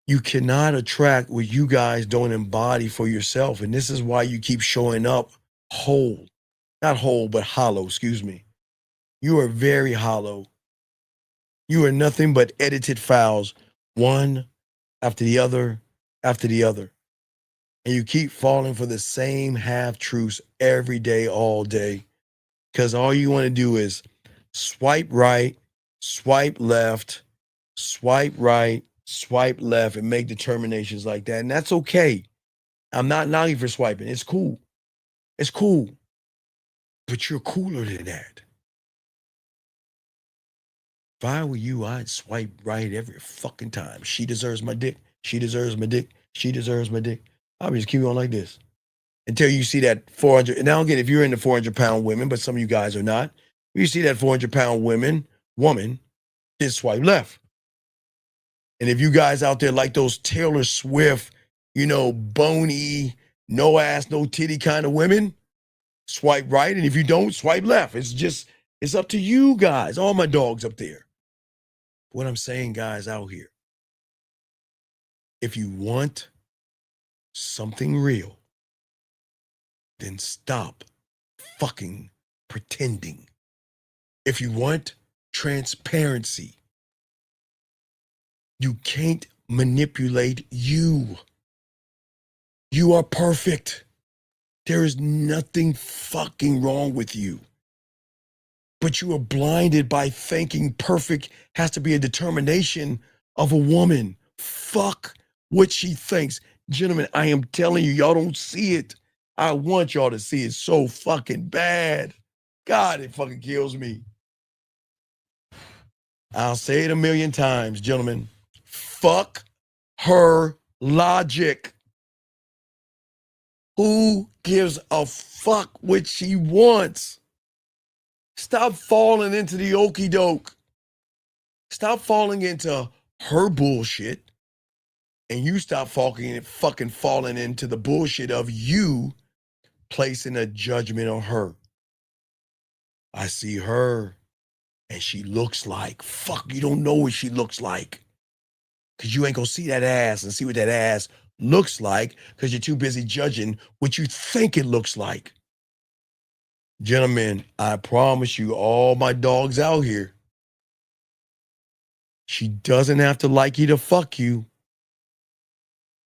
You cannot attract what you guys don't embody for yourself. And this is why you keep showing up whole. Not whole, but hollow, excuse me. You are very hollow. You are nothing but edited files, one after the other, after the other. And you keep falling for the same half-truths every day, all day. Because all you want to do is swipe right, swipe left, swipe right, swipe left and make determinations like that. And that's okay. I'm not knocking for swiping. It's cool. It's cool. But you're cooler than that. If I were you, I'd swipe right every fucking time. She deserves my dick. She deserves my dick. She deserves my dick. I'll just keep on like this until you see that 400. And now again, if you're into 400-pound women, but some of you guys are not, you see that 400-pound woman, just swipe left. And if you guys out there like those Taylor Swift, bony, no ass, no titty kind of women, swipe right. And if you don't, swipe left. It's up to you guys. All my dogs up there. What I'm saying, guys, out here, if you want something real, then stop fucking pretending. If you want transparency, you can't manipulate you. You are perfect. There is nothing fucking wrong with you. But you are blinded by thinking perfect has to be a determination of a woman. Fuck what she thinks. Gentlemen, I am telling you, y'all don't see it. I want y'all to see it so fucking bad. God, it fucking kills me. I'll say it a million times, gentlemen. Fuck her logic. Who gives a fuck what she wants? Stop falling into the okie doke. Stop falling into her bullshit. And you stop fucking falling into the bullshit of you placing a judgment on her. I see her and she looks like, fuck, you don't know what she looks like. Because you ain't gonna see that ass and see what that ass looks like because you're too busy judging what you think it looks like. Gentlemen, I promise you, all my dogs out here, she doesn't have to like you to fuck you.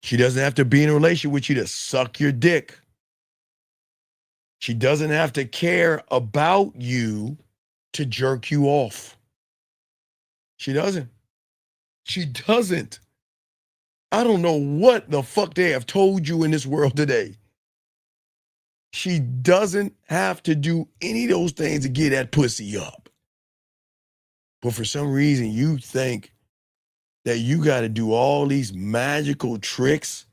She doesn't have to be in a relationship with you to suck your dick. She doesn't have to care about you to jerk you off. She doesn't. She doesn't. I don't know what the fuck they have told you in this world today. She doesn't have to do any of those things to get that pussy up. But for some reason, you think that you got to do all these magical tricks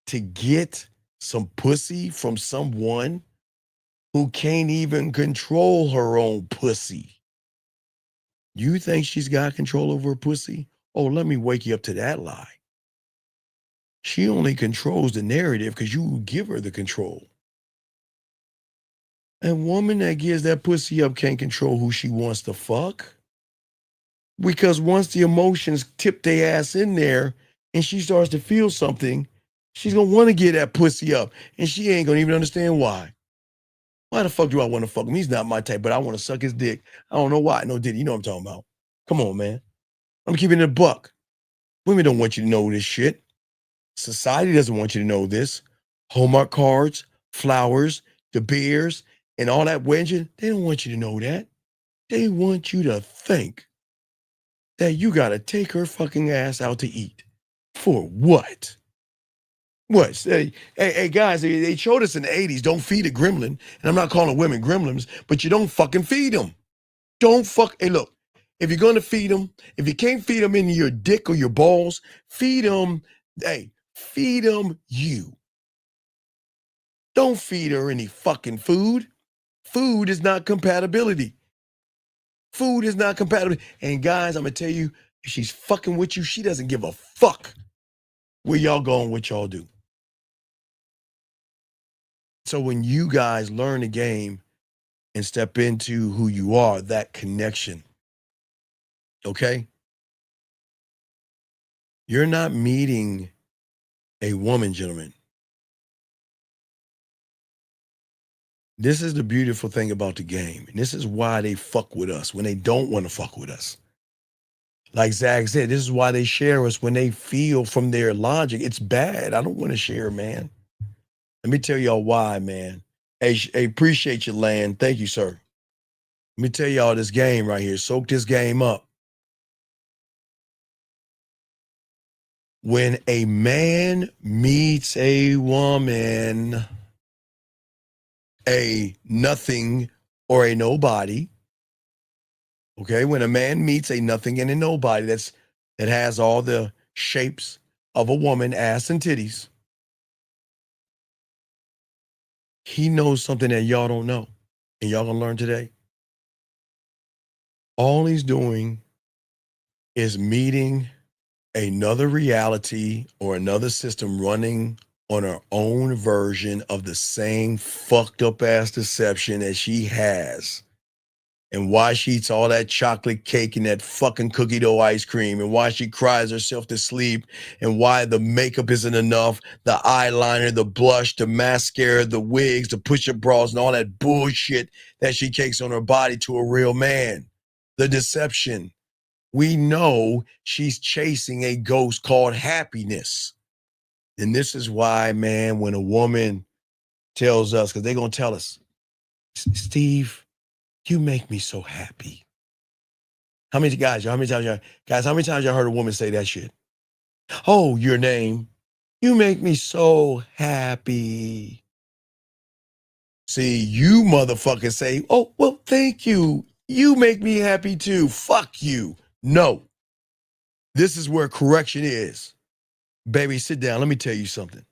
to get some pussy from someone who can't even control her own pussy. You think she's got control over her pussy? Oh, let me wake you up to that lie. She only controls the narrative because you give her the control. A woman that gives that pussy up can't control who she wants to fuck. Because once the emotions tip their ass in there and she starts to feel something, she's going to want to get that pussy up. And she ain't going to even understand why. Why the fuck do I want to fuck him? He's not my type, but I want to suck his dick. I don't know why. No, Diddy, you know what I'm talking about. Come on, man. I'm keeping it a buck. Women don't want you to know this shit. Society doesn't want you to know this. Hallmark cards, flowers, the beers, and all that wedging, they don't want you to know that. They want you to think that you got to take her fucking ass out to eat. For what? What? Hey, guys, they showed us in the 80s, don't feed a gremlin. And I'm not calling women gremlins, but you don't fucking feed them. Hey, look, if you're going to feed them, if you can't feed them in your dick or your balls, feed them, feed them you. Don't feed her any fucking food. Food is not compatibility. Food is not compatible. And guys, I'm going to tell you, if she's fucking with you, she doesn't give a fuck where y'all going, what y'all do. So when you guys learn the game and step into who you are, that connection, okay? You're not meeting a woman, gentlemen. This is the beautiful thing about the game. And this is why they fuck with us when they don't want to fuck with us. Like Zach said, this is why they share us when they feel from their logic. It's bad. I don't want to share, man. Let me tell y'all why, man. Hey, appreciate your land. Thank you, sir. Let me tell y'all this game right here. Soak this game up. when a man meets a woman, a nothing or a nobody, okay, when a man meets a nothing and a nobody that has all the shapes of a woman, ass and titties, he knows something that y'all don't know, and y'all gonna learn today. All he's doing is meeting another reality or another system running on her own version of the same fucked up ass deception that she has. And why she eats all that chocolate cake and that fucking cookie dough ice cream, and why she cries herself to sleep, and why the makeup isn't enough, the eyeliner, the blush, the mascara, the wigs, the push-up bras, and all that bullshit that she cakes on her body to a real man. The deception. We know she's chasing a ghost called happiness. And this is why, man, when a woman tells us, because they're going to tell us, Steve, you make me so happy. How many times y'all heard a woman say that shit? Oh, your name. You make me so happy. See, you motherfuckers say, oh, well, thank you. You make me happy too. Fuck you. No. This is where correction is. Baby, sit down. Let me tell you something.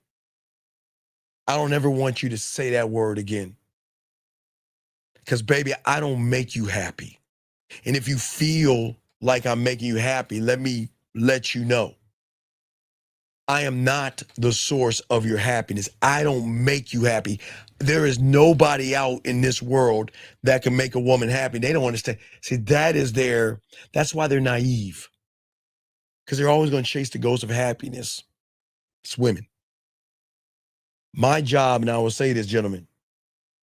I don't ever want you to say that word again. Because, baby, I don't make you happy. And if you feel like I'm making you happy, let me let you know. I am not the source of your happiness. I don't make you happy. There is nobody out in this world that can make a woman happy. They don't understand. See, that's why they're naive. Because they're always going to chase the ghost of happiness. It's women. My job, and I will say this, gentlemen,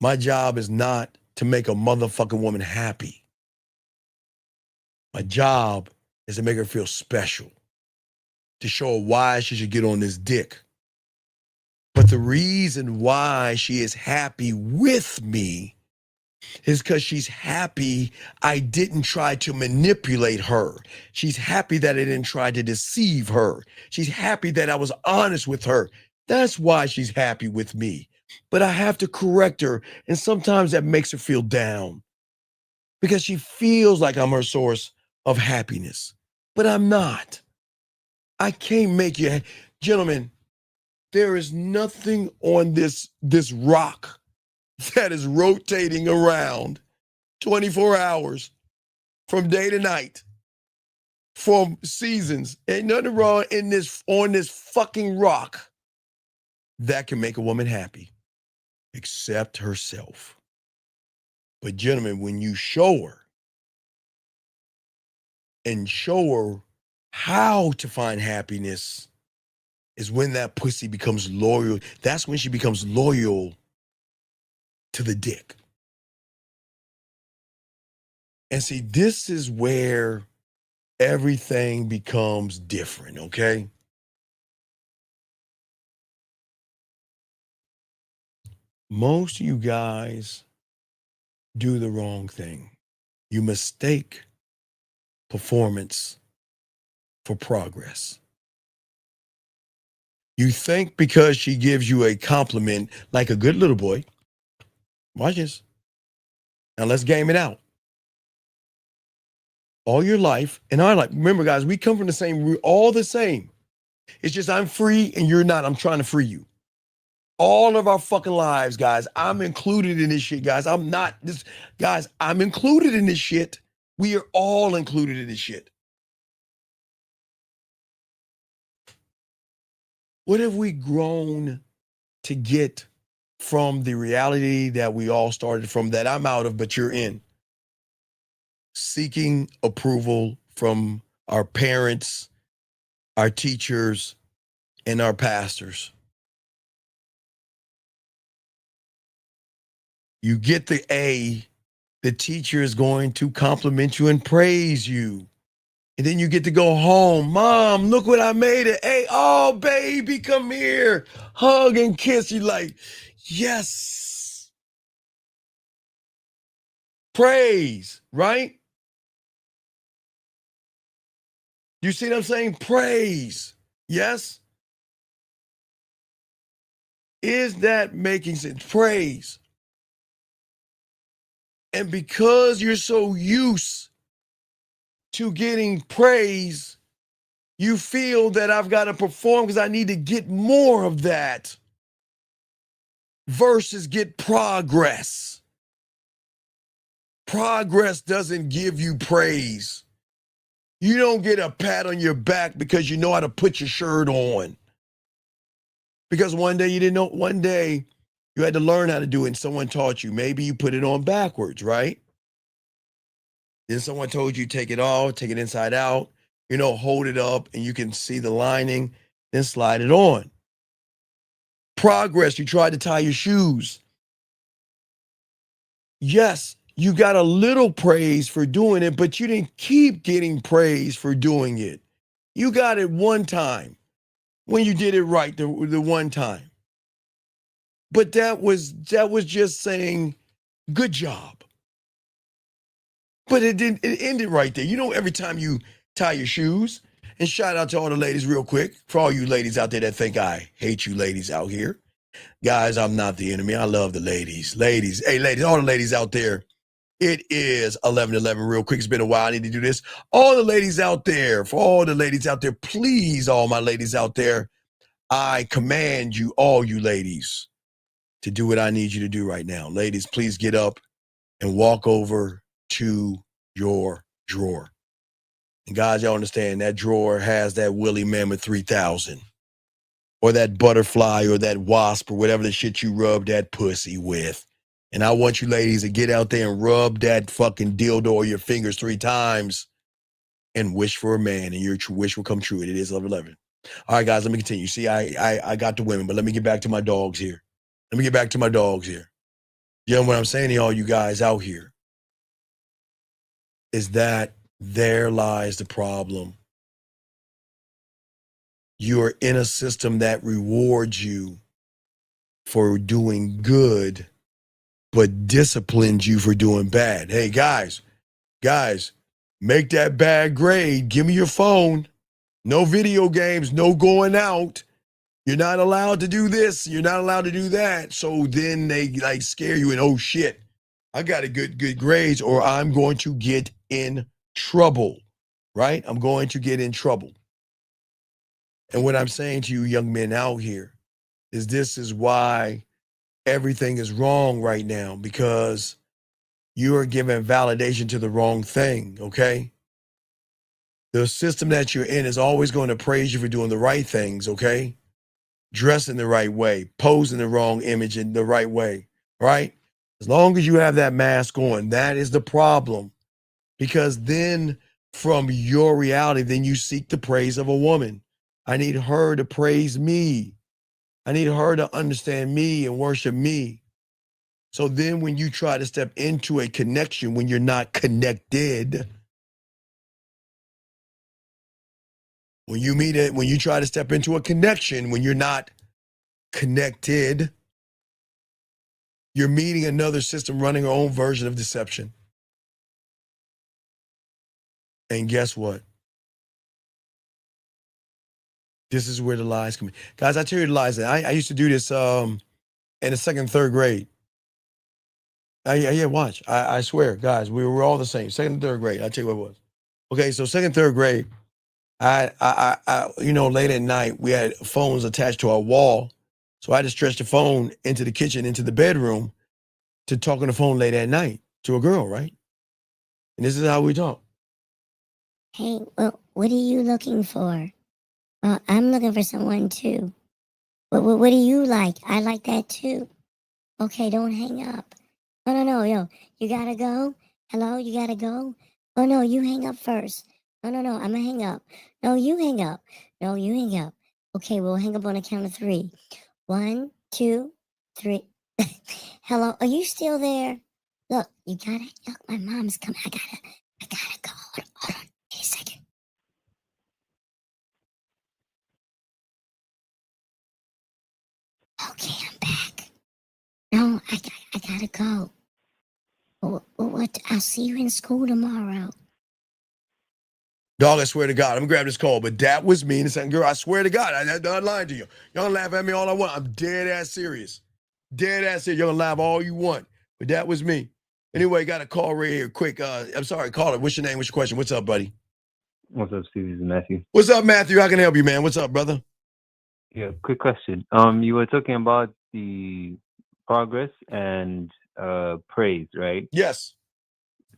my job is not to make a motherfucking woman happy. My job is to make her feel special, to show her why she should get on this dick. But the reason why she is happy with me is because she's happy I didn't try to manipulate her. She's happy that I didn't try to deceive her. She's happy that I was honest with her. That's why she's happy with me. But I have to correct her, and sometimes that makes her feel down because she feels like I'm her source of happiness. But I'm not. I can't make you. Gentlemen, there is nothing on this rock that is rotating around 24 hours from day to night, from seasons. Ain't nothing wrong on this fucking rock that can make a woman happy, except herself. But gentlemen, when you show her and show her how to find happiness, is when that pussy becomes loyal. That's when she becomes loyal to the dick. And see, this is where everything becomes different, okay? Most of you guys do the wrong thing. You mistake performance for progress. You think because she gives you a compliment like a good little boy, watch this. Now let's game it out. All your life, and our life, remember guys, we come from the same root, all the same. It's just I'm free and you're not. I'm trying to free you. All of our fucking lives, guys, I'm included in this shit, guys. I'm not this, guys, I'm included in this shit. We are all included in this shit. What have we grown to get from the reality that we all started from, that I'm out of, but you're in? Seeking approval from our parents, our teachers, and our pastors. You get the A, the teacher is going to compliment you and praise you. And then you get to go home. Mom, look what I made it. Hey, oh, baby, come here. Hug and kiss. You like, yes. Praise, right? You see what I'm saying? Praise. Yes? Is that making sense? Praise. And because you're so used to getting praise, you feel that I've got to perform because I need to get more of that versus get progress. Progress doesn't give you praise. You don't get a pat on your back because you know how to put your shirt on. Because one day you didn't know, one day you had to learn how to do it and someone taught you. Maybe you put it on backwards, right? Then someone told you take it off, take it inside out, hold it up and you can see the lining, then slide it on. Progress, you tried to tie your shoes. Yes, you got a little praise for doing it, but you didn't keep getting praise for doing it. You got it one time when you did it right, the one time. But that was just saying, good job. But it ended right there. Every time you tie your shoes, and shout out to all the ladies real quick, for all you ladies out there that think I hate you ladies out here. Guys, I'm not the enemy. I love the ladies. Ladies, hey ladies, all the ladies out there, it is 11:11 real quick. It's been a while. I need to do this. All the ladies out there, for all the ladies out there, please, all my ladies out there, I command you, all you ladies, to do what I need you to do right now. Ladies, please get up and walk over to your drawer. And guys, y'all understand that drawer has that Willie Mammoth 3000 or that butterfly or that wasp or whatever the shit you rub that pussy with. And I want you ladies to get out there and rub that fucking dildo or your fingers 3 times and wish for a man, and your wish will come true. It is 11:11. All right, guys, let me continue. See, I got the women, but let me get back to my dogs here. You know what I'm saying to all you guys out here is that there lies the problem. You are in a system that rewards you for doing good, but disciplines you for doing bad. Hey, guys, make that bad grade. Give me your phone. No video games, no going out. You're not allowed to do this. You're not allowed to do that. So then they scare you and, oh shit, I got a good grades or I'm going to get in trouble, right? I'm going to get in trouble. And what I'm saying to you young men out here is this is why everything is wrong right now, because you are giving validation to the wrong thing, okay? The system that you're in is always going to praise you for doing the right things, okay? Dressing the right way, posing the wrong image in the right way, right? As long as you have that mask on, that is the problem. Because then from your reality, then you seek the praise of a woman. I need her to praise me. I need her to understand me and worship me. So then when you try to step into a connection when you're not connected, when you try to step into a connection when you're not connected, you're meeting another system running her own version of deception. And guess what? This is where the lies come in. Guys, I tell you the lies. I used to do this in the 2nd and 3rd grade. Yeah, watch. I swear, guys, we were all the same. 2nd and 3rd grade. I'll tell you what it was. Okay, so 2nd and 3rd grade, I late at night, we had phones attached to our wall. So I had to stretch the phone into the kitchen, into the bedroom to talk on the phone late at night to a girl, right? And this is how we talk. Hey, well, what are you looking for? Well, I'm looking for someone too. What do you like? I like that too. Okay, don't hang up. No, yo, you gotta go? Hello, you gotta go? Oh, no, you hang up first. No, I'm gonna hang up. No, you hang up. No, you hang up. Okay, we'll hang up on the count of 3. 1, 2, 3. Hello, are you still there? Look, my mom's coming. I gotta go. Hold on. Wait a second. Okay, I'm back. No, I gotta go. What? I'll see you in school tomorrow. Dog, I swear to God, I'm gonna grab this call, but that was me and the second girl. I swear to God, I'm not lying to you. Y'all laugh at me all I want. I'm dead ass serious. Dead ass serious. Y'all gonna laugh all you want, but that was me. Anyway, got a call right here. Quick, I'm sorry, caller. What's your name? What's your question? What's up, buddy? What's up, Steve? This is Matthew. What's up, Matthew? How can I help you, man? What's up, brother? Yeah, quick question. You were talking about the progress and praise, right? Yes.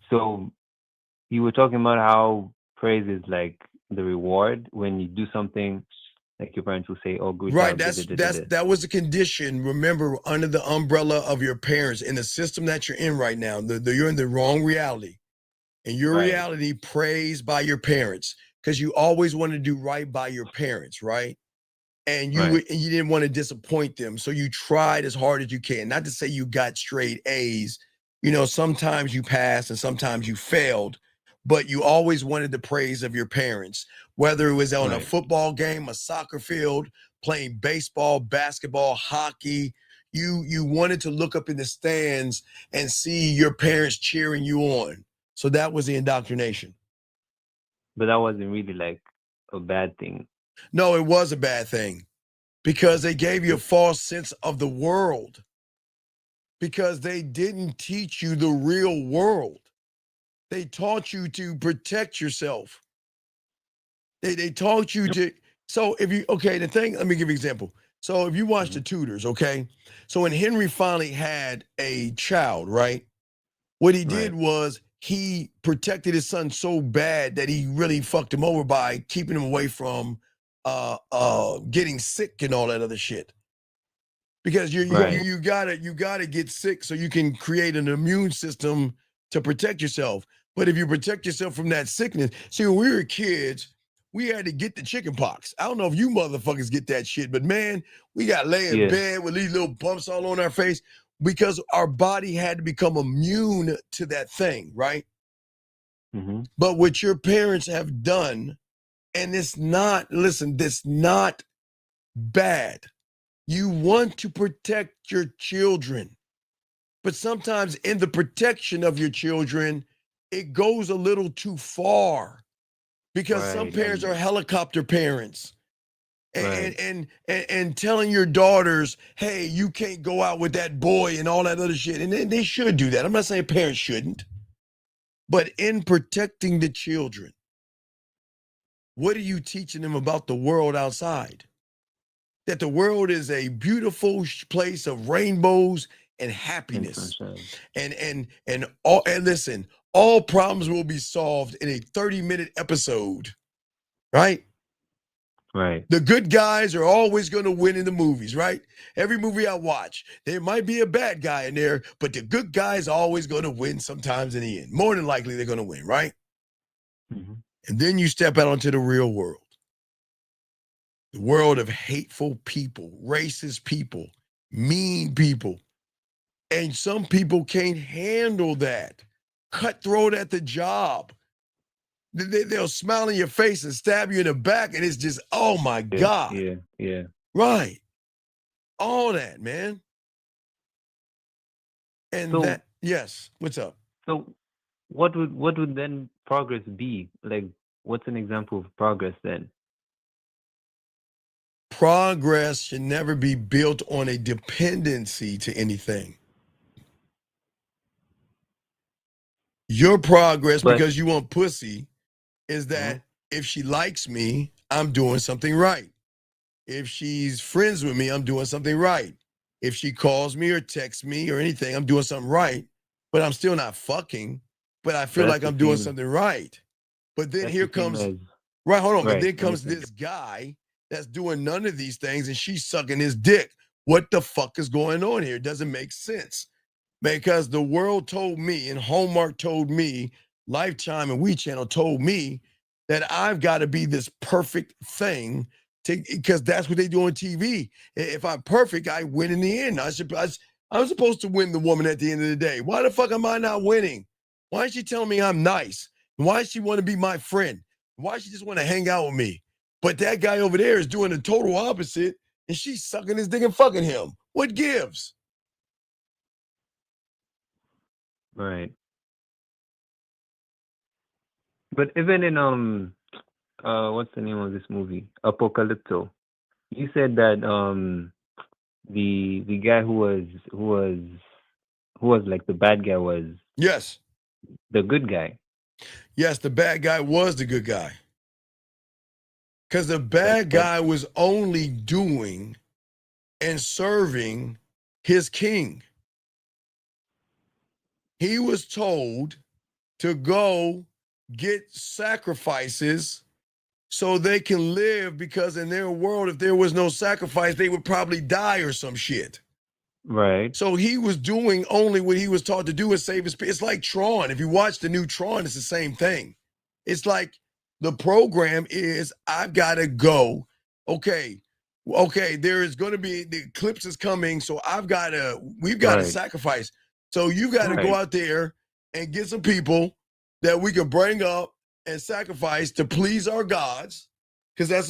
So you were talking about how praise is like the reward when you do something, like your parents will say, "Oh, good Right. job." That was the condition. Remember, under the umbrella of your parents, in the system that you're in right now, you're in the wrong reality. And your Right. reality praised by your parents, because you always wanted to do right by your parents, right? And you Right. and you didn't want to disappoint them, so you tried as hard as you can. Not to say you got straight A's, sometimes you passed and sometimes you failed, but you always wanted the praise of your parents, whether it was on a Right. football game, a soccer field, playing baseball, basketball, hockey. You wanted to look up in the stands and see your parents cheering you on. So that was the indoctrination. But that wasn't really like a bad thing. No, it was a bad thing, because they gave you a false sense of the world, because they didn't teach you the real world. They taught you to protect yourself. They taught you to. So let me give you an example. So if you watch the Tudors, okay? So when Henry finally had a child, right? What he did was he protected his son so bad that he really fucked him over by keeping him away from getting sick and all that other shit. Because you gotta get sick so you can create an immune system to protect yourself. But if you protect yourself from that sickness, see, when we were kids, we had to get the chicken pox. I don't know if you motherfuckers get that shit, but man, we got lay in bed with these little bumps all on our face because our body had to become immune to that thing, right? Mm-hmm. But what your parents have done, and it's not bad. You want to protect your children, but sometimes in the protection of your children, it goes a little too far, because some parents are helicopter parents and telling your daughters, hey, you can't go out with that boy and all that other shit. And they should do that. I'm not saying parents shouldn't, but in protecting the children, what are you teaching them about the world outside? That the world is a beautiful place of rainbows and happiness. And listen, all problems will be solved in a 30-minute episode, right? Right. The good guys are always going to win in the movies, right? Every movie I watch, there might be a bad guy in there, but the good guys are always going to win sometimes in the end. More than likely, they're going to win, right? Mm-hmm. And then you step out onto the real world. The world of hateful people, racist people, mean people. And some people can't handle that. Cutthroat at the job. They'll smile in your face and stab you in the back, and it's just, oh my God. Yeah. Right. All that, man. And yes. What's up? So what would then progress be? Like, what's an example of progress then? Progress should never be built on a dependency to anything. Your progress, because you want pussy, is that if she likes me, I'm doing something right. If she's friends with me, I'm doing something right. If she calls me or texts me or anything, I'm doing something right. But I'm still not fucking. But I feel like I'm doing something right. But then here comes, but then comes this guy that's doing none of these things and she's sucking his dick. What the fuck is going on here? It doesn't make sense. Because the world told me, and Hallmark told me, Lifetime and We Channel told me that I've got to be this perfect thing, because that's what they do on TV. If I'm perfect, I win in the end. I'm supposed to win the woman at the end of the day. Why the fuck am I not winning? Why is she telling me I'm nice? Why does she want to be my friend? Why does she just want to hang out with me? But that guy over there is doing the total opposite, and she's sucking his dick and fucking him. What gives? Right. But even in what's the name of this movie? Apocalypto. You said that the guy who was like the bad guy was Yes. the good guy. Yes, the bad guy was the good guy. Because the bad guy was only doing and serving his king. He was told to go get sacrifices so they can live, because in their world, if there was no sacrifice, they would probably die or some shit. Right. So he was doing only what he was taught to do and save his people. It's like Tron. If you watch the new Tron, it's the same thing. It's like the program is, I've got to go. Okay, there is going to be, the eclipse is coming, so we've got to sacrifice. So you got to go out there and get some people that we can bring up and sacrifice to please our gods, because that's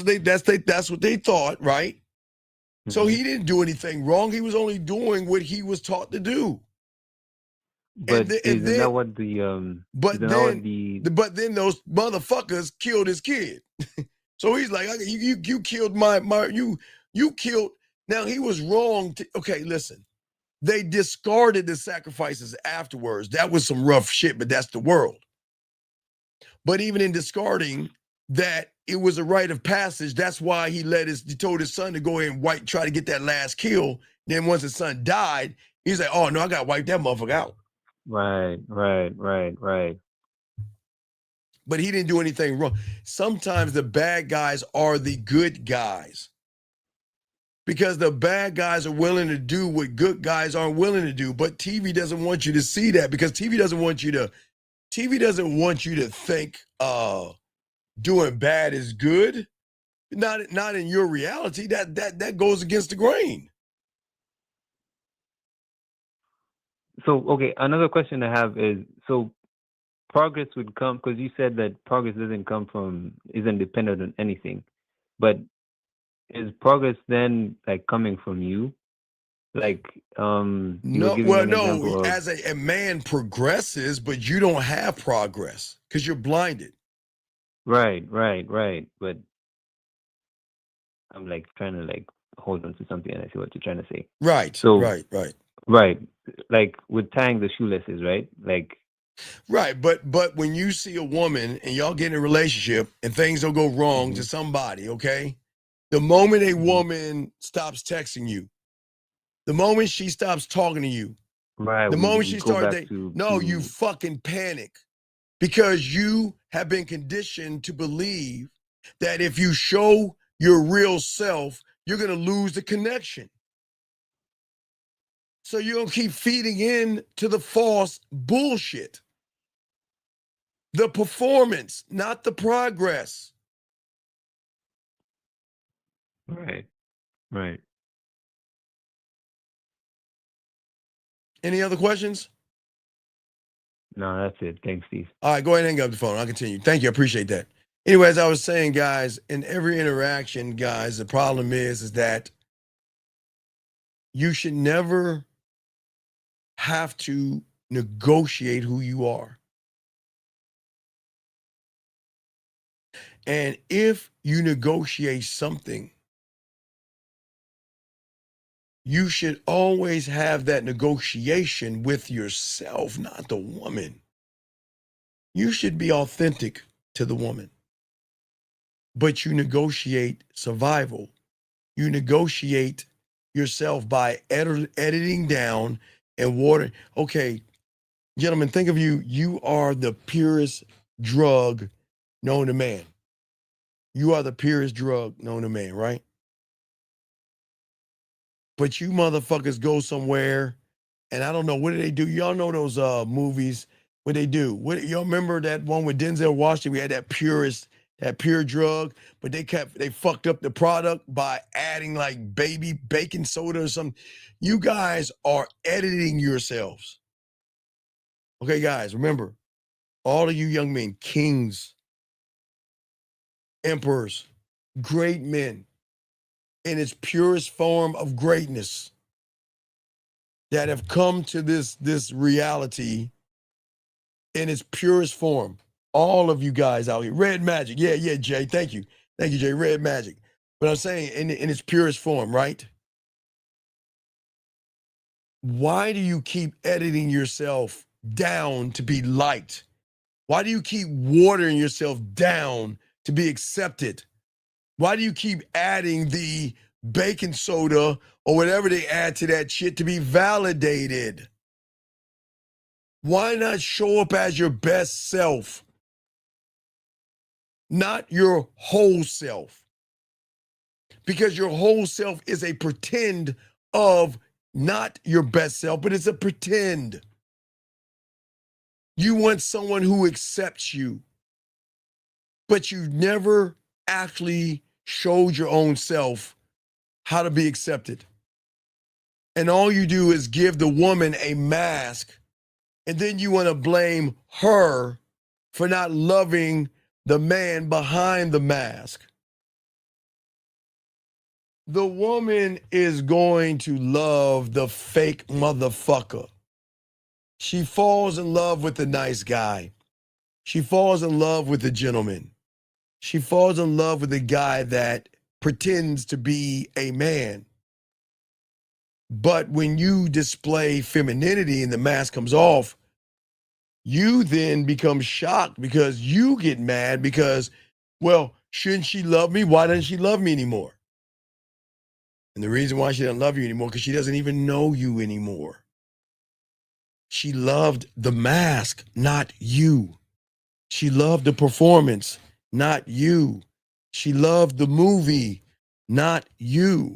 what they thought, right? Mm-hmm. So he didn't do anything wrong. He was only doing what he was taught to do. But isn't that what the But then those motherfuckers killed his kid. So he's like, you killed you killed. Now he was wrong. Okay, listen. They discarded the sacrifices afterwards. That was some rough shit, but that's the world. But even in discarding that, it was a rite of passage. That's why he told his son to go ahead and try to get that last kill. Then once his son died, he's like, oh no, I gotta wipe that motherfucker out. Right. But he didn't do anything wrong. Sometimes the bad guys are the good guys, because the bad guys are willing to do what good guys aren't willing to do. But TV doesn't want you to see that, because TV doesn't want you to think doing bad is good. Not in your reality. That goes against the grain. So, okay, another question I have is, so progress would come, because you said that progress isn't dependent on anything. But is progress then like coming from you? Like, no, as a man progresses, but you don't have progress because you're blinded. Right. But I'm like trying to like hold on to something, and I see what you're trying to say. Right. So Right. Like with tying the shoelaces, right? Like. Right, but when you see a woman and y'all get in a relationship and things don't go wrong to somebody, okay? The moment a woman stops texting you, the moment she stops talking to you, right? The moment she starts dating, you fucking panic, because you have been conditioned to believe that if you show your real self, you're gonna lose the connection. So you're gonna keep feeding in to the false bullshit. The performance, not the progress. Right. Any other questions? No, that's it. Thanks, Steve. All right, go ahead and hang up the phone. I'll continue. Thank you. I appreciate that. Anyway, as I was saying, guys, in every interaction, guys, the problem is that you should never have to negotiate who you are. And if you negotiate something, you should always have that negotiation with yourself, not the woman. You should be authentic to the woman. But you negotiate survival. You negotiate yourself by editing down and watering. Okay, gentlemen, think of you. You are the purest drug known to man. You are the purest drug known to man, right? But you motherfuckers go somewhere, and I don't know, what do they do? Y'all know those movies, what they do? Y'all remember that one with Denzel Washington? We had that pure drug, but they fucked up the product by adding like baby baking soda or something. You guys are editing yourselves. Okay, guys, remember, all of you young men, kings, emperors, great men, in its purest form of greatness, that have come to this reality in its purest form. All of you guys out here. Red Magic. Yeah, Jay. Thank you. Thank you, Jay. Red Magic. But I'm saying in its purest form, right? Why do you keep editing yourself down to be liked? Why do you keep watering yourself down to be accepted? Why do you keep adding the baking soda or whatever they add to that shit to be validated? Why not show up as your best self? Not your whole self. Because your whole self is a pretend of not your best self, but it's a pretend. You want someone who accepts you, but you never actually showed your own self how to be accepted. And all you do is give the woman a mask, and then you want to blame her for not loving the man behind the mask. The woman is going to love the fake motherfucker. She falls in love with the nice guy. She falls in love with the gentleman. She falls in love with the guy that pretends to be a man. But when you display femininity and the mask comes off, you then become shocked because you get mad because, well, shouldn't she love me? Why doesn't she love me anymore? And the reason why she doesn't love you anymore, because she doesn't even know you anymore. She loved the mask, not you. She loved the performance, not you. She loved the movie, not you.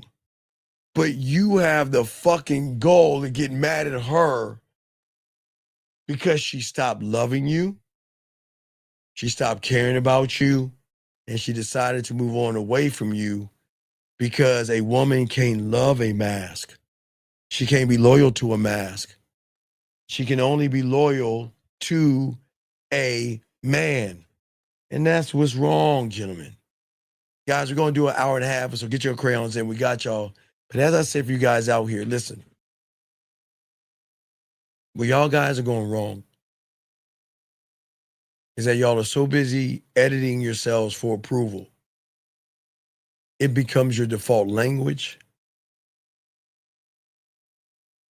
But you have the fucking goal to get mad at her because she stopped loving you, she stopped caring about you, and she decided to move on away from you because a woman can't love a mask. She can't be loyal to a mask. She can only be loyal to a man. And that's what's wrong, gentlemen. Guys, we're going to do an hour and a half, so get your crayons in. We got y'all. But as I said for you guys out here, listen. What y'all guys are going wrong is that y'all are so busy editing yourselves for approval. It becomes your default language.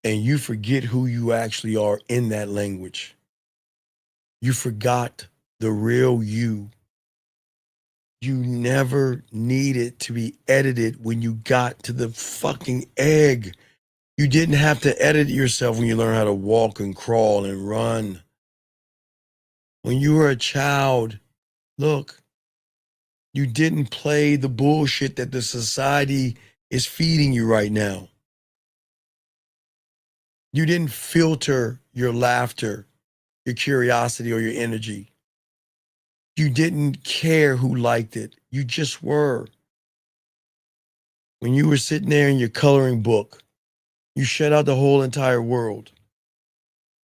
And you forget who you actually are in that language. You forgot the real you. You never needed to be edited when you got to the fucking egg. You didn't have to edit yourself when you learned how to walk and crawl and run. When you were a child, look, you didn't play the bullshit that the society is feeding you right now. You didn't filter your laughter, your curiosity, or your energy. You didn't care who liked it. You just were. When you were sitting there in your coloring book, you shut out the whole entire world.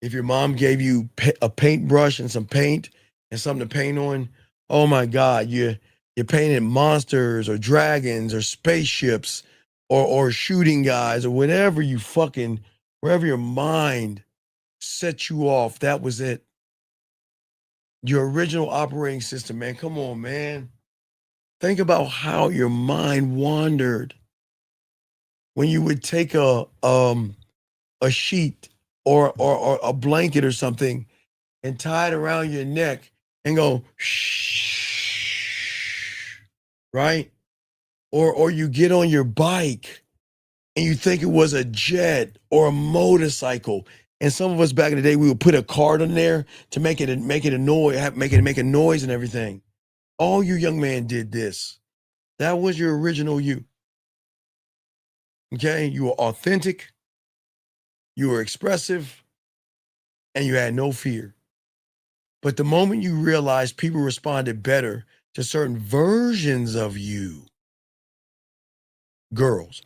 If your mom gave you a paintbrush and some paint and something to paint on, oh my God, you painted monsters or dragons or spaceships or shooting guys or whatever you fucking, wherever your mind set you off, that was it. Your original operating system, man. Come on, man. Think about how your mind wandered when you would take a sheet or a blanket or something and tie it around your neck and go shh, right? Or you get on your bike and you think it was a jet or a motorcycle. And some of us back in the day, we would put a card on there to make it a noise, make a noise and everything. All you young men did this. That was your original you. Okay, you were authentic, you were expressive, and you had no fear. But the moment you realized people responded better to certain versions of you, girls,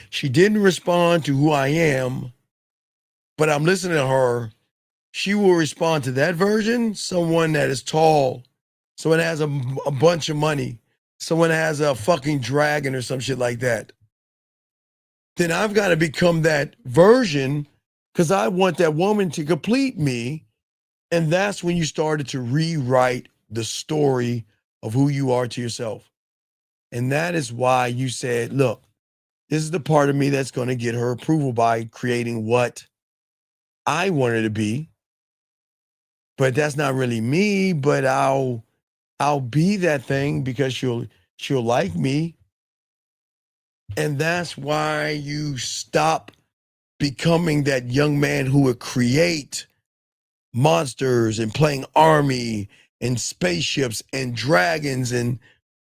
she didn't respond to who I am, but I'm listening to her. She will respond to that version, someone that is tall, someone that has a bunch of money, someone that has a fucking dragon or some shit like that. Then I've got to become that version because I want that woman to complete me. And that's when you started to rewrite the story of who you are to yourself. And that is why you said, look, this is the part of me that's going to get her approval by creating what I want her to be. But that's not really me, but I'll be that thing because she'll like me. And that's why you stop becoming that young man who would create monsters and playing army and spaceships and dragons and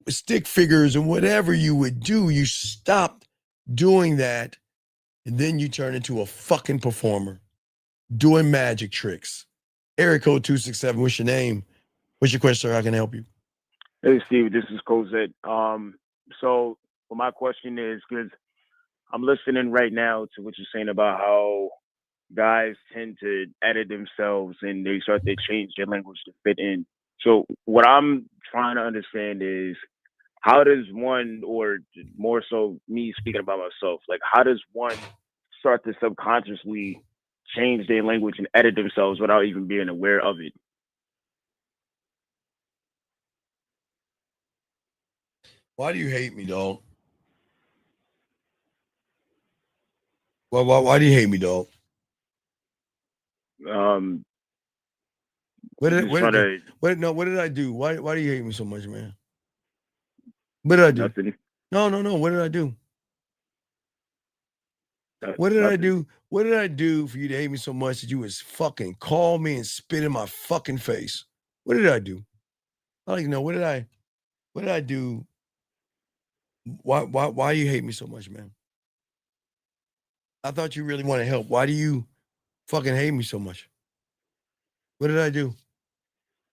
stick figures and whatever you would do. You stopped doing that, and then you turn into a fucking performer doing magic tricks. Area code 267, what's your name? What's your question, sir? How can I help you? Hey, Steve, this is Cosette. So my question is, because I'm listening right now to what you're saying about how guys tend to edit themselves and they start to change their language to fit in. So what I'm trying to understand is, how does one, or more so me speaking about myself, like how does one start to subconsciously change their language and edit themselves without even being aware of it? Why do you hate me, dog? Why do you hate me, dog? What did I do? Why do you hate me so much, man? What did I do? Nothing. No. What did I do? What did I do? What did I do for you to hate me so much that you was fucking call me and spit in my fucking face? What did I do? I don't even know. What did I do? Why you hate me so much, man? I thought you really want to help. Why do you fucking hate me so much? What did I do?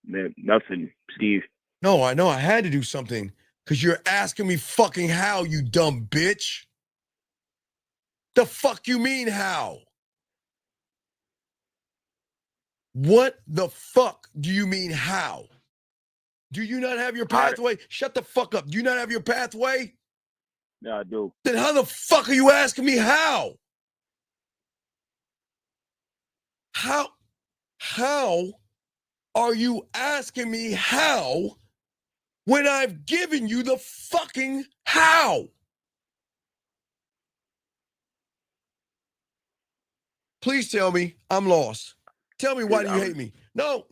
Man, nothing, Steve. No, I know I had to do something because you're asking me fucking how, you dumb bitch. The fuck you mean how? What the fuck do you mean how? Do you not have your pathway? Shut the fuck up. Do you not have your pathway? Yeah, I do. Then how the fuck are you asking me how? How are you asking me how when I've given you the fucking how? Please tell me I'm lost. Tell me why do you hate me? No.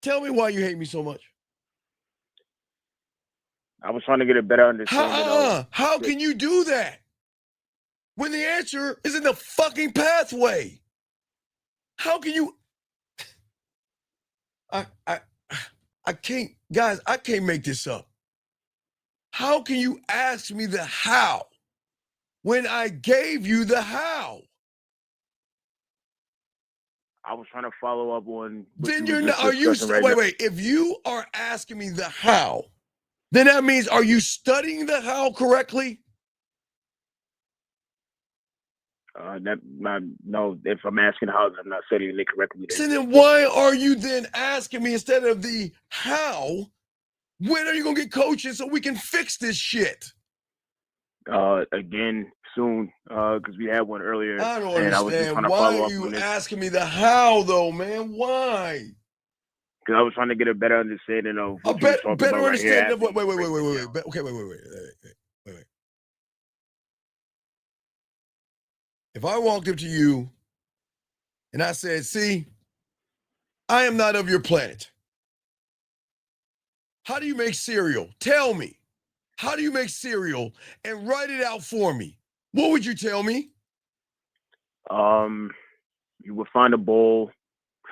Tell me why you hate me so much. I was trying to get a better understanding. How can you do that when the answer is in the fucking pathway? How can you? I can't, guys, I can't make this up. How can you ask me the how when I gave you the how? I was trying to follow up on. Then you're not. Are you? Wait. If you are asking me the how, then that means are you studying the how correctly? No. If I'm asking how, I'm not studying it correctly. So then why are you then asking me instead of the how? When are you gonna get coaching so we can fix this shit? Again soon, because we had one earlier. I don't and understand. I was just trying to Why follow are up you on this. asking me the how though, man? Why? Because I was trying to get a better understanding of what you were talking Better about understanding right of here. wait. Okay, wait. If I walked up to you and I said, see, I am not of your planet. How do you make cereal? Tell me. How do you make cereal and write it out for me? What would you tell me? You would find a bowl,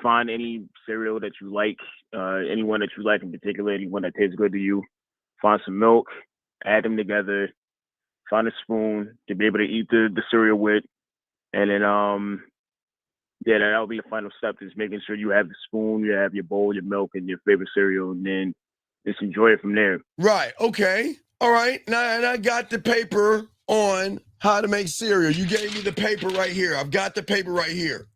find any cereal that you like, anyone that you like in particular, anyone that tastes good to you. Find some milk, add them together, find a spoon to be able to eat the cereal with, and then that'll be the final step, is making sure you have the spoon, you have your bowl, your milk, and your favorite cereal, and then just enjoy it from there. Right. Okay. All right. Now, and I got the paper on how to make cereal. You gave me the paper right here. I've got the paper right here.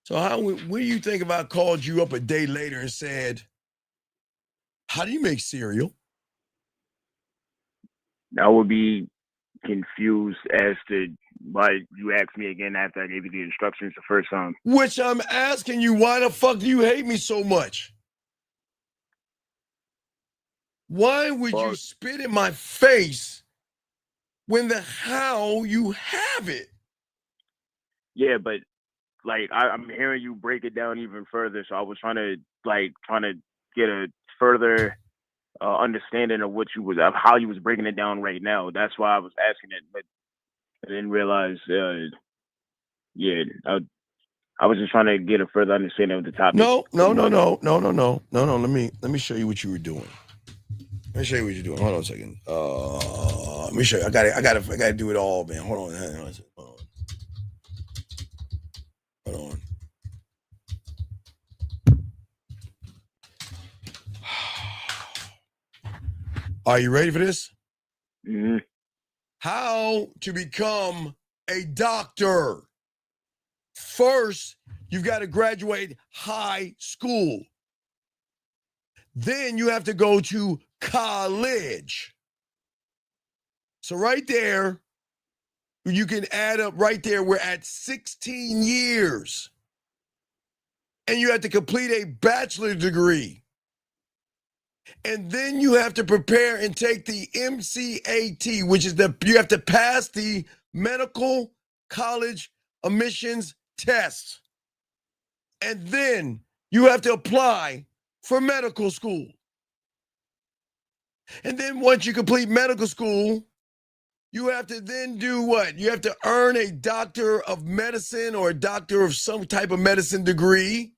So what do you think if I called you up a day later and said, how do you make cereal? I would be confused as to But you asked me again after I gave you the instructions the first time. Which I'm asking you, why the fuck do you hate me so much? Why would you spit in my face when the how you have it? Yeah, but like I'm hearing you break it down even further, so I was trying to get a further understanding of of how you was breaking it down right now. That's why I was asking it, but I didn't realize. I was just trying to get a further understanding of the topic. No. Let me show you what you were doing. Let me show you what you're doing. Hold on a second. Let me show you. I gotta do it all, man. Hold on. Are you ready for this? Mm-hmm. How to become a doctor. First, you've got to graduate high school. Then you have to go to college. So right there, you can add up right there. We're at 16 years. And you have to complete a bachelor's degree. And then you have to prepare and take the MCAT, which is you have to pass the medical college admissions test. And then you have to apply for medical school. And then once you complete medical school, you have to then do what? You have to earn a doctor of medicine or a doctor of some type of medicine degree,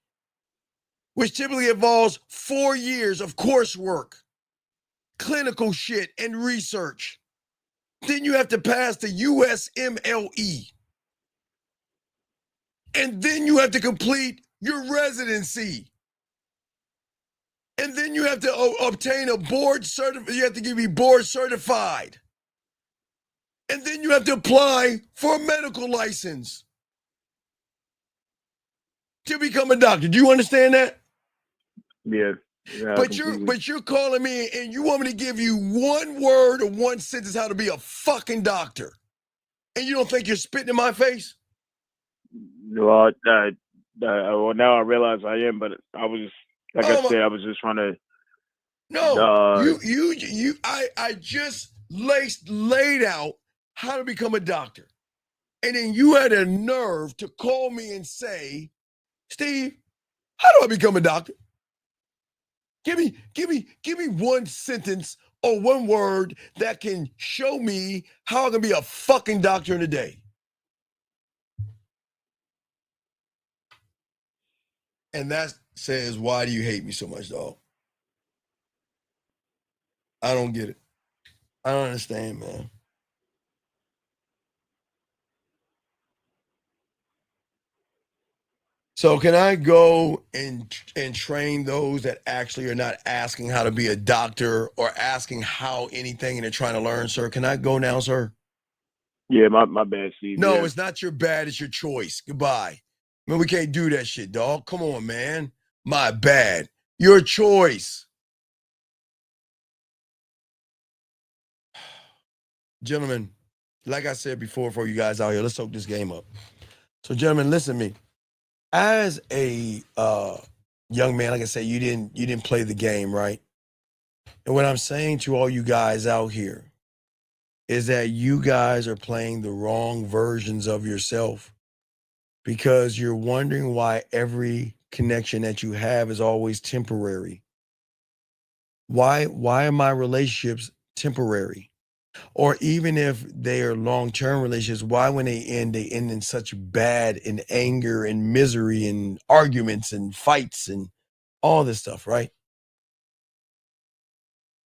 which typically involves 4 years of coursework, clinical shit, and research. Then you have to pass the USMLE. And then you have to complete your residency. And then you have to obtain a board certificate. You have to be board certified. And then you have to apply for a medical license to become a doctor. Do you understand that? Yeah. But you're calling me and you want me to give you one word or one sentence how to be a fucking doctor. And you don't think you're spitting in my face? Well, now I realize I am, but I was, like I said, I was just trying to. No, I just laid out how to become a doctor. And then you had a nerve to call me and say, Steve, how do I become a doctor? Give me one sentence or one word that can show me how I can be a fucking doctor in a day. And that says, why do you hate me so much, dog? I don't get it. I don't understand, man. So can I go and train those that actually are not asking how to be a doctor or asking how anything and they're trying to learn, sir? Can I go now, sir? Yeah, my bad, Steve. No, yeah. It's not your bad. It's your choice. Goodbye. Man, we can't do that shit, dog. Come on, man. My bad. Your choice. Gentlemen, like I said before for you guys out here, let's soak this game up. So, gentlemen, listen to me. As a young man, like I said, you didn't play the game, right? And what I'm saying to all you guys out here is that you guys are playing the wrong versions of yourself because you're wondering why every connection that you have is always temporary. Why are my relationships temporary? Or even if they are long-term relationships, why when they end in such bad and anger and misery and arguments and fights and all this stuff, right?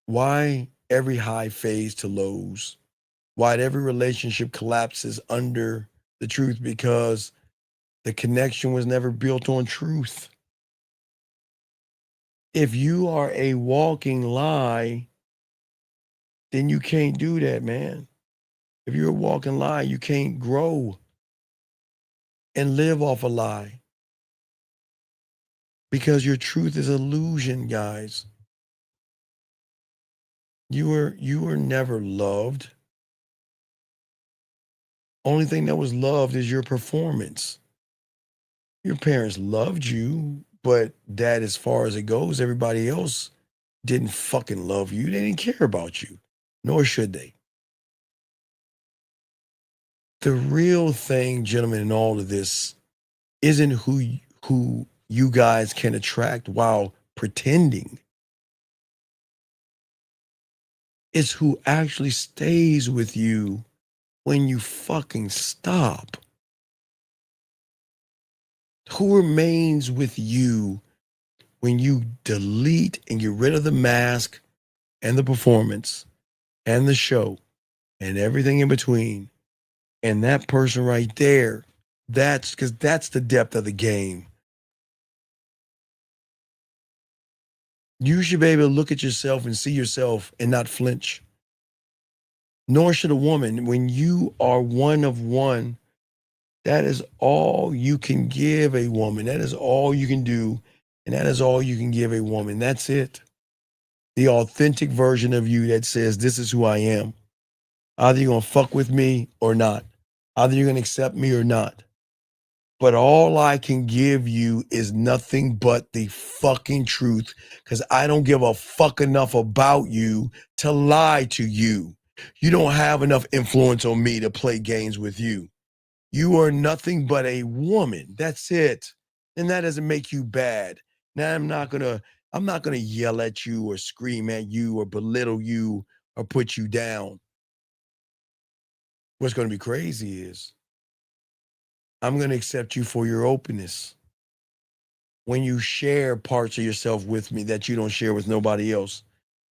Why every high fades to lows? Why every relationship collapses under the truth? Because the connection was never built on truth. If you are a walking lie, then you can't do that, man. If you're a walking lie, you can't grow and live off a lie. Because your truth is illusion, guys. You were never loved. Only thing that was loved is your performance. Your parents loved you, but that, as far as it goes, everybody else didn't fucking love you. They didn't care about you, nor should they. The real thing, gentlemen, in all of this isn't who you guys can attract while pretending. It's who actually stays with you when you fucking stop. Who remains with you when you delete and get rid of the mask and the performance and the show and everything in between. And that person right there, that's the depth of the game. You should be able to look at yourself and see yourself and not flinch. Nor should a woman. When you are one of one, that is all you can give a woman. That is all you can do. And that is all you can give a woman. That's it. The authentic version of you that says, this is who I am. Either you're going to fuck with me or not. Either you're going to accept me or not. But all I can give you is nothing but the fucking truth, because I don't give a fuck enough about you to lie to you. You don't have enough influence on me to play games with you. You are nothing but a woman. That's it. And that doesn't make you bad. Now I'm not gonna yell at you or scream at you or belittle you or put you down. What's going to be crazy is I'm going to accept you for your openness. When you share parts of yourself with me that you don't share with nobody else,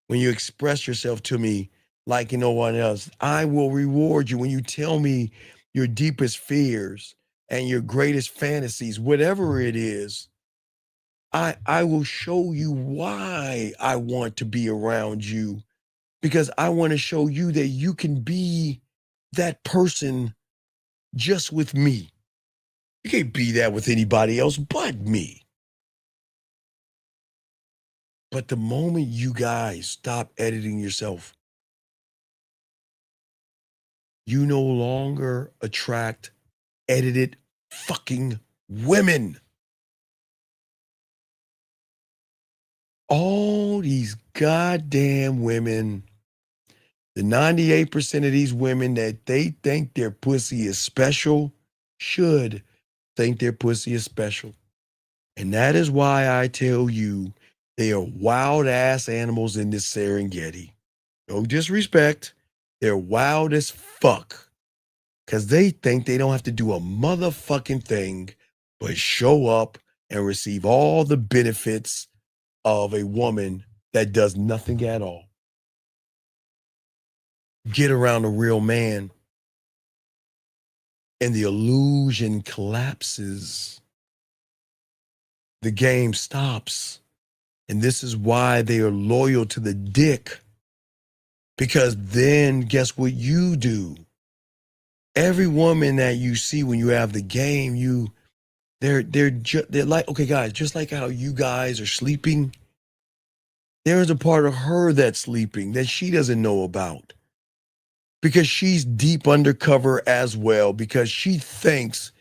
when you express yourself to me like no one else, I will reward you. When you tell me your deepest fears and your greatest fantasies, whatever it is, I will show you why I want to be around you, because I want to show you that you can be that person just with me. You can't be that with anybody else but me. But the moment you guys stop editing yourself, you no longer attract edited fucking women. All these goddamn women, the 98% of these women that they think their pussy is special should think their pussy is special. And that is why I tell you they are wild ass animals in this Serengeti. No disrespect. They're wild as fuck. Because they think they don't have to do a motherfucking thing but show up and receive all the benefits of a woman that does nothing at all. Get around a real man and the illusion collapses. The game stops. And this is why they are loyal to the dick. Because then guess what you do? Every woman that you see when you have the game, they're like, okay, guys, just like how you guys are sleeping, there's a part of her that's sleeping that she doesn't know about. Because she's deep undercover as well, because she thinks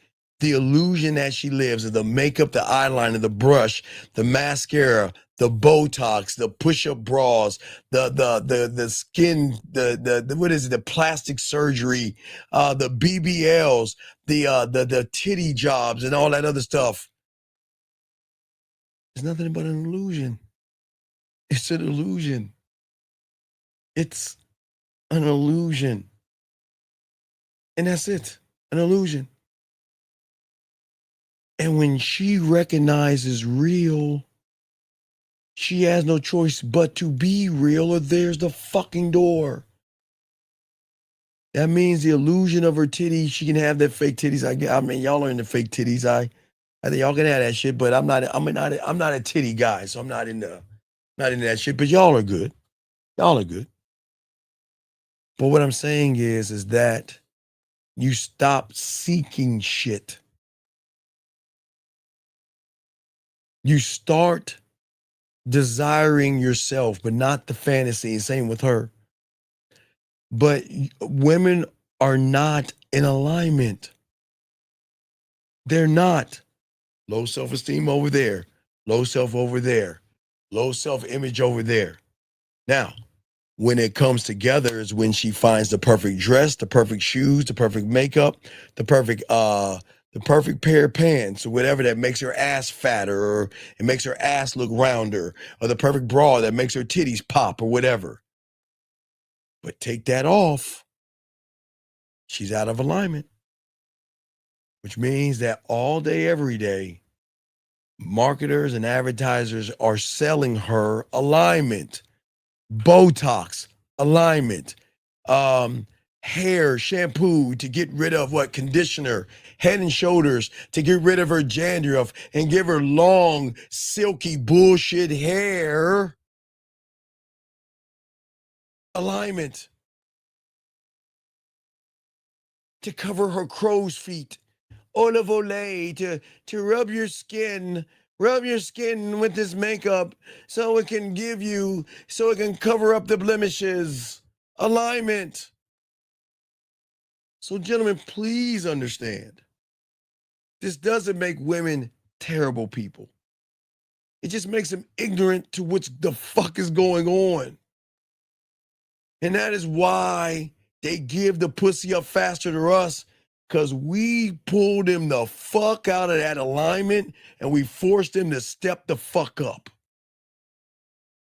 the illusion that she lives is the makeup, the eyeliner, the brush, the mascara, the Botox, the push-up bras, the skin, the what is it, the plastic surgery, the BBLs, the titty jobs and all that other stuff. It's nothing but an illusion. It's an illusion. It's an illusion. And that's it, an illusion. And when she recognizes real, she has no choice but to be real, or there's the fucking door. That means the illusion of her titties, she can have that fake titties. I mean, y'all are into fake titties. I think y'all can have that shit, but I'm not a titty guy, so I'm not into that shit. But y'all are good. Y'all are good. But what I'm saying is that you stop seeking shit. You start desiring yourself, but not the fantasy. Same with her. But women are not in alignment. They're not. Low self-esteem over there, low self over there, low self-image over there. Now, when it comes together is when she finds the perfect dress, the perfect shoes, the perfect makeup, the perfect pair of pants, or whatever that makes her ass fatter, or it makes her ass look rounder, or the perfect bra that makes her titties pop, or whatever. But take that off, she's out of alignment. Which means that all day, every day, marketers and advertisers are selling her alignment, Botox, alignment, hair, shampoo to get rid of what? Conditioner, Head and Shoulders to get rid of her dandruff and give her long, silky bullshit hair. Alignment to cover her crow's feet. Olive Olay to rub your skin with this makeup so it can cover up the blemishes. Alignment. So gentlemen, please understand, this doesn't make women terrible people. It just makes them ignorant to what the fuck is going on. And that is why they give the pussy up faster to us. Because we pulled him the fuck out of that alignment and we forced him to step the fuck up.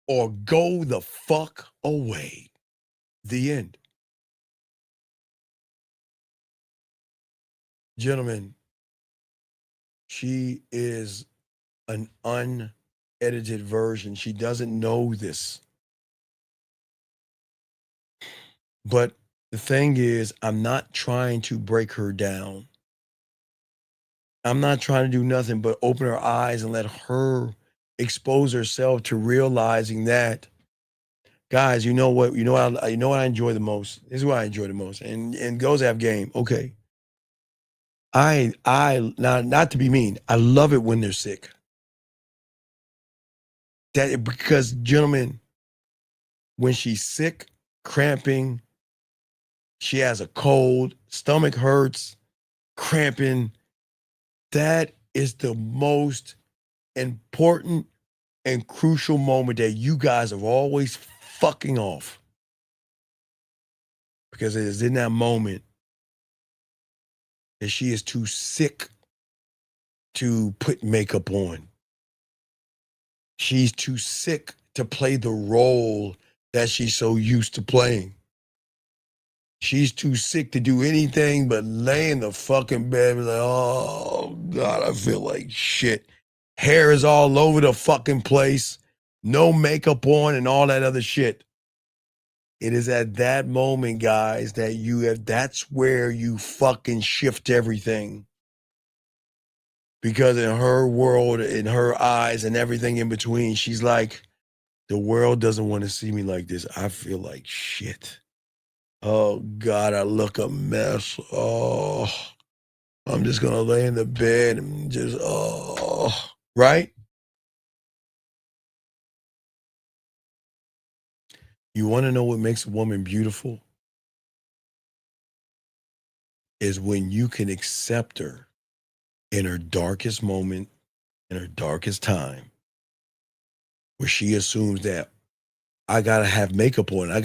Or go the fuck away. The end. Gentlemen, she is an unedited version. She doesn't know this. But the thing is, I'm not trying to break her down. I'm not trying to do nothing but open her eyes and let her expose herself to realizing that, guys, you know what I enjoy the most. This is what I enjoy the most. And girls have game. Okay. I not to be mean, I love it when they're sick. Because gentlemen, when she's sick, cramping, she has a cold, stomach hurts, cramping. That is the most important and crucial moment that you guys are always fucking off. Because it is in that moment that she is too sick to put makeup on. She's too sick to play the role that she's so used to playing. She's too sick to do anything but lay in the fucking bed and be like, oh, God, I feel like shit. Hair is all over the fucking place. No makeup on and all that other shit. It is at that moment, guys, that's where you fucking shift everything. Because in her world, in her eyes and everything in between, she's like, the world doesn't want to see me like this. I feel like shit. Oh, God, I look a mess. Oh, I'm just going to lay in the bed and just, right? You want to know what makes a woman beautiful? Is when you can accept her in her darkest moment, in her darkest time, where she assumes that I got to have makeup on. I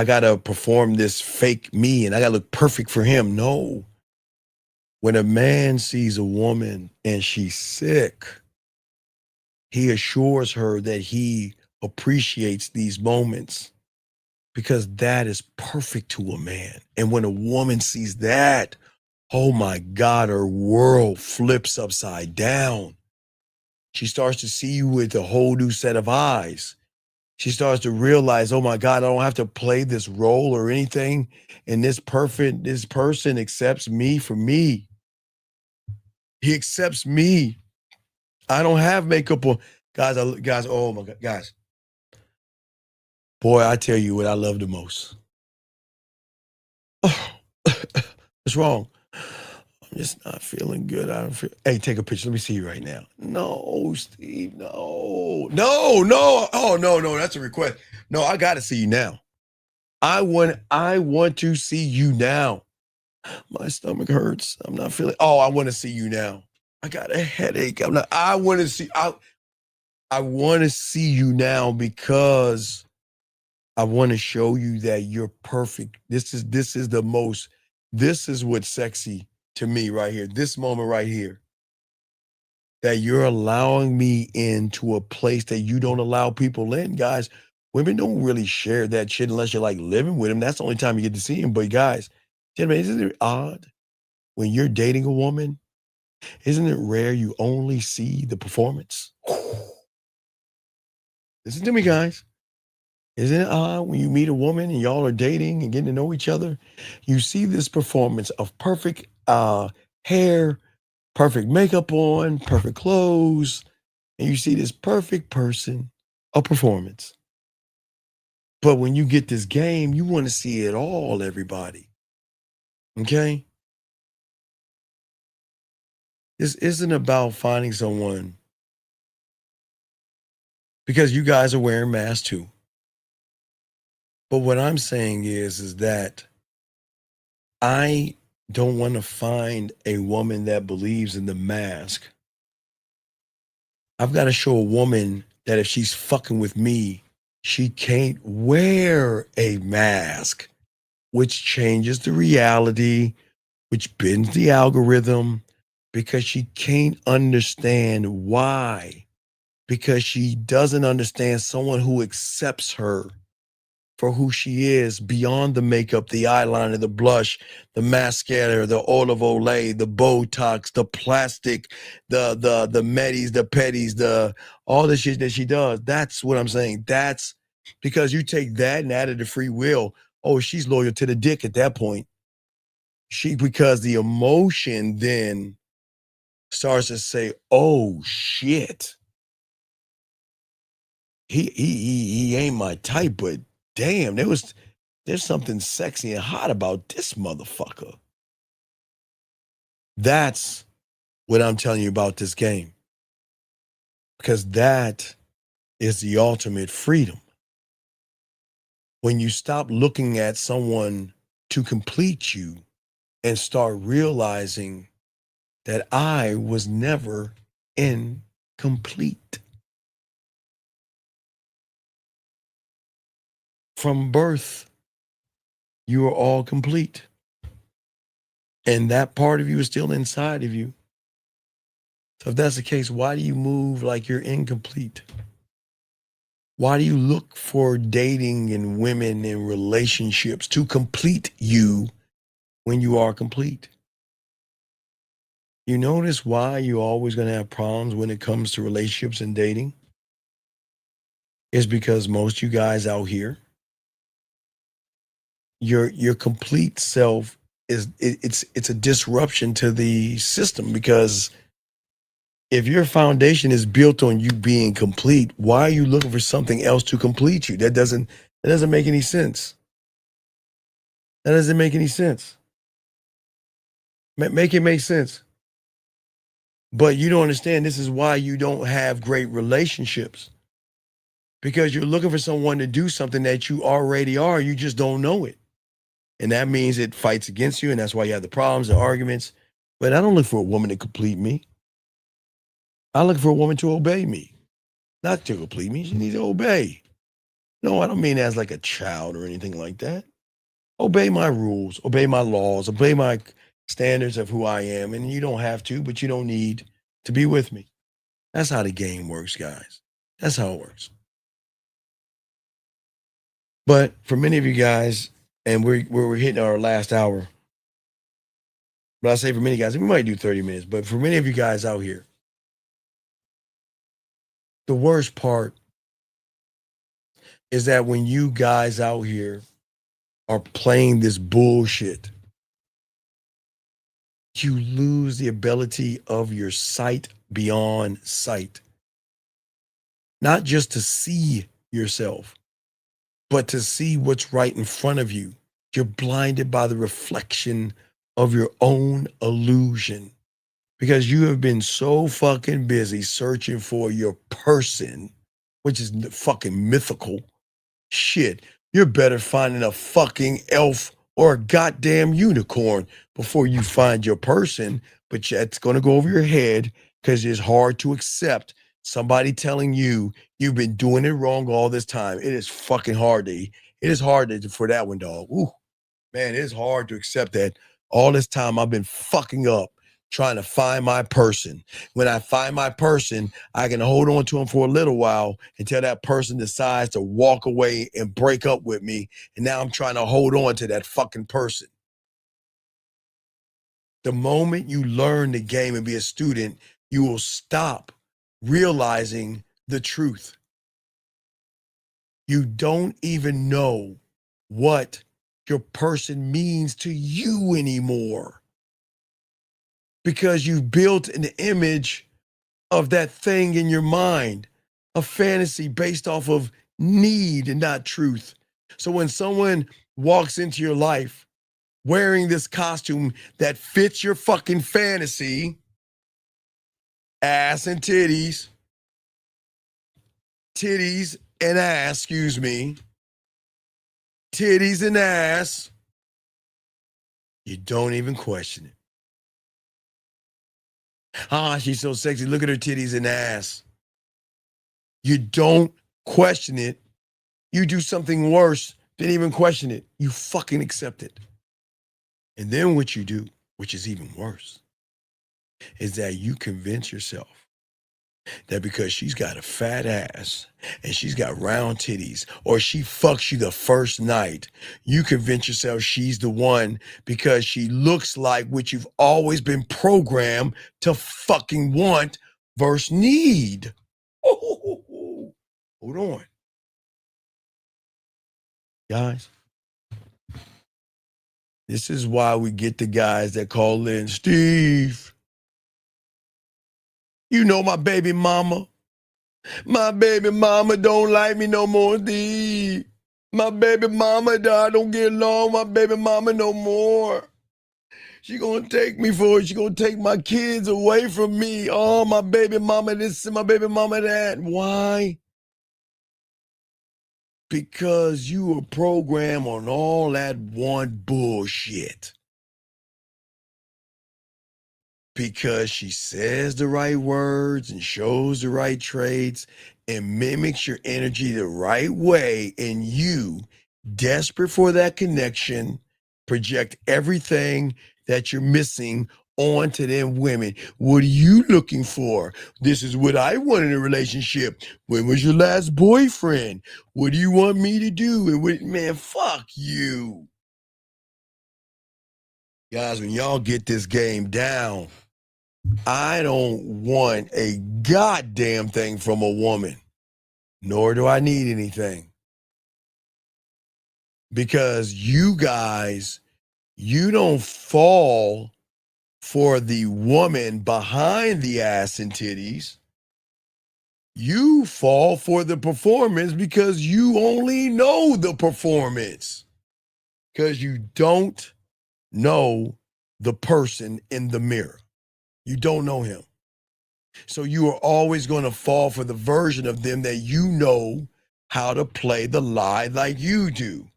gotta perform this fake me and I gotta look perfect for him. No. When a man sees a woman and she's sick, he assures her that he appreciates these moments because that is perfect to a man. And when a woman sees that, oh my God, her world flips upside down. She starts to see you with a whole new set of eyes. She starts to realize, oh my God, I don't have to play this role or anything. And this person accepts me for me. He accepts me. I don't have makeup on. Guys, oh my God, guys. Boy, I tell you what I love the most. Oh, what's wrong? I'm just not feeling good. Hey, take a picture. Let me see you right now. No, Steve, no. Oh, no, that's a request. No, I got to see you now. I want to see you now. My stomach hurts. I'm not feeling. Oh, I want to see you now. I got a headache. I want to see. I want to see you now because I want to show you that you're perfect. This is what's sexy to me right here. This moment right here. That you're allowing me into a place that you don't allow people in, guys. Women don't really share that shit unless you're like living with them. That's the only time you get to see them. But guys, gentlemen, isn't it odd when you're dating a woman? Isn't it rare you only see the performance? Listen to me, guys. Isn't it odd when you meet a woman and y'all are dating and getting to know each other? You see this performance of perfect hair, perfect makeup on, perfect clothes, and you see this perfect person, a performance. But when you get this game, you want to see it all, everybody. Okay? This isn't about finding someone because you guys are wearing masks too. But what I'm saying is that I don't want to find a woman that believes in the mask. I've got to show a woman that if she's fucking with me, she can't wear a mask, which changes the reality, which bends the algorithm, because she can't understand why. Because she doesn't understand someone who accepts her for who she is beyond the makeup, the eyeliner, the blush, the mascara, the olive olay, the Botox, the plastic, the medis, the petties, all the shit that she does. That's what I'm saying. That's because you take that and add it to free will. Oh, she's loyal to the dick at that point. Because the emotion then starts to say, oh shit. He ain't my type, but damn, there's something sexy and hot about this motherfucker. That's what I'm telling you about this game. Because that is the ultimate freedom. When you stop looking at someone to complete you and start realizing that I was never incomplete. From birth, you are all complete. And that part of you is still inside of you. So if that's the case, why do you move like you're incomplete? Why do you look for dating and women and relationships to complete you when you are complete? You notice why you're always going to have problems when it comes to relationships and dating? It's because most you guys out here, your complete self it's a disruption to the system, because if your foundation is built on you being complete, why are you looking for something else to complete you? That doesn't make any sense. That doesn't make any sense. Make it make sense. But you don't understand, this is why you don't have great relationships. Because you're looking for someone to do something that you already are, you just don't know it. And that means it fights against you, and that's why you have the problems, the arguments. But I don't look for a woman to complete me. I look for a woman to obey me. Not to complete me, she needs to obey. No, I don't mean as like a child or anything like that. Obey my rules, obey my laws, obey my standards of who I am. And you don't have to, but you don't need to be with me. That's how the game works, guys. That's how it works. But for many of you guys, and we're hitting our last hour. But I say for many guys, we might do 30 minutes, but for many of you guys out here, the worst part is that when you guys out here are playing this bullshit, you lose the ability of your sight beyond sight. Not just to see yourself, but to see what's right in front of you. You're blinded by the reflection of your own illusion because you have been so fucking busy searching for your person, which is fucking mythical shit. You're better finding a fucking elf or a goddamn unicorn before you find your person, but that's going to go over your head because it's hard to accept somebody telling you you've been doing it wrong all this time. It is fucking hard for that one, dog. Ooh, man, it's hard to accept that all this time I've been fucking up trying to find my person. When I find my person, I can hold on to him for a little while until that person decides to walk away and break up with me. And now I'm trying to hold on to that fucking person. The moment you learn the game and be a student, you will stop realizing the truth. You don't even know what your person means to you anymore, because you've built an image of that thing in your mind, a fantasy based off of need and not truth. So when someone walks into your life wearing this costume that fits your fucking fantasy, ass and titties and ass, excuse me, titties and ass, you don't even question it. Ah, she's so sexy. Look at her titties and ass. You don't question it. You do something worse than even question it. You fucking accept it. And then what you do, which is even worse, is that you convince yourself that because she's got a fat ass and she's got round titties, or she fucks you the first night, you convince yourself she's the one because she looks like what you've always been programmed to fucking want versus need. Oh, hold on. Guys, this is why we get the guys that call in, Steve, you know my baby mama. My baby mama don't like me no more, Steve. My baby mama, I don't get along. My baby mama no more. She gonna take me for it. She gonna take my kids away from me. Oh, my baby mama this and my baby mama that. Why? Because you were programmed on all that one bullshit. Because she says the right words and shows the right traits and mimics your energy the right way, and you, desperate for that connection, project everything that you're missing onto them women. What are you looking for? This is what I want in a relationship. When was your last boyfriend? What do you want me to do? And what, man, fuck you. Guys, when y'all get this game down, I don't want a goddamn thing from a woman, nor do I need anything. Because you guys, you don't fall for the woman behind the ass and titties. You fall for the performance because you only know the performance. Because you don't know the person in the mirror. You don't know him. So you are always going to fall for the version of them that you know how to play the lie like you do.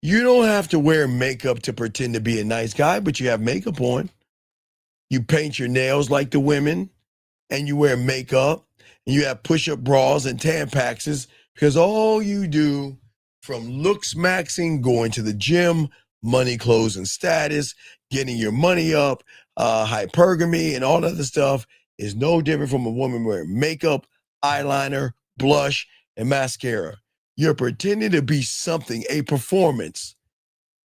You don't have to wear makeup to pretend to be a nice guy, but you have makeup on. You paint your nails like the women, and you wear makeup, and you have push-up bras and Tampaxes, because all you do, from looks maxing, going to the gym, money, clothes, and status, getting your money up, hypergamy and all that other stuff, is no different from a woman wearing makeup, eyeliner, blush, and mascara. You're pretending to be something, a performance.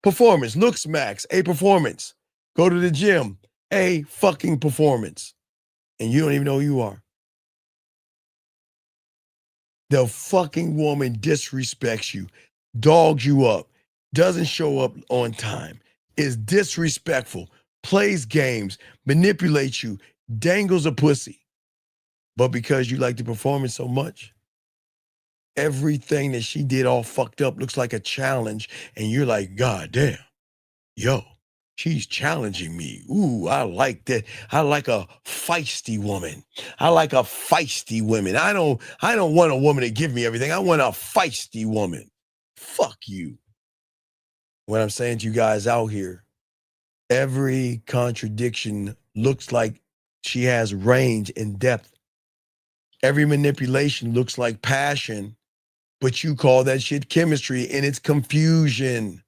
Performance, looks max, a performance. Go to the gym, a fucking performance. And you don't even know who you are. The fucking woman disrespects you, dogs you up, doesn't show up on time, is disrespectful, plays games, manipulates you, dangles a pussy. But because you like the performance so much, everything that she did all fucked up looks like a challenge, and you're like, God damn, yo, she's challenging me. Ooh, I like that. I like a feisty woman. I like a feisty woman. I don't want a woman to give me everything. I want a feisty woman. Fuck you. What I'm saying to you guys out here, every contradiction looks like she has range and depth. Every manipulation looks like passion, but you call that shit chemistry, and it's confusion.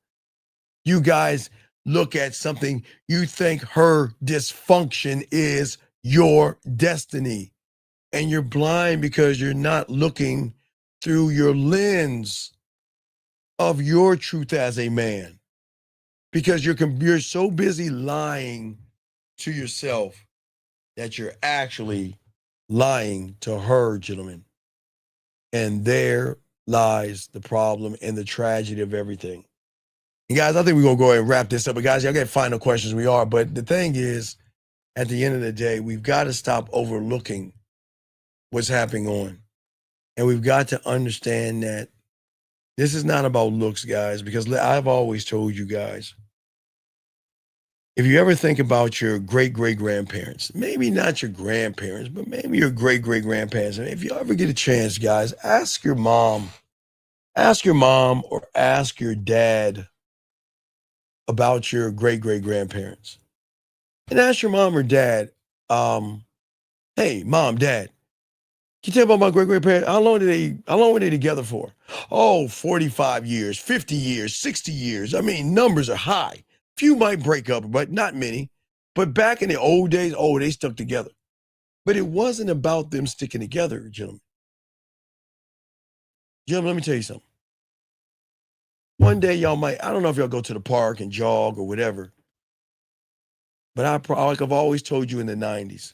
You guys look at something, you think her dysfunction is your destiny, and you're blind because you're not looking through your lens of your truth as a man, because you're so busy lying to yourself that you're actually lying to her, gentlemen. And there lies the problem and the tragedy of everything. And guys, I think we're going to go ahead and wrap this up. But guys, y'all get final questions. We are. But the thing is, at the end of the day, we've got to stop overlooking what's happening on. And we've got to understand that this is not about looks, guys, because I've always told you guys, if you ever think about your great-great-grandparents, maybe not your grandparents, but maybe your great-great-grandparents, and if you ever get a chance, guys, ask your mom or ask your dad about your great-great-grandparents. And ask your mom or dad, hey, mom, dad, can you tell me about my great-grandparents? How long were they together for? Oh, 45 years, 50 years, 60 years. I mean, numbers are high. Few might break up, but not many. But back in the old days, they stuck together. But it wasn't about them sticking together, gentlemen. Gentlemen, let me tell you something. One day y'all might, I don't know if y'all go to the park and jog or whatever, but like I've always told you in the 90s,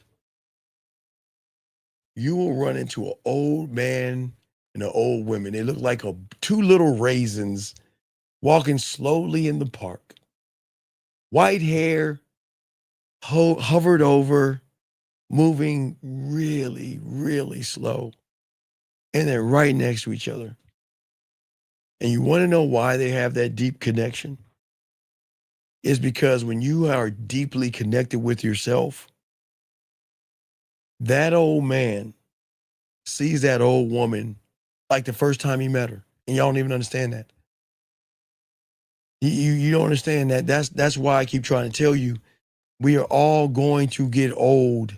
you will run into an old man and an old woman. They look like two little raisins walking slowly in the park. White hair, hovered over, moving really, really slow. And they're right next to each other. And you want to know why they have that deep connection? It's because when you are deeply connected with yourself, that old man sees that old woman like the first time he met her. And y'all don't even understand that. You don't understand that. That's why I keep trying to tell you, we are all going to get old,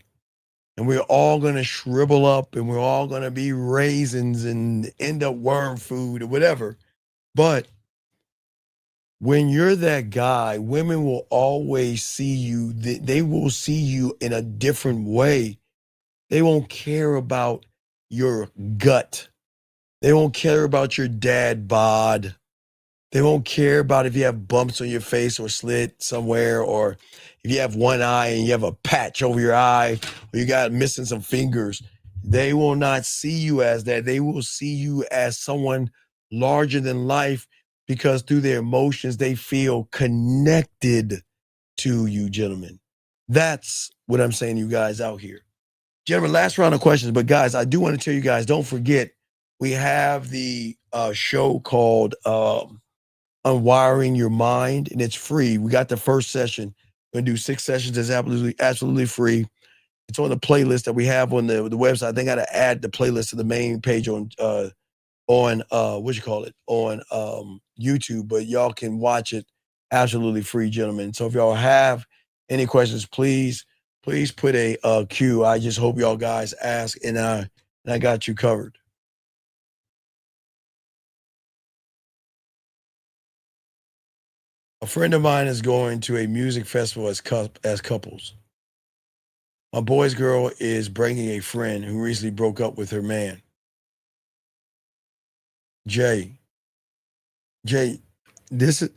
and we're all going to shrivel up, and we're all going to be raisins and end up worm food or whatever. But when you're that guy, women will always see you. They will see you in a different way. They won't care about your gut. They won't care about your dad bod. They won't care about if you have bumps on your face or slit somewhere, or if you have one eye and you have a patch over your eye, or you got missing some fingers. They will not see you as that. They will see you as someone larger than life, because through their emotions, they feel connected to you, gentlemen. That's what I'm saying to you guys out here. Gentlemen, last round of questions. But guys, I do want to tell you guys, don't forget, we have the show called Unwiring Your Mind, and it's free. We got the first session. We're going to do 6 sessions. It's absolutely free. It's on the playlist that we have on the website. I think I got to add the playlist to the main page on YouTube, but y'all can watch it absolutely free, gentlemen. So if y'all have any questions, please put a Q. I just hope y'all guys ask, and I got you covered. A friend of mine is going to a music festival as couples. My boy's girl is bringing a friend who recently broke up with her man. Jay, this is...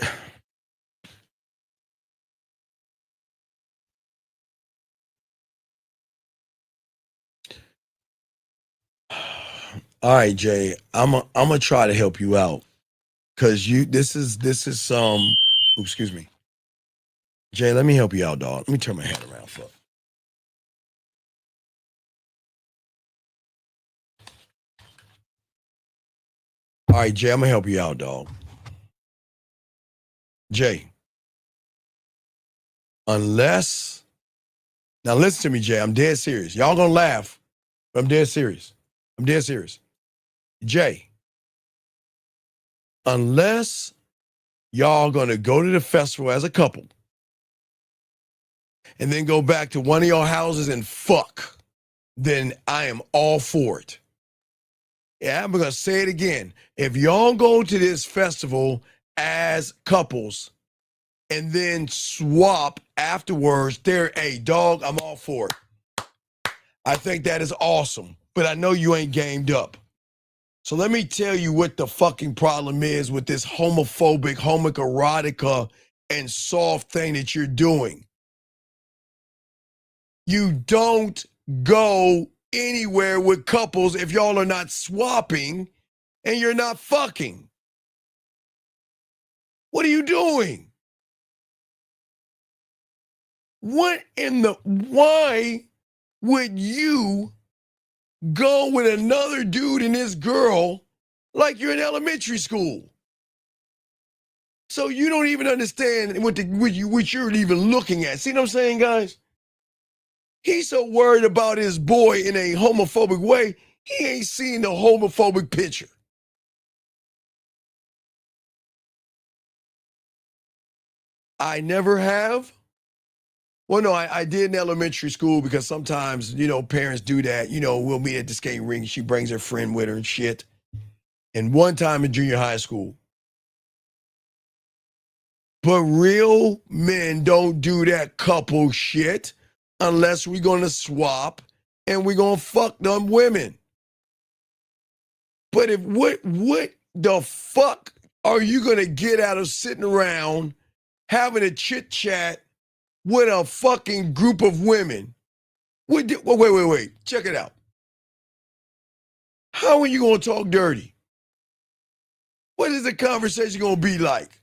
All right, Jay, I'm gonna try to help you out, because this is some... Oops, excuse me. Jay, let me help you out, dog. Let me turn my head around, fuck. All right, Jay, I'm gonna help you out, dog. Jay, now listen to me, Jay, I'm dead serious. Y'all gonna laugh, but I'm dead serious. Jay, unless y'all gonna go to the festival as a couple and then go back to one of your houses and fuck, then I am all for it. Yeah, I'm gonna say it again. If y'all go to this festival as couples and then swap afterwards, hey, dog, I'm all for it. I think that is awesome, but I know you ain't gamed up. So let me tell you what the fucking problem is with this homophobic, homoerotica, and soft thing that you're doing. You don't go anywhere with couples if y'all are not swapping and you're not fucking. What are you doing? Why would you go with another dude and this girl like you're in elementary school? So you don't even understand what you're even looking at. See what I'm saying, guys? He's so worried about his boy in a homophobic way, he ain't seen the homophobic picture. I never have. Well, no, I did in elementary school because sometimes, parents do that. We'll meet at the skating rink. She brings her friend with her and shit. And one time in junior high school. But real men don't do that couple shit unless we're going to swap and we're going to fuck them women. But what the fuck are you going to get out of sitting around having a chit chat with a fucking group of women? Wait. Check it out. How are you going to talk dirty? What is the conversation going to be like?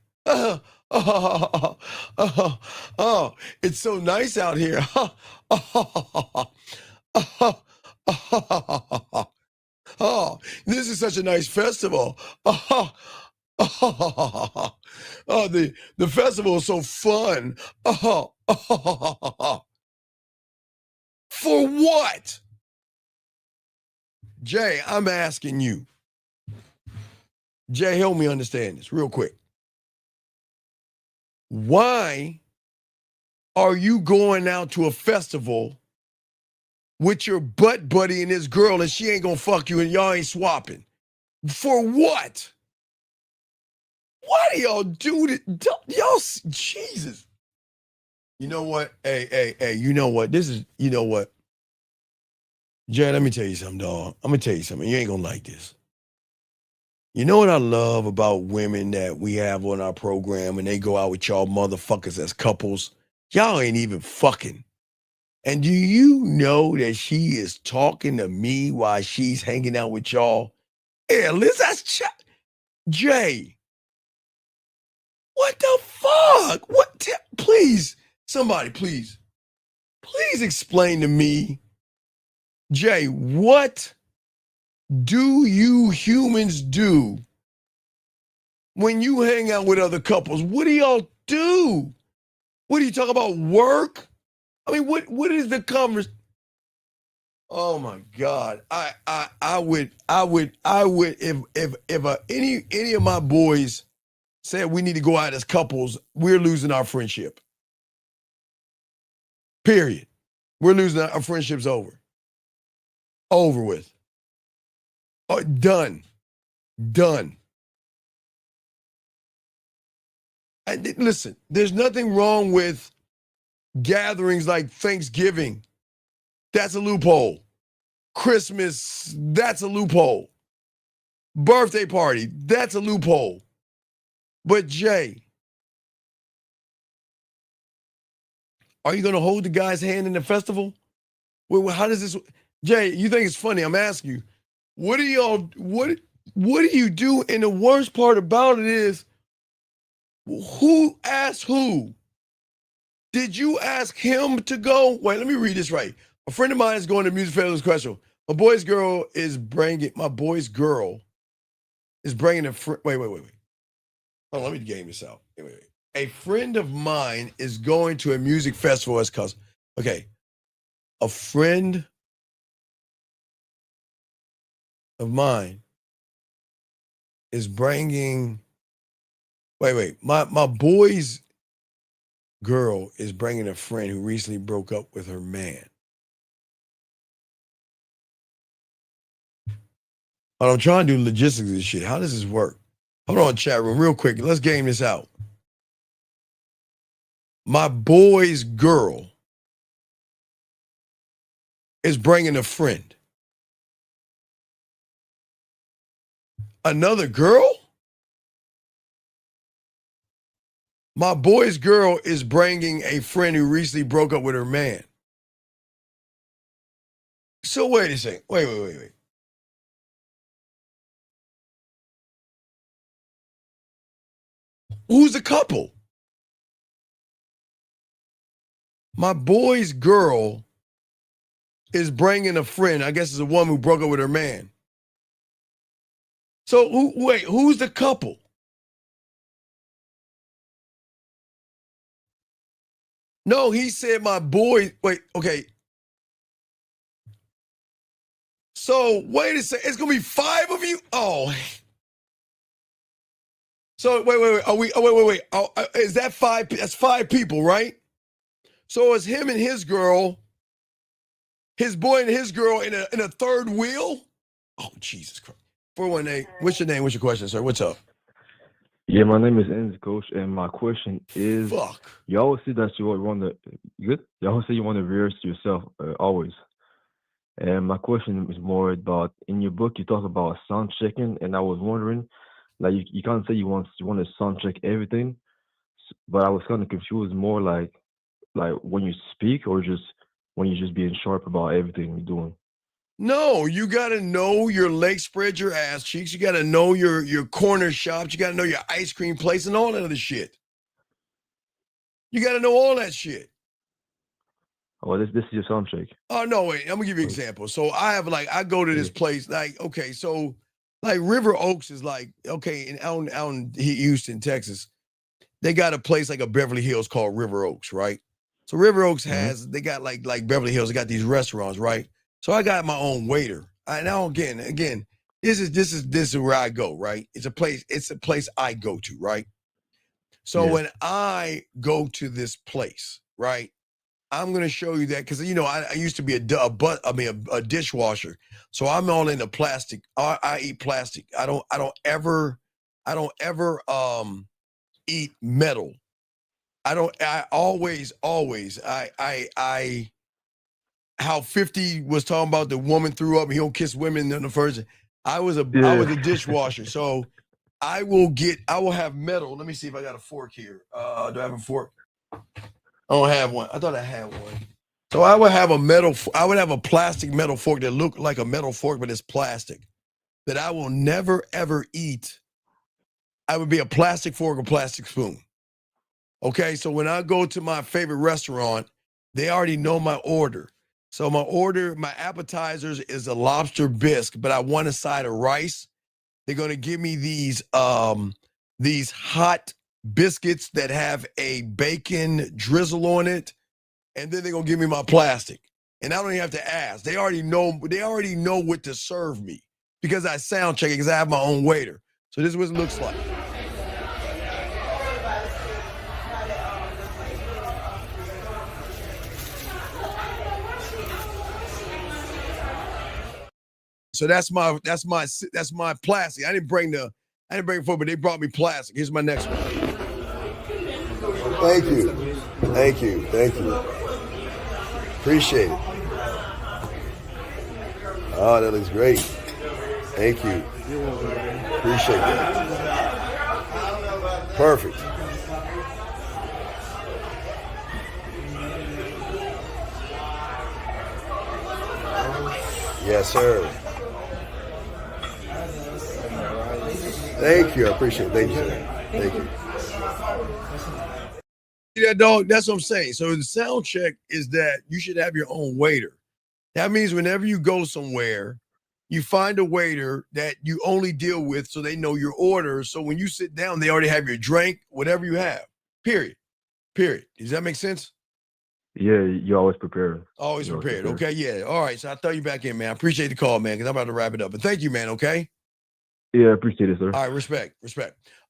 It's so nice out here. Oh, this is such a nice festival. Oh, the festival is so fun. For what? Jay, I'm asking you. Jay, help me understand this real quick. Why are you going out to a festival with your butt buddy and this girl and she ain't gonna fuck you and y'all ain't swapping? For what? Why do y'all do this? Y'all, Jesus. You know what? Hey, you know what? You know what? Jay, let me tell you something, dog. I'm gonna tell you something. You ain't gonna like this. You know what I love about women that we have on our program and they go out with y'all motherfuckers as couples? Y'all ain't even fucking. And do you know that she is talking to me while she's hanging out with y'all? Hey, Liz, that's Jay. What the fuck? Please, somebody, please explain to me, Jay, what do you humans do when you hang out with other couples? What do y'all do? What do you talk about? Work? I mean, what is the conversation? Oh my God! I would if any of my boys said we need to go out as couples, we're losing our friendship. Period. We're losing our friendship's over. Over with. Done. And listen, there's nothing wrong with gatherings like Thanksgiving. That's a loophole. Christmas, that's a loophole. Birthday party, that's a loophole. But Jay, are you going to hold the guy's hand in the festival? Well, how does this? Jay, you think it's funny? I'm asking you. What do you do? And the worst part about it is, who asked who? Did you ask him to go? Wait, let me read this right. A friend of mine is going to Music Festival Question. My boy's girl is bringing a friend. Wait. Oh, let me game this out. Wait. A friend of mine is going to a music festival as cousin. Okay. A friend of mine is bringing Wait. My boy's girl is bringing a friend who recently broke up with her man. But I'm trying to do logistics of this shit. How does this work? Hold on, chat room, real quick. Let's game this out. My boy's girl is bringing a friend. Another girl? My boy's girl is bringing a friend who recently broke up with her man. So wait a second. Wait. Who's the couple? My boy's girl is bringing a friend. I guess it's a woman who broke up with her man. So who's the couple? No, he said my boy. Wait, okay. So wait a second. It's gonna be 5 of you. Oh. So wait. Are we? Oh, wait. Oh, is that 5? That's 5 people, right? So it's him and his girl, his boy and his girl in a third wheel. Oh Jesus Christ! 418. What's your name? What's your question, sir? What's up? Yeah, my name is Enz, Coach, and my question is: you always say that you want to good. You always say you want to reverse yourself always. And my question is more about in your book you talk about sound checking, and I was wondering, like you can't say you want to sound check everything, but I was kind of confused more like when you speak or just when you're just being sharp about everything you're doing. No, you got to know your leg spread, your ass cheeks. You got to know your corner shops. You got to know your ice cream place and all that other shit. You got to know all that shit. Oh, this is your sound check. Oh, no, wait. I'm going to give you an example. So I go to this place, okay, so like River Oaks is like, okay, out in Houston, Texas, they got a place like a Beverly Hills called River Oaks, right? So River Oaks they got like Beverly Hills, they got these restaurants, right? So I got my own waiter. Now again, this is where I go, right? It's a place I go to, right? So when I go to this place, right, I'm gonna show you that because I used to be a dishwasher, so I'm all into plastic. I eat plastic. I don't ever eat metal. I always how 50 was talking about the woman threw up and he don't kiss women in the first. I was a dishwasher, so I will have metal. Let me see if I got a fork here. Do I have a fork? I don't have one. I thought I had one. So I would have a plastic metal fork that looked like a metal fork, but it's plastic. That I will never ever eat. I would be a plastic fork or plastic spoon. Okay, so when I go to my favorite restaurant, they already know my order. So my appetizers is a lobster bisque, but I want a side of rice. They're gonna give me these hot biscuits that have a bacon drizzle on it, and then they're gonna give me my plastic. And I don't even have to ask. They already know what to serve me because I sound check it because I have my own waiter. So this is what it looks like. So that's my plastic. I didn't bring it forward, but they brought me plastic. Here's my next one. Thank you. Appreciate it. Oh, that looks great. Thank you. Appreciate that. Perfect. Yes, sir. Thank you. I appreciate it. Thank you, sir. Thank you. Yeah, dog, that's what I'm saying. So the sound check is that you should have your own waiter. That means whenever you go somewhere, you find a waiter that you only deal with so they know your order. So when you sit down, they already have your drink, whatever you have. Period. Does that make sense? Yeah, you're always prepared. Always prepared. Okay, yeah. All right, so I'll throw you back in, man. I appreciate the call, man, because I'm about to wrap it up. But thank you, man, okay? Yeah, appreciate it, sir. All right, respect.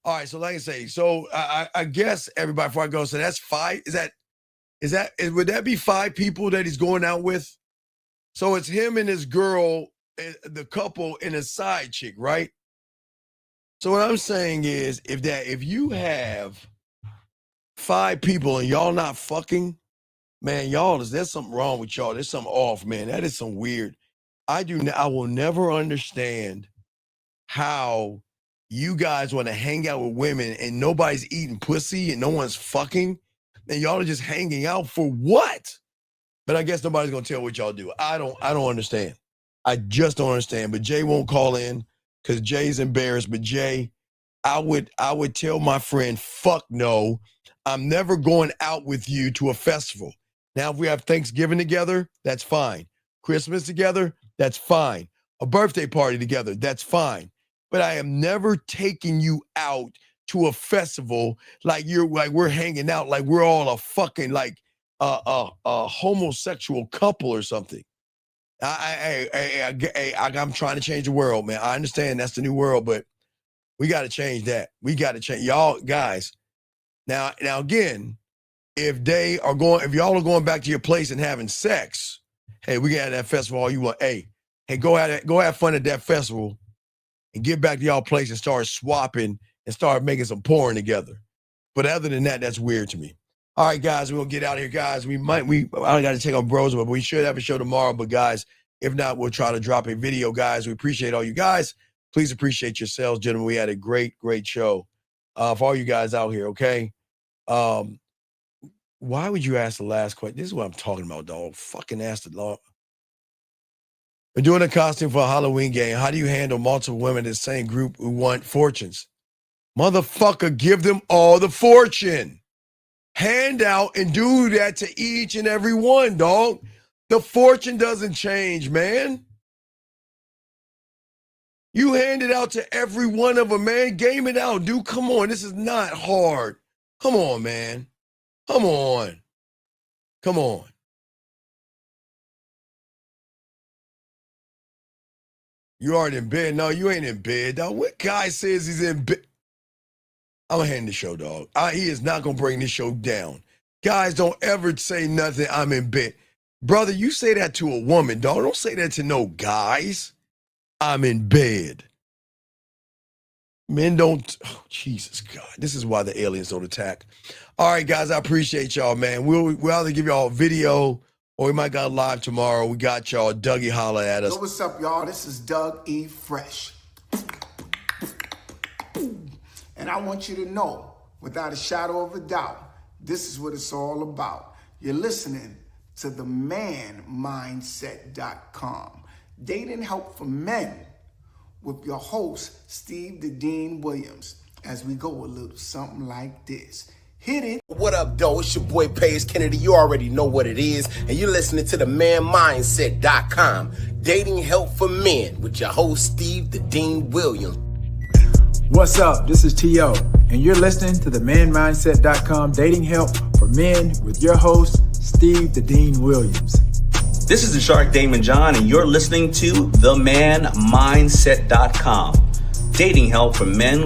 All right, so like I say, so I guess everybody before I go, so that's 5. Would that be 5 people that he's going out with? So it's him and his girl, the couple, and a side chick, right? So what I'm saying is, if you have 5 people and y'all not fucking, man, there's something wrong with y'all. There's something off, man. That is some weird. I will never understand how you guys want to hang out with women and nobody's eating pussy and no one's fucking, and y'all are just hanging out for what? But I guess nobody's gonna tell what y'all do. I don't understand. I just don't understand. But Jay won't call in because Jay's embarrassed. But Jay, I would tell my friend, fuck no. I'm never going out with you to a festival. Now, if we have Thanksgiving together, that's fine. Christmas together, that's fine. A birthday party together, that's fine. But I am never taking you out to a festival like we're hanging out, like we're all a fucking a homosexual couple or something. I'm trying to change the world, man. I understand that's the new world, but we got to change that. We got to change, y'all guys. Now again, if y'all are going back to your place and having sex, hey, we got that festival all you want. Hey, go have fun at that festival and get back to y'all place and start swapping and start making some porn together. But other than that, that's weird to me. All right, guys, we're gonna get out of here, guys. I got to take on bros, but we should have a show tomorrow. But guys, if not, we'll try to drop a video, guys. We appreciate all you guys. Please appreciate yourselves, gentlemen. We had a great show for all you guys out here. Okay. Why would you ask the last question? This is what I'm talking about, dog. Fucking ask the law. We're doing a costume for a Halloween game. How do you handle multiple women in the same group who want fortunes? Motherfucker, give them all the fortune. Hand out and do that to each and every one, dog. The fortune doesn't change, man. You hand it out to every one of them, man. Game it out, dude. Come on. This is not hard. Come on, man. Come on. You aren't in bed. No, you ain't in bed, dog. What guy says he's in bed? I'm going to hand the show, dog. He is not going to bring this show down. Guys, don't ever say nothing, I'm in bed. Brother, you say that to a woman, dog. Don't say that to no guys. I'm in bed. Men don't, oh, Jesus God. This is why the aliens don't attack. All right, guys, I appreciate y'all, man. We'll either give y'all a video or we might go live tomorrow. We got y'all. Dougie, holla at us. So what's up, y'all? This is Doug E. Fresh. And I want you to know, without a shadow of a doubt, this is what it's all about. You're listening to themanmindset.com. Dating help for men with your host, Steve the Dean Williams, as we go a little something like this. Hit it. What up, though? It's your boy, Paige Kennedy. You already know what it is. And you're listening to themanmindset.com. Dating help for men with your host, Steve the Dean Williams. What's up? This is T.O. and you're listening to themanmindset.com dating help for men with your host, Steve the Dean Williams. This is the Shark Damon John and you're listening to themanmindset.com. Dating help for men